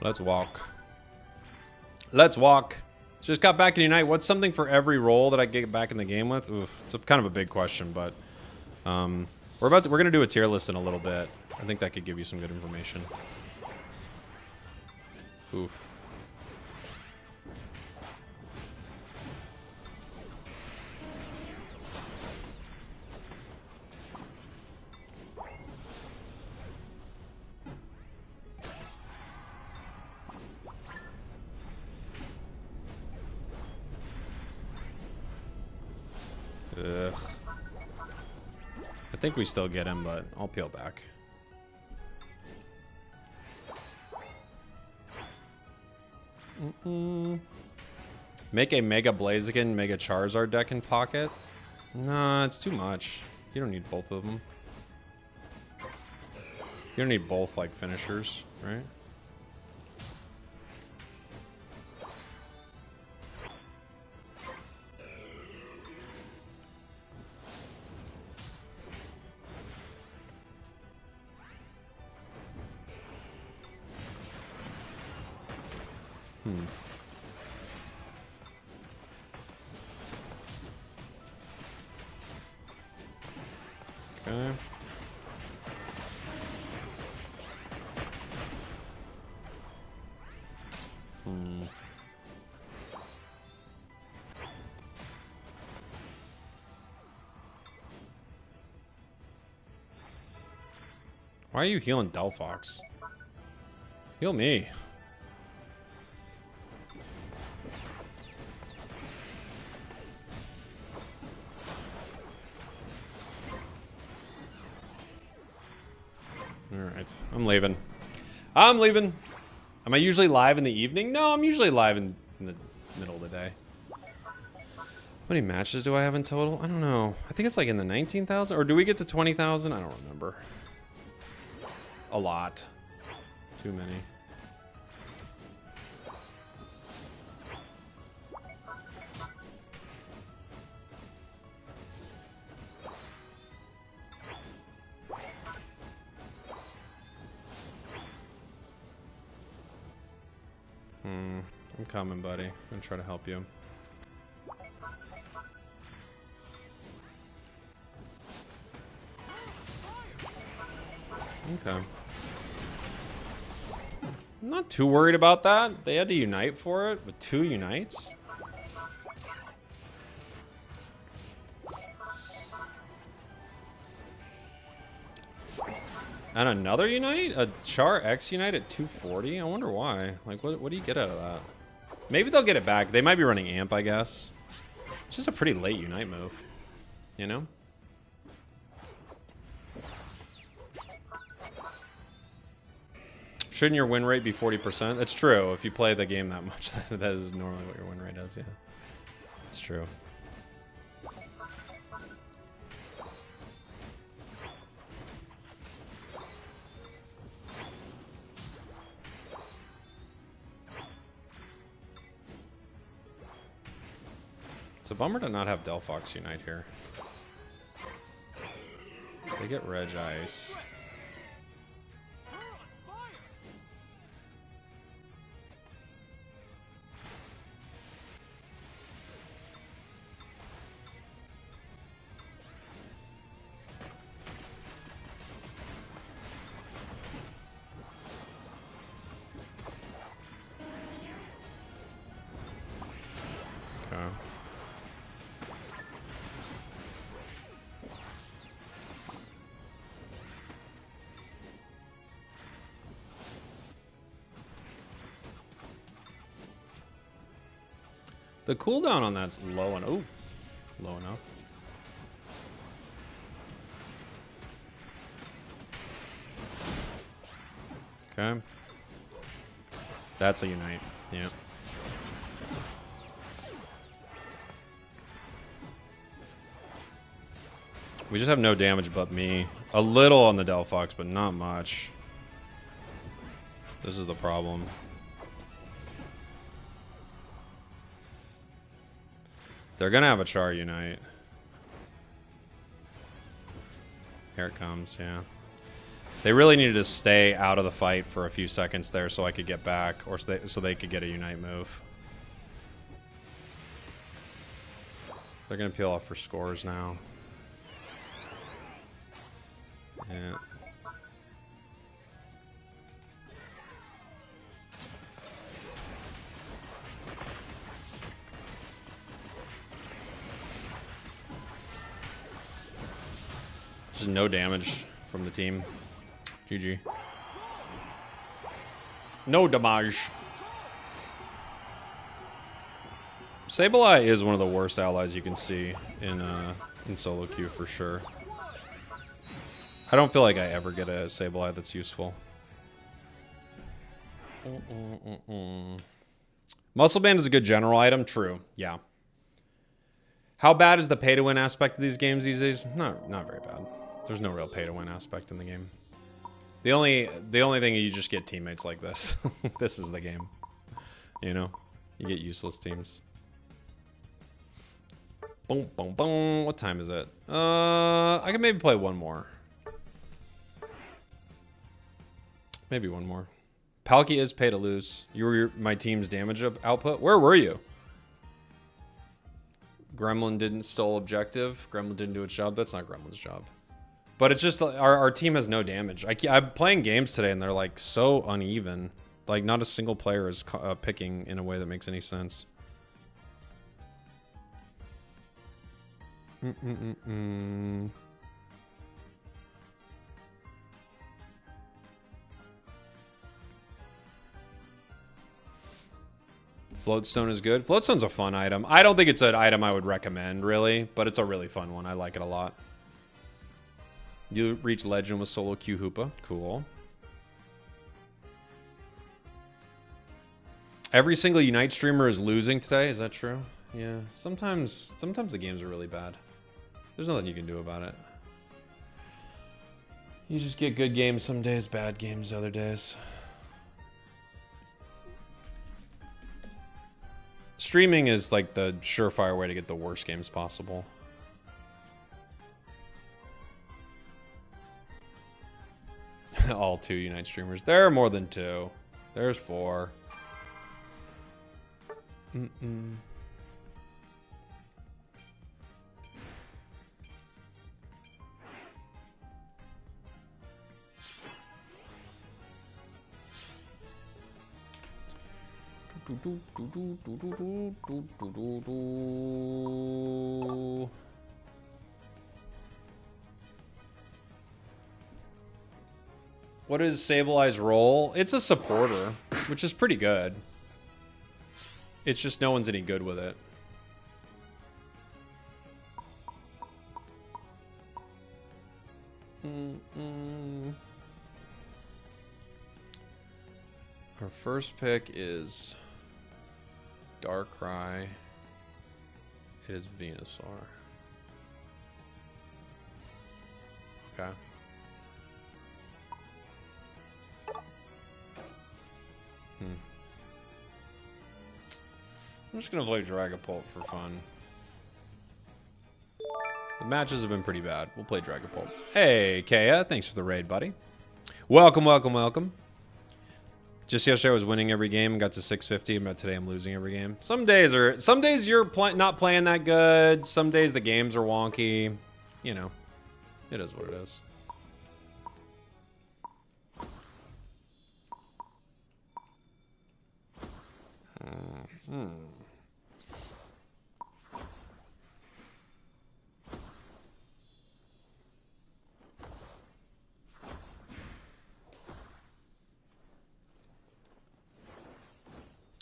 Let's walk. Let's walk. Just got back in Unite. What's something for every role that I get back in the game with? Oof, it's kind of a big question, but we're gonna do a tier list in a little bit. I think that could give you some good information. Oof. Ugh. I think we still get him, but I'll peel back. Make a Mega Blaziken, Mega Charizard deck in pocket? Nah, it's too much. You don't need both of them. You don't need both, like, finishers, right? Okay. Why are you healing Delphox? Heal me. Alright, I'm leaving. I'm leaving. Am I usually live in the evening? No, I'm usually live in the middle of the day. How many matches do I have in total? I don't know. I think it's like in the 19,000, or do we get to 20,000? I don't remember. A lot. Too many. I'm coming, buddy. I'm gonna try to help you. Okay. I'm not too worried about that. They had to unite for it, but 2 unites? And another Unite? A Char X Unite at 240? I wonder why. Like, what do you get out of that? Maybe they'll get it back. They might be running Amp, I guess. It's just a pretty late Unite move. You know? Shouldn't your win rate be 40%? That's true. If you play the game that much, that is normally what your win rate is, yeah. It's true. It's a bummer to not have Delphox Unite here. They get Reg Ice. Okay. The cooldown on that's low and low enough. Okay. That's a Unite. Yeah. We just have no damage but me. A little on the Delphox, but not much. This is the problem. They're gonna have a Char Unite. Here it comes, yeah. They really needed to stay out of the fight for a few seconds there so I could get back, or so they could get a Unite move. They're gonna peel off for scores now. Yeah. Just no damage from the team. GG. No damage. Sableye is one of the worst allies you can see in solo queue for sure. I don't feel like I ever get a Sableye that's useful. Muscle Band is a good general item. True. Yeah. How bad is the pay-to-win aspect of these games these days? Not very bad. There's no real pay-to-win aspect in the game. The only thing is you just get teammates like this. This is the game. You know? You get useless teams. Boom, boom, boom. What time is it? I can maybe play one more. Maybe one more. Palkia is pay to lose. You were my team's damage output. Where were you? Gremlin didn't stole objective. Gremlin didn't do its job. That's not Gremlin's job. But it's just our team has no damage. I'm playing games today and they're like so uneven. Like not a single player is picking in a way that makes any sense. Floatstone is good. Floatstone's a fun item. I don't think it's an item I would recommend, really, but it's a really fun one. I like it a lot. You reach legend with solo Q Hoopa. Cool. Every single Unite streamer is losing today. Is that true? Yeah. Sometimes the games are really bad. There's nothing you can do about it. You just get good games some days, bad games other days. Streaming is like the surefire way to get the worst games possible. All 2 Unite streamers. There are more than 2. There's 4. What is Sablei's role? It's a supporter, which is pretty good. It's just no one's any good with it. Our first pick is Darkrai. It is Venusaur. Okay. I'm just gonna play Dragapult for fun. The matches have been pretty bad. We'll play Dragapult. Hey, Kaya, thanks for the raid, buddy. Welcome, welcome, welcome. Just yesterday I was winning every game and got to 650, but today I'm losing every game. Some days you're not playing that good. Some days the games are wonky. You know, it is what it is.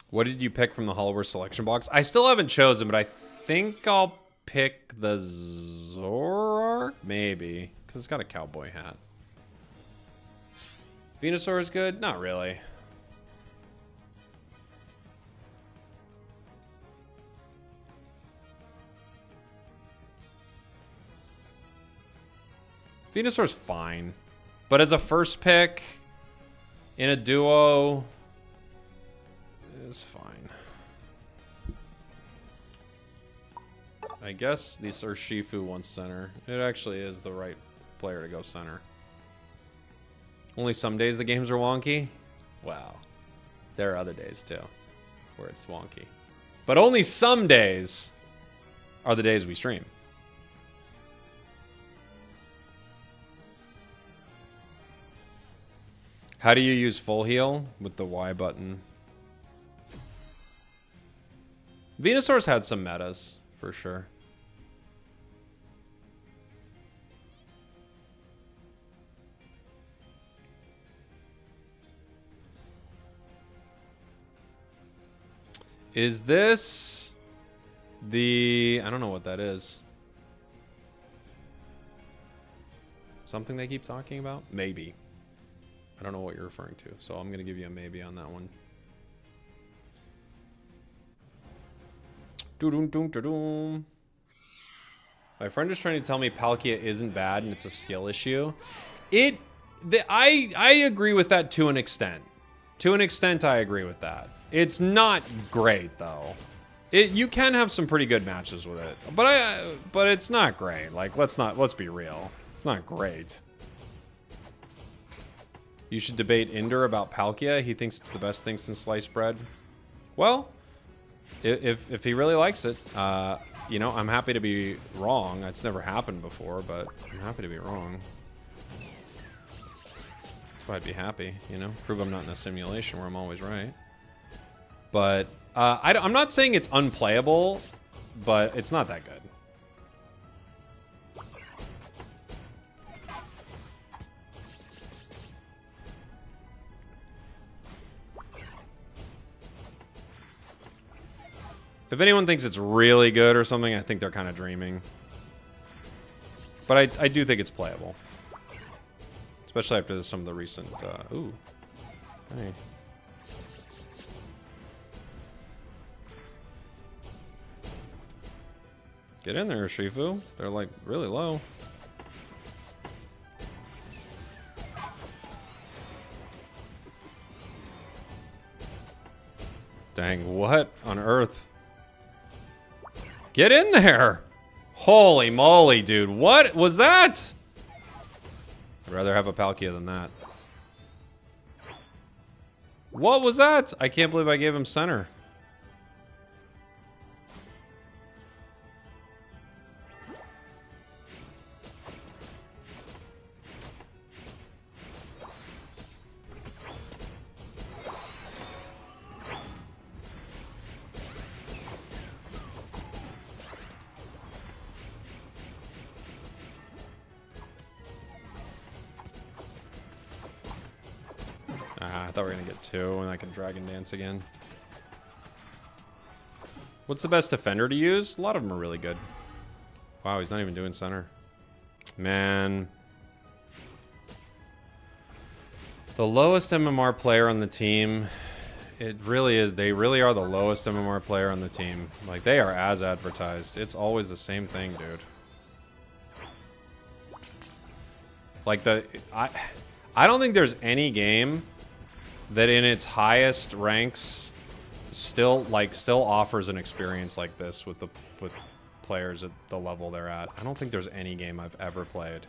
What did you pick from the Hollower selection box? I still haven't chosen, but I think I'll pick the Zoroark? Maybe, because it's got a cowboy hat. Venusaur is good? Not really. Venusaur's fine. But as a first pick in a duo, it's fine. I guess these are Shifu wants center. It actually is the right player to go center. Only some days the games are wonky? Wow. There are other days too where it's wonky. But only some days are the days we stream. How do you use full heal? With the Y button. Venusaur's had some metas, for sure. Is this the... I don't know what that is. Something they keep talking about? Maybe. I don't know what you're referring to, so I'm going to give you a maybe on that one. Doo-doom-doom-doom-doom. My friend is trying to tell me Palkia isn't bad and it's a skill issue. I agree with that to an extent. To an extent, I agree with that. It's not great though. You can have some pretty good matches with it, but it's not great. Like let's be real. It's not great. You should debate Inder about Palkia. He thinks it's the best thing since sliced bread. Well, if he really likes it, you know, I'm happy to be wrong. It's never happened before, but I'm happy to be wrong. That's why I'd be happy, you know? Prove I'm not in a simulation where I'm always right. But I'm not saying it's unplayable, but it's not that good. If anyone thinks it's really good or something, I think they're kind of dreaming. But I do think it's playable. Especially after some of the recent... ooh. Hey. Get in there, Shifu. They're like really low. Dang, what on earth? Get in there! Holy moly, dude. What was that? I'd rather have a Palkia than that. What was that? I can't believe I gave him center. I thought we were gonna get 2 and I can Dragon Dance again. What's the best defender to use? A lot of them are really good. Wow, he's not even doing center. Man. The lowest MMR player on the team, it really is. They really are the lowest MMR player on the team. Like, they are as advertised. It's always the same thing, dude. Like, I don't think there's any game that in its highest ranks still offers an experience like this with players at the level they're at. I don't think there's any game I've ever played.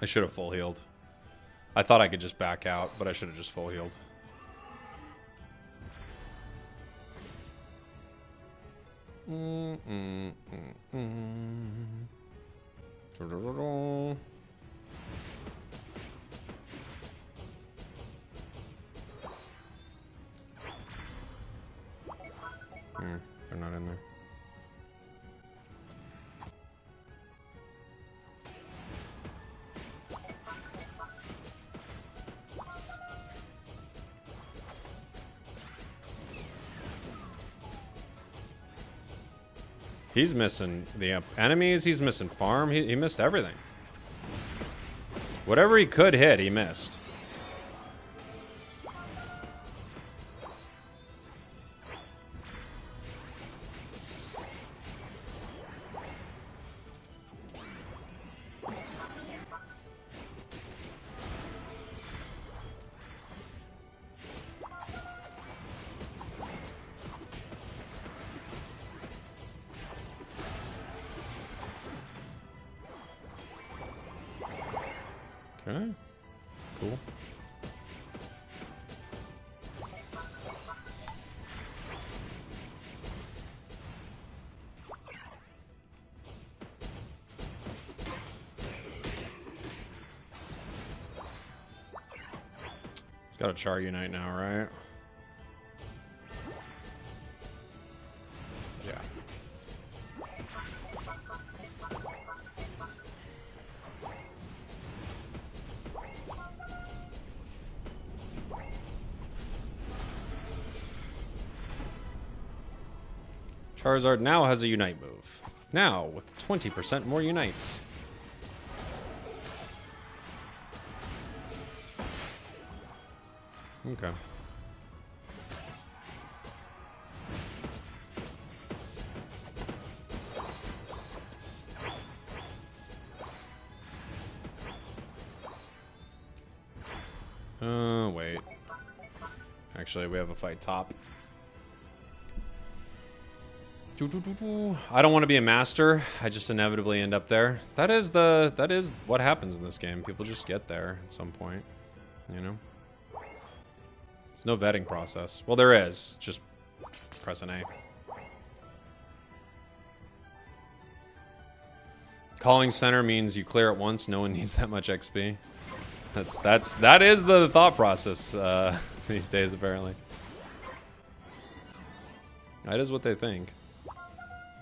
I should have full healed. I thought I could just back out, but I should have just full healed. They're not in there. He's missing the enemies. He's missing farm. He missed everything. Whatever he could hit, he missed. Okay. Cool. He's got a Char Unite now, right? Yeah. Charizard now has a Unite move. Now, with 20% more Unites. Okay. Wait. Actually, we have a fight top. I don't want to be a master. I just inevitably end up there. That is what happens in this game. People just get there at some point, you know? There's no vetting process. Well, there is. Just press an A. Calling center means you clear it once. No one needs that much XP. That is the thought process these days, apparently. That is what they think.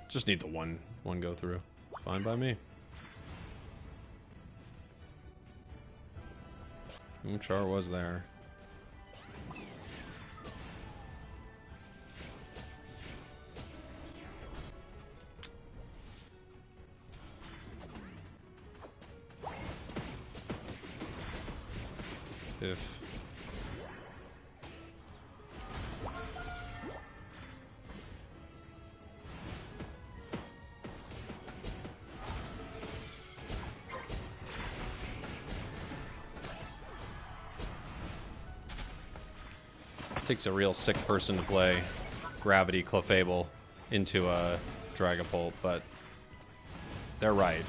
Just need the one go through. Fine by me. Char was there. If takes a real sick person to play Gravity Clefable into a Dragapult, but they're right.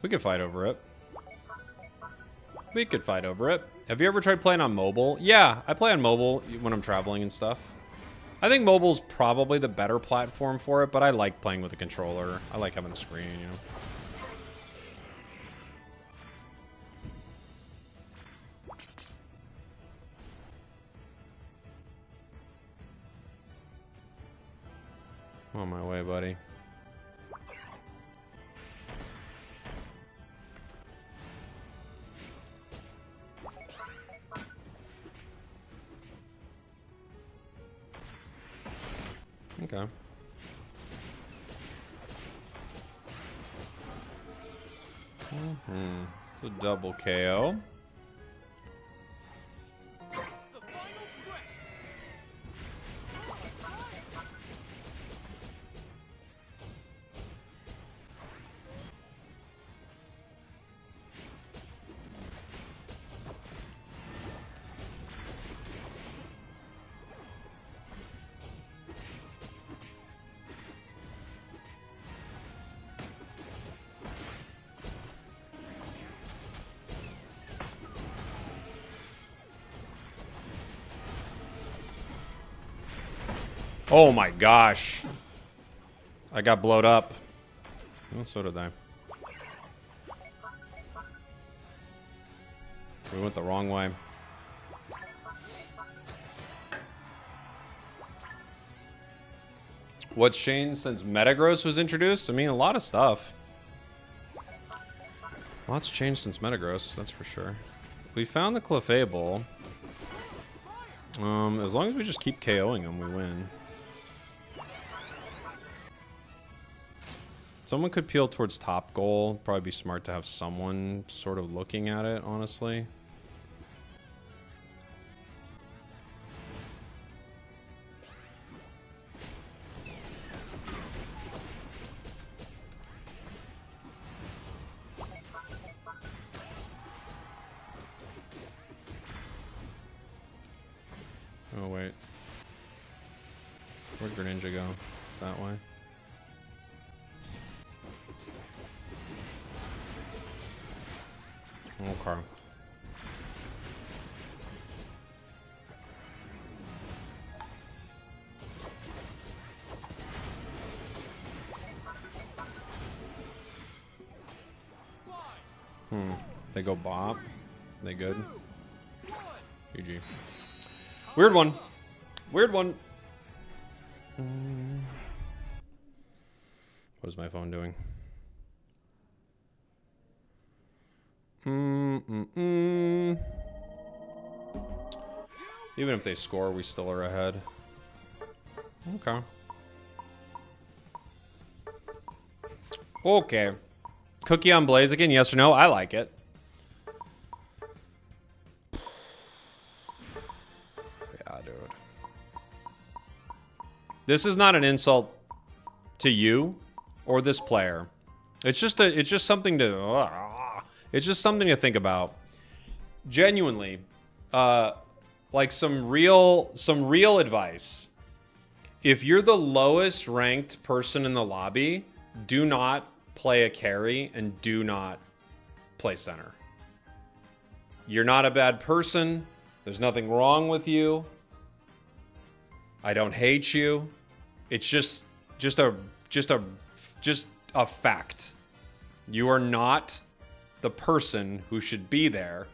We could fight over it. We could fight over it. Have you ever tried playing on mobile? Yeah, I play on mobile when I'm traveling and stuff. I think mobile's probably the better platform for it, but I like playing with a controller. I like having a screen, you know. On my way, buddy. Okay. It's a double KO. Oh my gosh. I got blowed up. Well, so did I. We went the wrong way. What's changed since Metagross was introduced? I mean, a lot of stuff. Lots changed since Metagross, that's for sure. We found the Clefable. As long as we just keep KOing them, we win. Someone could peel towards top goal. Probably be smart to have someone sort of looking at it, honestly. Oh, wait. Where'd Greninja go? That way? Okay. They go bop. They good? GG. Weird one. Weird one. What is my phone doing? Even if they score, we still are ahead. Okay. Okay. Cookie on Blaziken, yes or no? I like it. Yeah, dude. This is not an insult to you or this player. It's just something to it's just something to think about. Genuinely, like some real advice. If you're the lowest ranked person in the lobby, do not play a carry and do not play center. You're not a bad person. There's nothing wrong with you. I don't hate you. It's just a fact. You are not the person who should be there.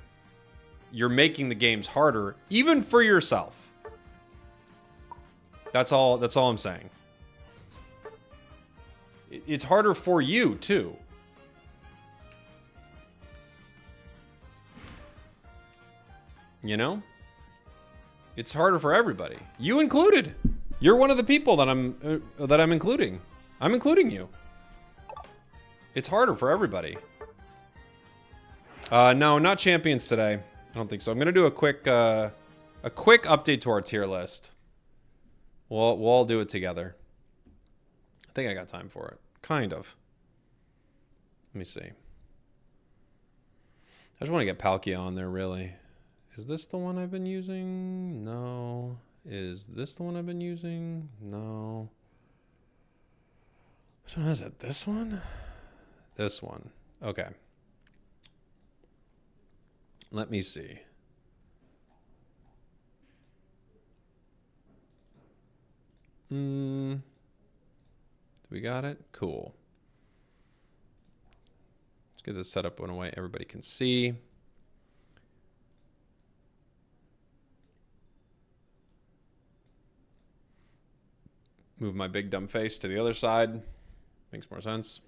You're making the games harder, even for yourself. That's all I'm saying. It's harder for you, too. You know? It's harder for everybody. You included. You're one of the people that I'm including. I'm including you. It's harder for everybody. No, not champions today. I don't think so. I'm gonna do a quick update to our tier list. We'll all do it together. I think I got time for it. Kind of. Let me see. I just want to get Palkia on there, really. Is this the one I've been using? No. Is this the one I've been using? No. Which one is it? This one? This one. Okay. Let me see. We got it? Cool. Let's get this set up in a way everybody can see. Move my big dumb face to the other side. Makes more sense.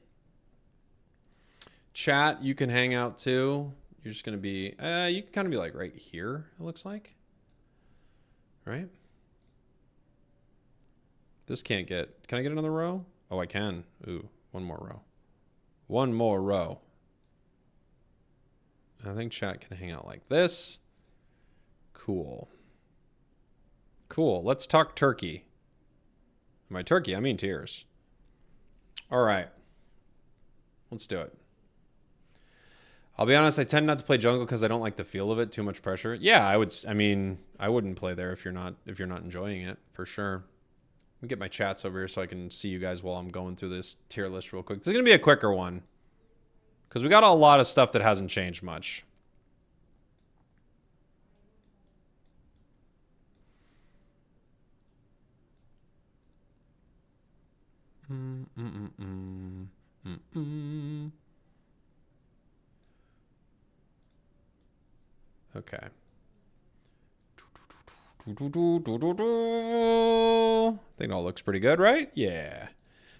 Chat, you can hang out too. You're just going to be, you can kind of be like right here, it looks like. Right? This can't get, can I get another row? Oh, I can. Ooh, one more row. One more row. I think chat can hang out like this. Cool. Cool. Let's talk turkey. By turkey, I mean tears. All right. Let's do it. I'll be honest, I tend not to play jungle because I don't like the feel of it. Too much pressure. Yeah, I wouldn't play there if you're not enjoying it, for sure. Let me get my chats over here so I can see you guys while I'm going through this tier list real quick. This is going to be a quicker one because we got a lot of stuff that hasn't changed much. Okay. I think it all looks pretty good, right? Yeah.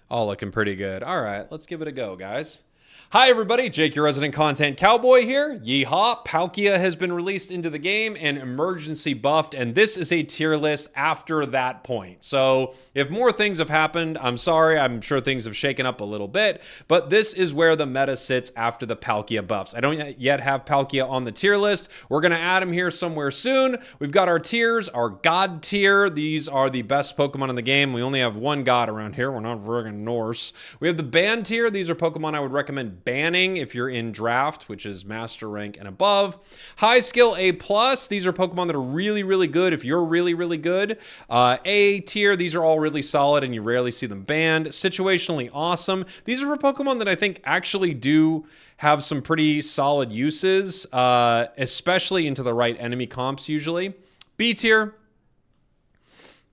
All looking pretty good. All right, let's give it a go, guys. Hi, everybody. Jake, your resident content cowboy here. Yeehaw. Palkia has been released into the game and emergency buffed, and this is a tier list after that point. So if more things have happened, I'm sorry. I'm sure things have shaken up a little bit, but this is where the meta sits after the Palkia buffs. I don't yet have Palkia on the tier list. We're going to add him here somewhere soon. We've got our tiers, our God tier. These are the best Pokemon in the game. We only have one God around here. We're not friggin' Norse. We have the Ban tier. These are Pokemon I would recommend banning if you're in draft, which is master rank and above. High skill A+, these are Pokemon that are really, really good if you're really, really good. A tier, these are all really solid and you rarely see them banned. Situationally awesome. These are for Pokemon that I think actually do have some pretty solid uses, especially into the right enemy comps usually. B tier,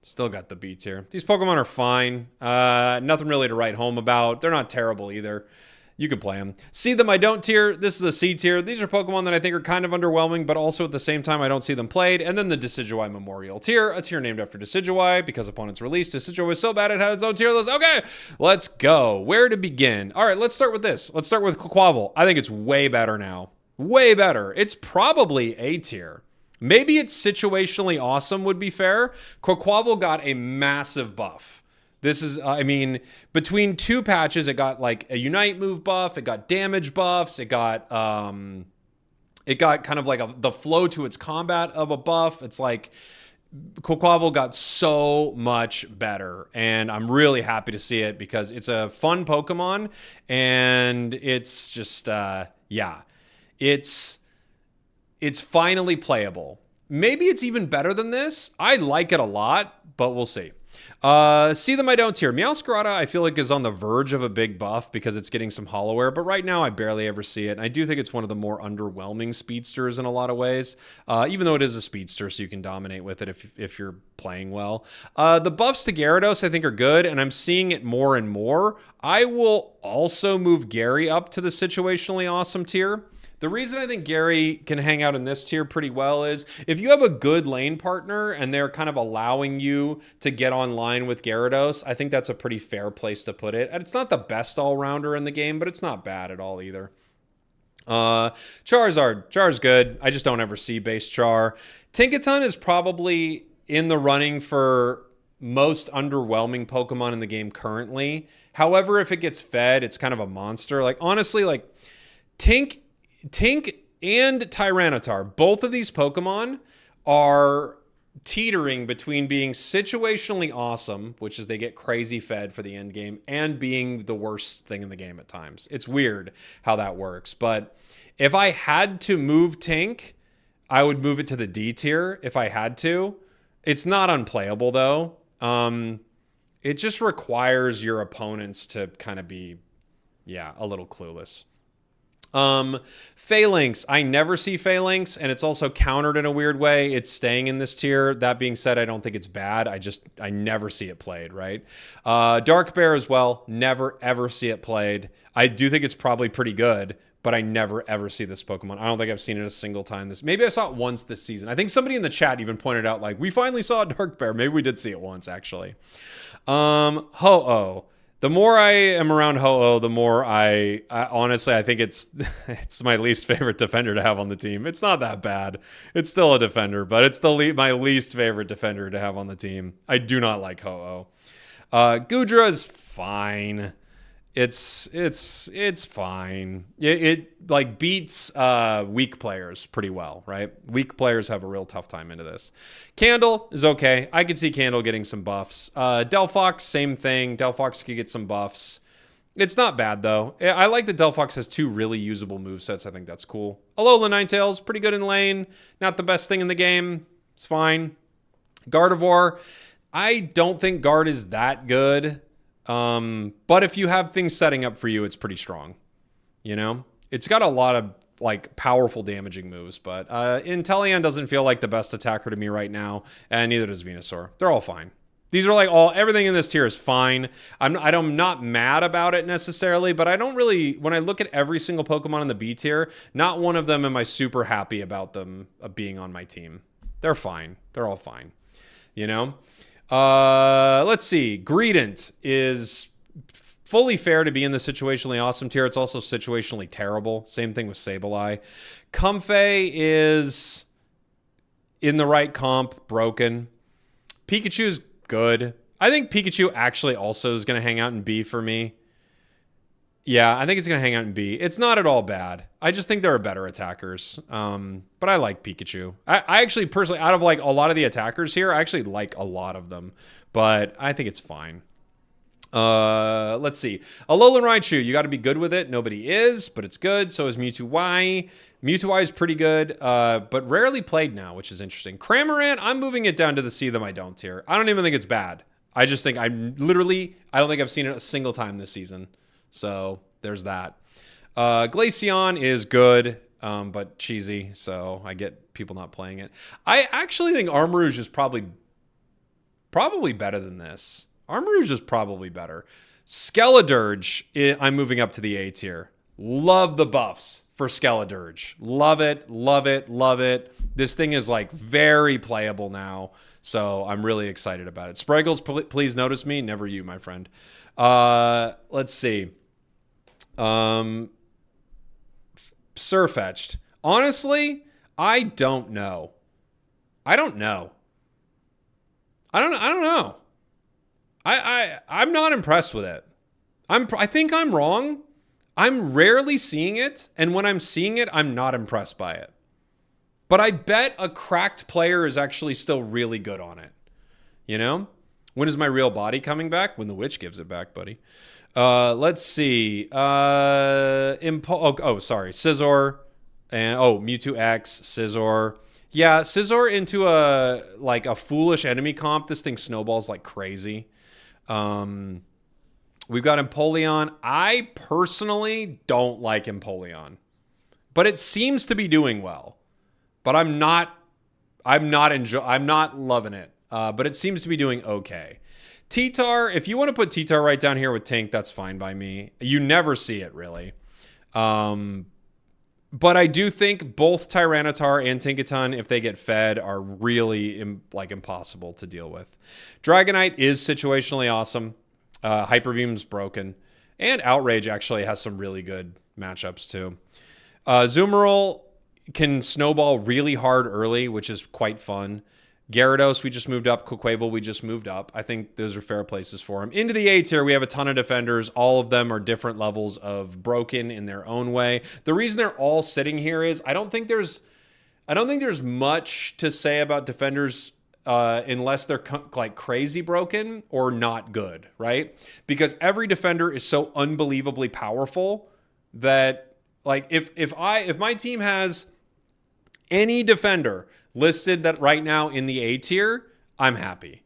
still got the B tier. These Pokemon are fine. Nothing really to write home about. They're not terrible either. You can play them. See them, I don't tier. This is the C tier. These are Pokemon that I think are kind of underwhelming, but also at the same time, I don't see them played. And then the Decidueye Memorial tier, a tier named after Decidueye, because upon its release, Decidueye was so bad it had its own tier list. Okay, let's go. Where to begin? All right, let's start with this. Let's start with Quaquaval. I think it's way better now. Way better. It's probably A tier. Maybe it's situationally awesome would be fair. Quaquaval got a massive buff. This is, I mean, between two patches, it got like a Unite move buff, it got damage buffs, it got kind of like the flow to its combat of a buff. It's like Quaquaval got so much better, and I'm really happy to see it because it's a fun Pokemon, and it's just, yeah, it's finally playable. Maybe it's even better than this. I like it a lot, but we'll see. See them, I don't tier. Meowscarada, I feel like, is on the verge of a big buff because it's getting some hollowware, but right now I barely ever see it. And I do think it's one of the more underwhelming speedsters in a lot of ways, even though it is a speedster, so you can dominate with it if you're playing well. The buffs to Gyarados, I think, are good, and I'm seeing it more and more. I will also move Gary up to the situationally awesome tier. The reason I think Gary can hang out in this tier pretty well is if you have a good lane partner and they're kind of allowing you to get online with Gyarados, I think that's a pretty fair place to put it. And it's not the best all-rounder in the game, but it's not bad at all either. Charizard. Char's good. I just don't ever see base Char. Tinkaton is probably in the running for most underwhelming Pokemon in the game currently. However, if it gets fed, it's kind of a monster. Like, honestly, like, Tink and Tyranitar, both of these Pokemon are teetering between being situationally awesome, which is they get crazy fed for the end game, and being the worst thing in the game at times. It's weird how that works. But if I had to move Tink, I would move it to the D tier if I had to. It's not unplayable, though. it just requires your opponents to kind of be, yeah, a little clueless. Phalanx. I never see Phalanx, and it's also countered in a weird way. It's staying in this tier. That being said, I don't think it's bad. I never see it played, right? Dark Bear as well. Never, ever see it played. I do think it's probably pretty good, but I never, ever see this Pokemon. I don't think I've seen it a single time. Maybe I saw it once this season. I think somebody in the chat even pointed out, like, we finally saw a Dark Bear. Maybe we did see it once, actually. Ho-Oh. The more I am around Ho-Oh, the more I honestly, I think it's my least favorite defender to have on the team. It's not that bad. It's still a defender, but it's my least favorite defender to have on the team. I do not like Ho-Oh. Gudra is fine. It's fine. It like beats weak players pretty well, right? Weak players have a real tough time into this. Candle is okay. I could see Candle getting some buffs. Delphox, same thing. Delphox could get some buffs. It's not bad, though. I like that Delphox has 2 really usable movesets. I think that's cool. Alola Ninetales, pretty good in lane. Not the best thing in the game. It's fine. Gardevoir, I don't think Guard is that good. But if you have things setting up for you, it's pretty strong. You know? It's got a lot of, like, powerful damaging moves, but Inteleon doesn't feel like the best attacker to me right now, and neither does Venusaur. They're all fine. These are like everything in this tier is fine. I'm not mad about it necessarily, but I don't really, when I look at every single Pokemon in the B tier, not one of them am I super happy about them being on my team. They're fine. They're all fine. You know? Let's see. Greedent is fully fair to be in the situationally awesome tier. It's also situationally terrible. Same thing with Sableye. Comfey is in the right comp, broken. Pikachu's good. I think Pikachu actually also is going to hang out in B for me. Yeah, I think it's going to hang out in B. It's not at all bad. I just think there are better attackers. But I like Pikachu. I actually personally, out of like a lot of the attackers here, I actually like a lot of them. But I think it's fine. Let's see. Alolan Raichu, you got to be good with it. Nobody is, but it's good. So is Mewtwo Y. Mewtwo Y is pretty good, but rarely played now, which is interesting. Cramorant, I'm moving it down to the See Them I Don't tier. I don't even think it's bad. I just think I don't think I've seen it a single time this season. So there's that. Glaceon is good, but cheesy. So I get people not playing it. I actually think Armarouge is probably better than this. Armarouge is probably better. Skeledirge, I'm moving up to the A tier. Love the buffs for Skeledirge. Love it, love it, love it. This thing is like very playable now. So I'm really excited about it. Spragels, please notice me. Never you, my friend. Let's see. Surfetched. Honestly, I don't know. I don't know. I'm not impressed with it. I think I'm wrong. I'm rarely seeing it, and when I'm seeing it, I'm not impressed by it. But I bet a cracked player is actually still really good on it. You know? When is my real body coming back? When the witch gives it back, buddy. Let's see. Sorry. Scizor. And Mewtwo X, Scizor. Yeah, Scizor into a foolish enemy comp. This thing snowballs like crazy. We've got Empoleon. I personally don't like Empoleon, but it seems to be doing well. But I'm not loving it. But it seems to be doing okay. T-Tar, if you want to put T-Tar right down here with Tink, that's fine by me. You never see it really. But I do think both Tyranitar and Tinkaton, if they get fed, are really impossible to deal with. Dragonite is situationally awesome. Hyper Beam's broken. And Outrage actually has some really good matchups too. Zoomerl can snowball really hard early, which is quite fun. Gyarados, we just moved up. Quaquaval, we just moved up. I think those are fair places for him. Into the A tier, we have a ton of defenders. All of them are different levels of broken in their own way. The reason they're all sitting here is I don't think there's much to say about defenders unless they're like crazy broken or not good, right? Because every defender is so unbelievably powerful that like if my team has any defender listed that right now in the A tier, I'm happy.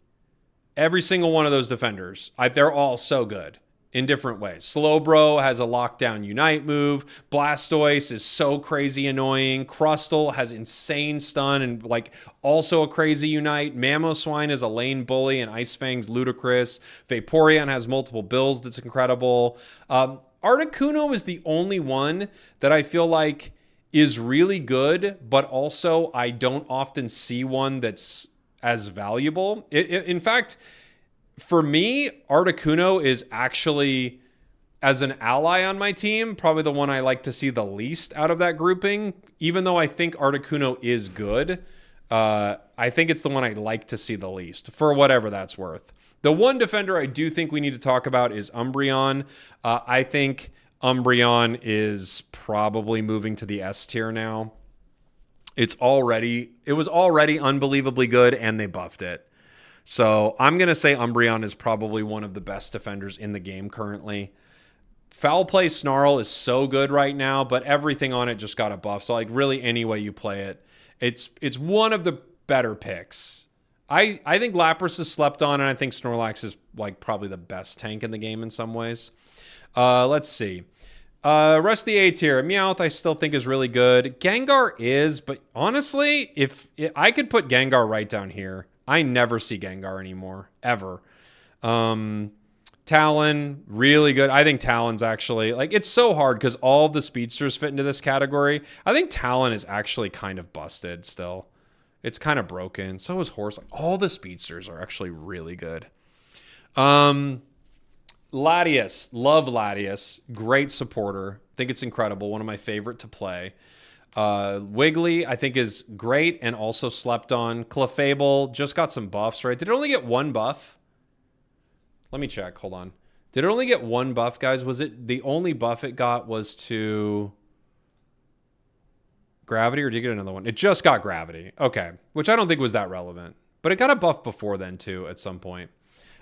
Every single one of those defenders, they're all so good in different ways. Slowbro has a lockdown unite move. Blastoise is so crazy annoying. Crustle has insane stun and like also a crazy unite. Mamoswine is a lane bully and Ice Fang's ludicrous. Vaporeon has multiple builds that's incredible. Articuno is the only one that I feel like is really good, but also I don't often see one that's as valuable. In fact, for me, Articuno is actually, as an ally on my team, probably the one I like to see the least out of that grouping. Even though I think Articuno is good, I think it's the one I like to see the least, for whatever that's worth. The one defender I do think we need to talk about is Umbreon. I think Umbreon is probably moving to the S tier now. It was already unbelievably good, and they buffed it. So I'm going to say Umbreon is probably one of the best defenders in the game currently. Foul Play Snarl is so good right now, but everything on it just got a buff. So like really any way you play it, it's one of the better picks. I think Lapras is slept on, and I think Snorlax is like probably the best tank in the game in some ways. Let's see. Rest of the A tier, Meowth I still think is really good. Gengar is, but honestly, if I could put Gengar right down here. I never see Gengar anymore, ever. Talon, really good. I think Talon's actually, like, it's so hard because all the speedsters fit into this category. I think Talon is actually kind of busted still. It's kind of broken. So is Horse. Like, all the speedsters are actually really good. Latias, love Latias. Great supporter. Think it's incredible. One of my favorite to play. Wiggly, I think, is great and also slept on. Clefable just got some buffs, right? Did it only get one buff? Let me check. Hold on. Did it only get one buff, guys? Was it the only buff it got was to Gravity, or did you get another one? It just got Gravity. Okay. Which I don't think was that relevant. But it got a buff before then, too, at some point.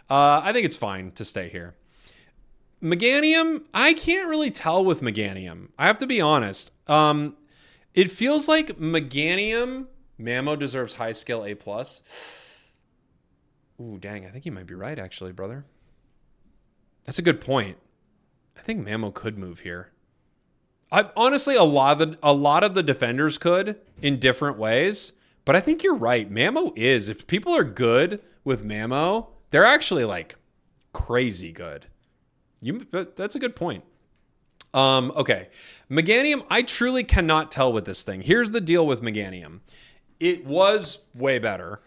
I think it's fine to stay here. Meganium, I can't really tell with Meganium. I have to be honest. It feels like Meganium, Mamo deserves high skill A+. Ooh, dang. I think you might be right, actually, brother. That's a good point. I think Mamo could move here. Honestly, a lot of the defenders could in different ways, but I think you're right. Mamo is. If people are good with Mamo, they're actually like crazy good. That's a good point. Okay. Meganium, I truly cannot tell with this thing. Here's the deal with Meganium. It was way better.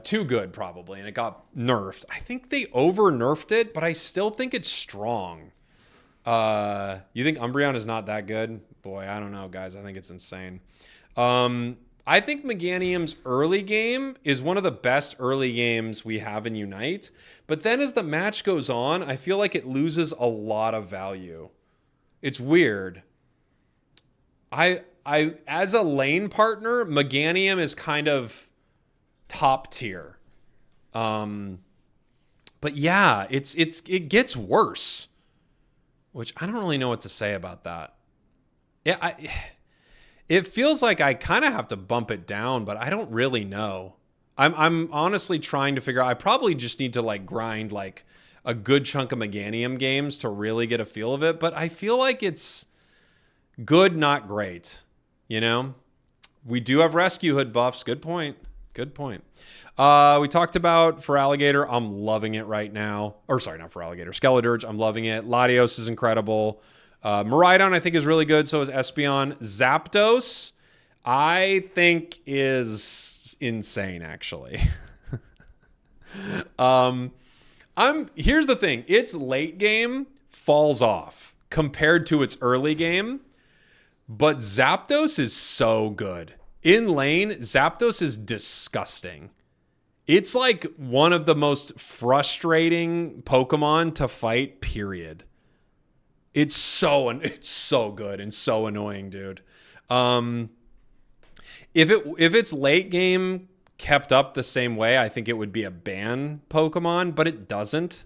Too good, probably, and it got nerfed. I think they over-nerfed it, but I still think it's strong. You think Umbreon is not that good? Boy, I don't know, guys. I think it's insane. I think Meganium's early game is one of the best early games we have in Unite, but then as the match goes on, I feel like it loses a lot of value. It's weird. I as a lane partner, Meganium is kind of top tier. But yeah, it gets worse, which I don't really know what to say about that. Yeah, it feels like I kind of have to bump it down, but I don't really know. I'm honestly trying to figure out. I probably just need to like grind like a good chunk of Meganium games to really get a feel of it, but I feel like it's good, not great. You know, we do have Rescue Hood buffs. Good point. Good point. We talked about for Alligator. I'm loving it right now. Or sorry, not for Alligator. Skeledirge. I'm loving it. Latios is incredible. Miraidon, I think, is really good. So is Espeon. Zapdos, I think, is insane, actually. Here's the thing. Its late game falls off compared to its early game. But Zapdos is so good. In lane, Zapdos is disgusting. It's like one of the most frustrating Pokemon to fight, period. It's so good and so annoying, dude. If its late game kept up the same way, I think it would be a ban Pokemon, but it doesn't.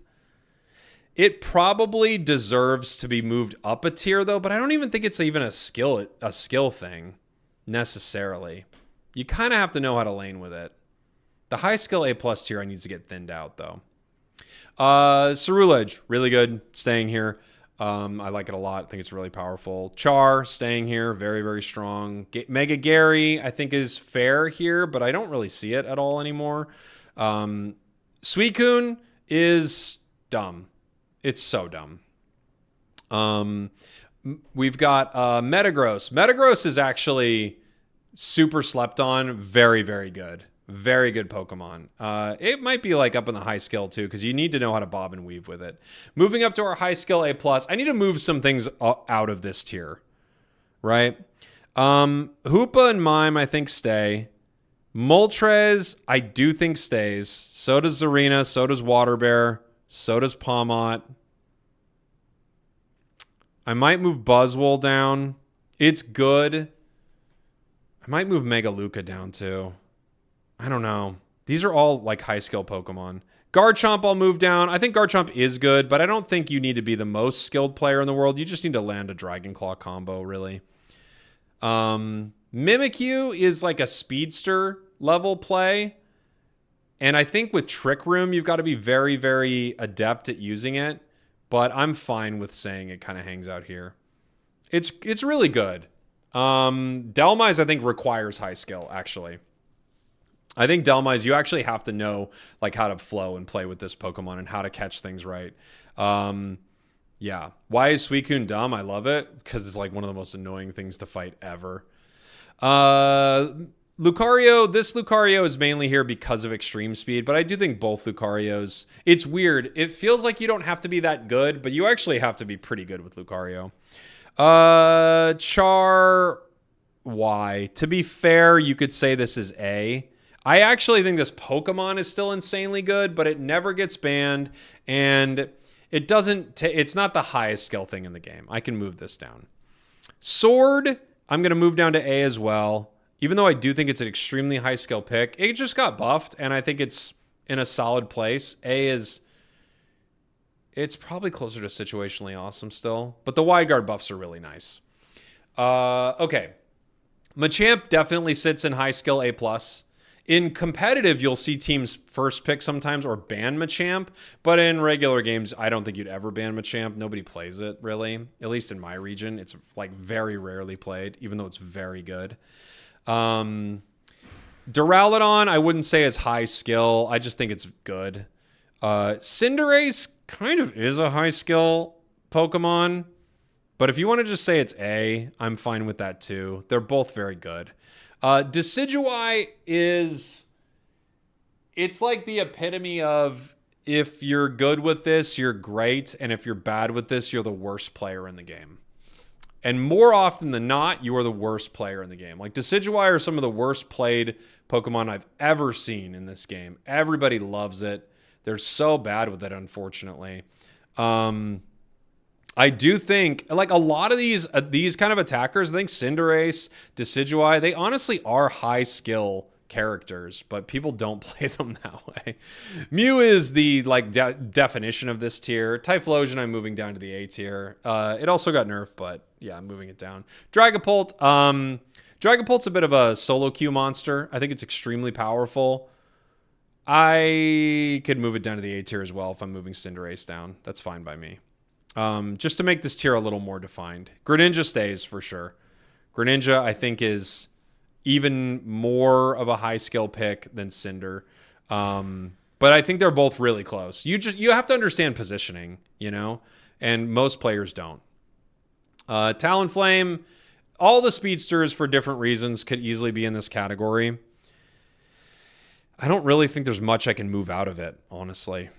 It probably deserves to be moved up a tier, though, but I don't even think it's even a skill thing necessarily. You kind of have to know how to lane with it. The high skill A+ tier needs to get thinned out, though. Cerulege, really good, staying here. I like it a lot. I think it's really powerful. Char, staying here, very, very strong. Mega Gary, I think, is fair here, but I don't really see it at all anymore. Suicune is dumb. It's so dumb. We've got Metagross. Metagross is actually super slept on. Very, very good. Very good Pokemon. It might be like up in the high skill too, because you need to know how to bob and weave with it. Moving up to our high skill A+, I need to move some things out of this tier, right? Hoopa and Mime, I think, stay. Moltres, I do think stays. So does Zarina. So does Water Bear. So does Pawmot. I might move Buzzwole down. It's good. I might move Megaluca down too. I don't know. These are all like high skill Pokemon. Garchomp I'll move down. I think Garchomp is good, but I don't think you need to be the most skilled player in the world. You just need to land a Dragon Claw combo, really. Mimikyu is like a speedster level play. And I think with Trick Room, you've got to be very, very adept at using it. But I'm fine with saying it kind of hangs out here. It's really good. Dhelmise, I think, requires high skill, actually. I think Dhelmise, you actually have to know like how to flow and play with this Pokemon and how to catch things right. Yeah. Why is Suicune dumb? I love it because it's like one of the most annoying things to fight ever. Lucario, this Lucario is mainly here because of extreme speed, but I do think both Lucarios, it's weird. It feels like you don't have to be that good, but you actually have to be pretty good with Lucario. Char, Y. To be fair, you could say this is A. I actually think this Pokemon is still insanely good, but it never gets banned, and it doesn't. It's not the highest skill thing in the game. I can move this down. Sword, I'm going to move down to A as well, even though I do think it's an extremely high skill pick. It just got buffed, and I think it's in a solid place. A is, it's probably closer to situationally awesome still, but the wide guard buffs are really nice. Okay, Machamp definitely sits in high skill A+. In competitive, you'll see teams first pick sometimes or ban Machamp, but in regular games, I don't think you'd ever ban Machamp. Nobody plays it, really. At least in my region, it's like very rarely played, even though it's very good. Duraludon, I wouldn't say is high skill. I just think it's good. Cinderace kind of is a high skill Pokemon, but if you want to just say it's A, I'm fine with that too. They're both very good. Decidueye is, it's like the epitome of if you're good with this, you're great. And if you're bad with this, you're the worst player in the game. And more often than not, you are the worst player in the game. Like Decidueye are some of the worst played Pokemon I've ever seen in this game. Everybody loves it. They're so bad with it, unfortunately. I do think, like a lot of these kind of attackers, I think Cinderace, Decidueye, they honestly are high skill characters, but people don't play them that way. Mew is the like definition of this tier. Typhlosion, I'm moving down to the A tier. It also got nerfed, but yeah, I'm moving it down. Dragapult, Dragapult's a bit of a solo queue monster. I think it's extremely powerful. I could move it down to the A tier as well if I'm moving Cinderace down. That's fine by me. Just to make this tier a little more defined. Greninja stays for sure. Greninja, I think, is even more of a high skill pick than Cinder. But I think they're both really close. You have to understand positioning, you know, and most players don't. Talonflame, all the speedsters for different reasons could easily be in this category. I don't really think there's much I can move out of it, honestly.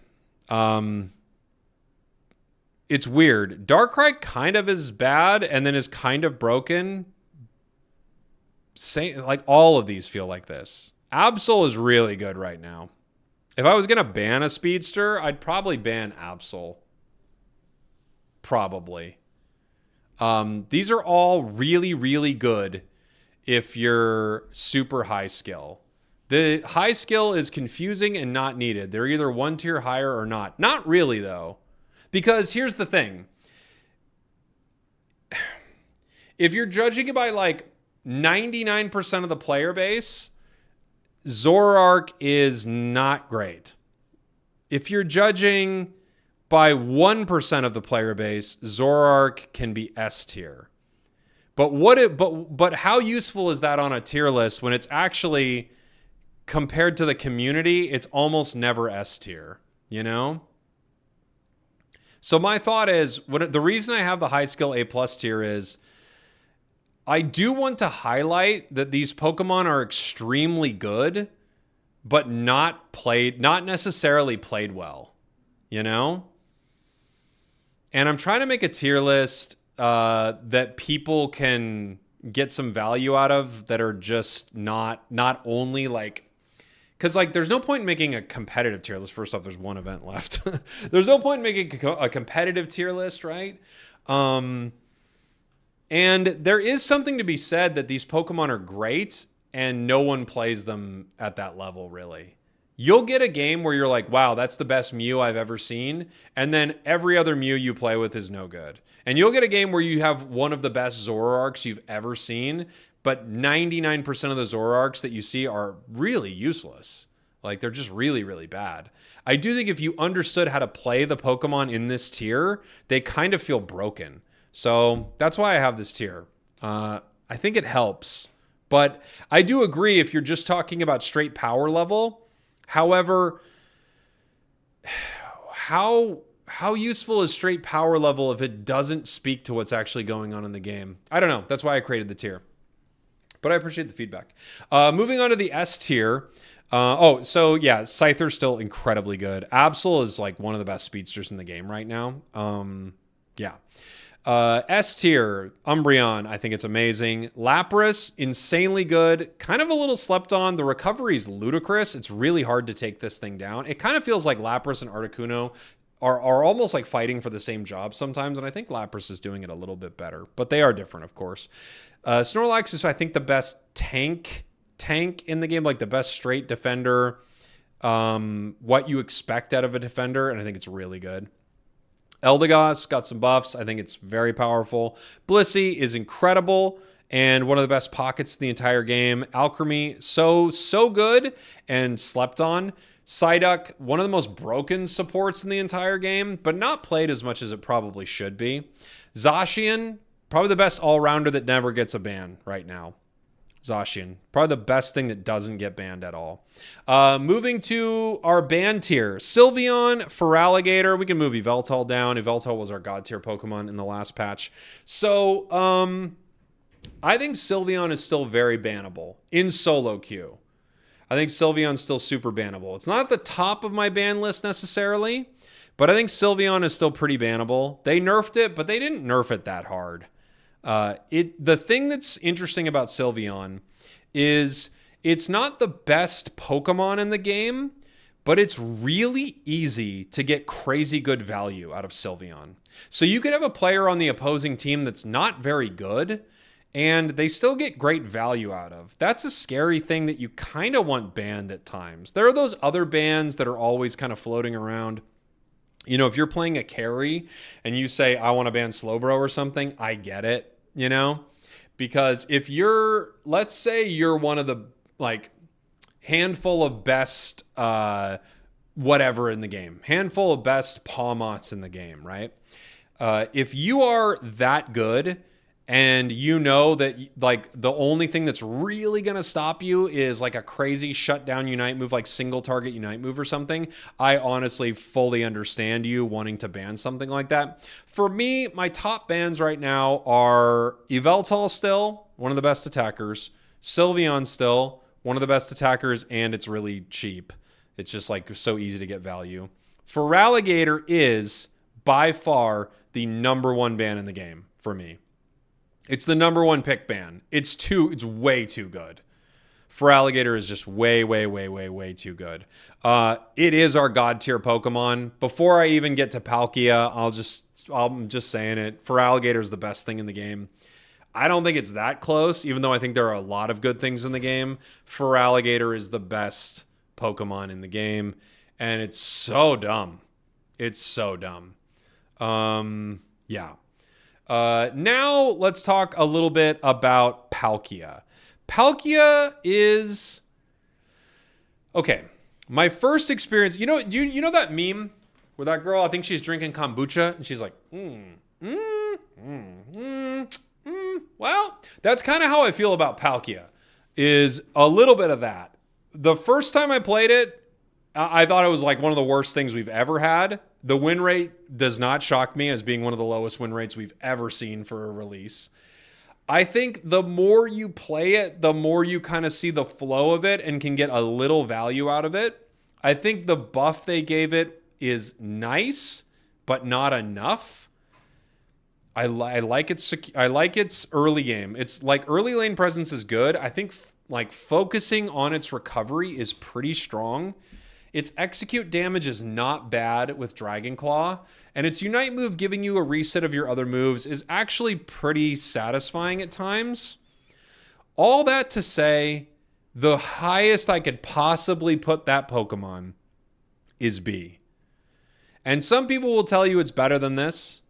It's weird. Darkrai kind of is bad and then is kind of broken. Like all of these feel like this. Absol is really good right now. If I was going to ban a speedster, I'd probably ban Absol. Probably. These are all really, really good if you're super high skill. The high skill is confusing and not needed. They're either one tier higher or not. Not really, though. Because here's the thing. If you're judging it by like 99% of the player base, Zoroark is not great. if you're judging by 1% of the player base, Zoroark can be S tier. But how useful is that on a tier list when it's actually, compared to the community, it's almost never S tier, you know? So my thought is, the reason I have the high skill A+ tier is I do want to highlight that these Pokemon are extremely good, but not necessarily played well, you know? And I'm trying to make a tier list that people can get some value out of, that are just not only like, because like there's no point in making a competitive tier list. First off, there's one event left. There's no point in making a competitive tier list, right? And there is something to be said that these Pokemon are great and no one plays them at that level, really. You'll get a game where you're like, wow, that's the best Mew I've ever seen. And then every other Mew you play with is no good. And you'll get a game where you have one of the best Zoroarks you've ever seen, but 99% of the Zoroarks that you see are really useless. Like, they're just really, really bad. I do think if you understood how to play the Pokemon in this tier, they kind of feel broken. So that's why I have this tier. I think it helps. But I do agree if you're just talking about straight power level. However, how useful is straight power level if it doesn't speak to what's actually going on in the game? I don't know. That's why I created the tier. But I appreciate the feedback. Moving on to the S tier. Scyther's still incredibly good. Absol is like one of the best speedsters in the game right now. S tier, Umbreon, I think it's amazing. Lapras, insanely good. Kind of a little slept on. The recovery is ludicrous. It's really hard to take this thing down. It kind of feels like Lapras and Articuno are almost like fighting for the same job sometimes, and I think Lapras is doing it a little bit better. But they are different, of course. Snorlax is, I think, the best tank in the game, like the best straight defender, what you expect out of a defender, and I think it's really good. Eldegoss got some buffs. I think it's very powerful. Blissey is incredible and one of the best pockets in the entire game. Alchemy, so good and slept on. Psyduck, one of the most broken supports in the entire game, but not played as much as it probably should be. Zacian, probably the best all-rounder that never gets a ban right now. Zacian, probably the best thing that doesn't get banned at all. Moving to our ban tier. Sylveon, Feraligatr. We can move Yveltal down. Yveltal was our god tier Pokemon in the last patch. So, I think Sylveon is still very bannable in solo queue. I think Sylveon's still super bannable. It's not at the top of my ban list necessarily, but I think Sylveon is still pretty bannable. They nerfed it, but they didn't nerf it that hard. The thing that's interesting about Sylveon is it's not the best Pokemon in the game, but it's really easy to get crazy good value out of Sylveon. So you could have a player on the opposing team that's not very good, and they still get great value out of. That's a scary thing that you kind of want banned at times. There are those other bans that are always kind of floating around. You know, if you're playing a carry and you say, I want to ban Slowbro or something, I get it, you know? Because if let's say you're one of the, like, handful of best whatever in the game. Handful of best Pawmots in the game, right? If you are that good and you know that, like, the only thing that's really going to stop you is like a crazy shutdown Unite move, like single target Unite move or something, I honestly fully understand you wanting to ban something like that. For me, my top bans right now are Yveltal still, one of the best attackers. Sylveon still, one of the best attackers, and it's really cheap. It's just like so easy to get value. Feraligatr is by far the number one ban in the game for me. It's the number one pick ban. It's way too good. Feraligatr is just way too good. It is our god tier Pokemon. Before I even get to Palkia, I'm just saying it. Feraligatr is the best thing in the game. I don't think it's that close, even though I think there are a lot of good things in the game. Feraligatr is the best Pokemon in the game, and it's so dumb. It's so dumb. Yeah. Now let's talk a little bit about Palkia. Palkia is... Okay, My first experience, you know that meme where that girl, I think she's drinking kombucha, and she's like, well, that's kind of how I feel about Palkia, is a little bit of that. The first time I played it, I thought it was like one of the worst things we've ever had. The win rate does not shock me as being one of the lowest win rates we've ever seen for a release. I think the more you play it, the more you kind of see the flow of it and can get a little value out of it. I think the buff they gave it is nice, but not enough. I like its early game. It's like early lane presence is good. I think like focusing on its recovery is pretty strong. Its execute damage is not bad with Dragon Claw, and its Unite move giving you a reset of your other moves is actually pretty satisfying at times. All that to say, the highest I could possibly put that Pokemon is B. And some people will tell you it's better than this,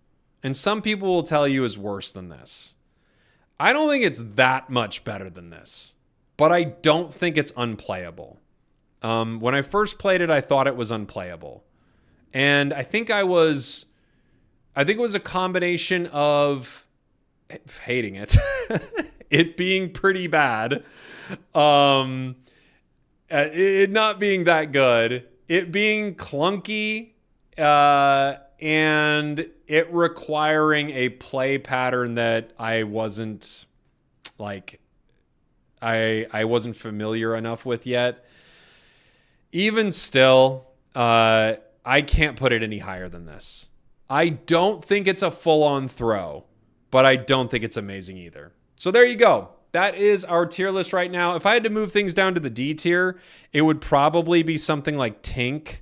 and some people will tell you it's worse than this. I don't think it's that much better than this, but I don't think it's unplayable. When I first played it, I thought it was unplayable. And I think it was a combination of hating it, it being pretty bad, it not being that good, it being clunky, and it requiring a play pattern that I wasn't I wasn't familiar enough with yet. Even still, I can't put it any higher than this. I don't think it's a full-on throw, but I don't think it's amazing either. So there you go. That is our tier list right now. If I had to move things down to the D tier, it would probably be something like Tink,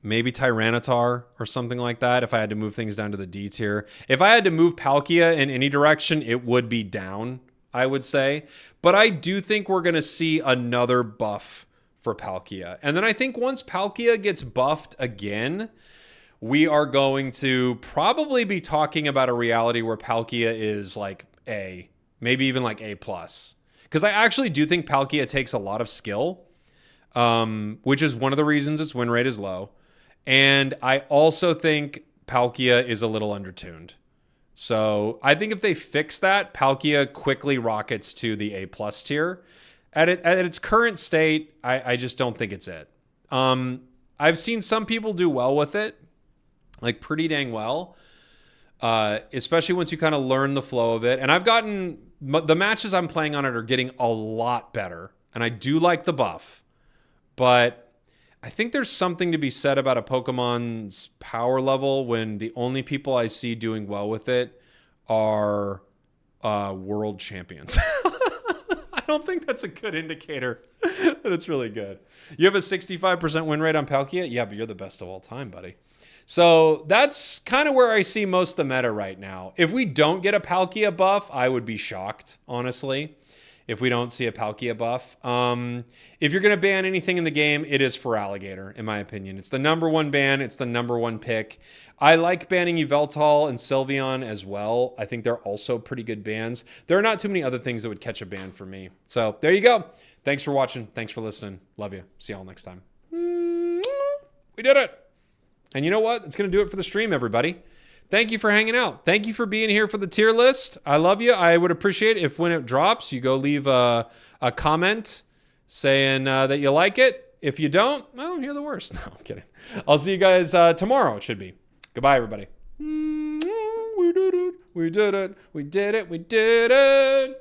maybe Tyranitar or something like that if I had to move things down to the D tier. If I had to move Palkia in any direction, it would be down, I would say. But I do think we're going to see another buff for Palkia. And then I think once Palkia gets buffed again, we are going to probably be talking about a reality where Palkia is like A, maybe even like A+. Because I actually do think Palkia takes a lot of skill, which is one of the reasons its win rate is low. And I also think Palkia is a little undertuned. So I think if they fix that, Palkia quickly rockets to the A+ tier. At its current state, I just don't think it's it. I've seen some people do well with it, like pretty dang well, especially once you kind of learn the flow of it. And I've gotten, the matches I'm playing on it are getting a lot better. And I do like the buff. But I think there's something to be said about a Pokemon's power level when the only people I see doing well with it are world champions. I don't think that's a good indicator that it's really good. You have a 65% win rate on Palkia? Yeah, but you're the best of all time, buddy. So that's kind of where I see most of the meta right now. If we don't get a Palkia buff, I would be shocked, honestly, if we don't see a Palkia buff. If you're going to ban anything in the game, it is for Alligator, in my opinion. It's the #1 ban. It's the #1 pick. I like banning Yveltal and Sylveon as well. I think they're also pretty good bans. There are not too many other things that would catch a ban for me. So there you go. Thanks for watching. Thanks for listening. Love you. See y'all next time. We did it. And you know what? It's going to do it for the stream, everybody. Thank you for hanging out. Thank you for being here for the tier list. I love you. I would appreciate it if when it drops, you go leave a comment saying that you like it. If you don't, well, you're the worst. No, I'm kidding. I'll see you guys tomorrow, it should be. Goodbye, everybody. We did it. We did it. We did it. We did it.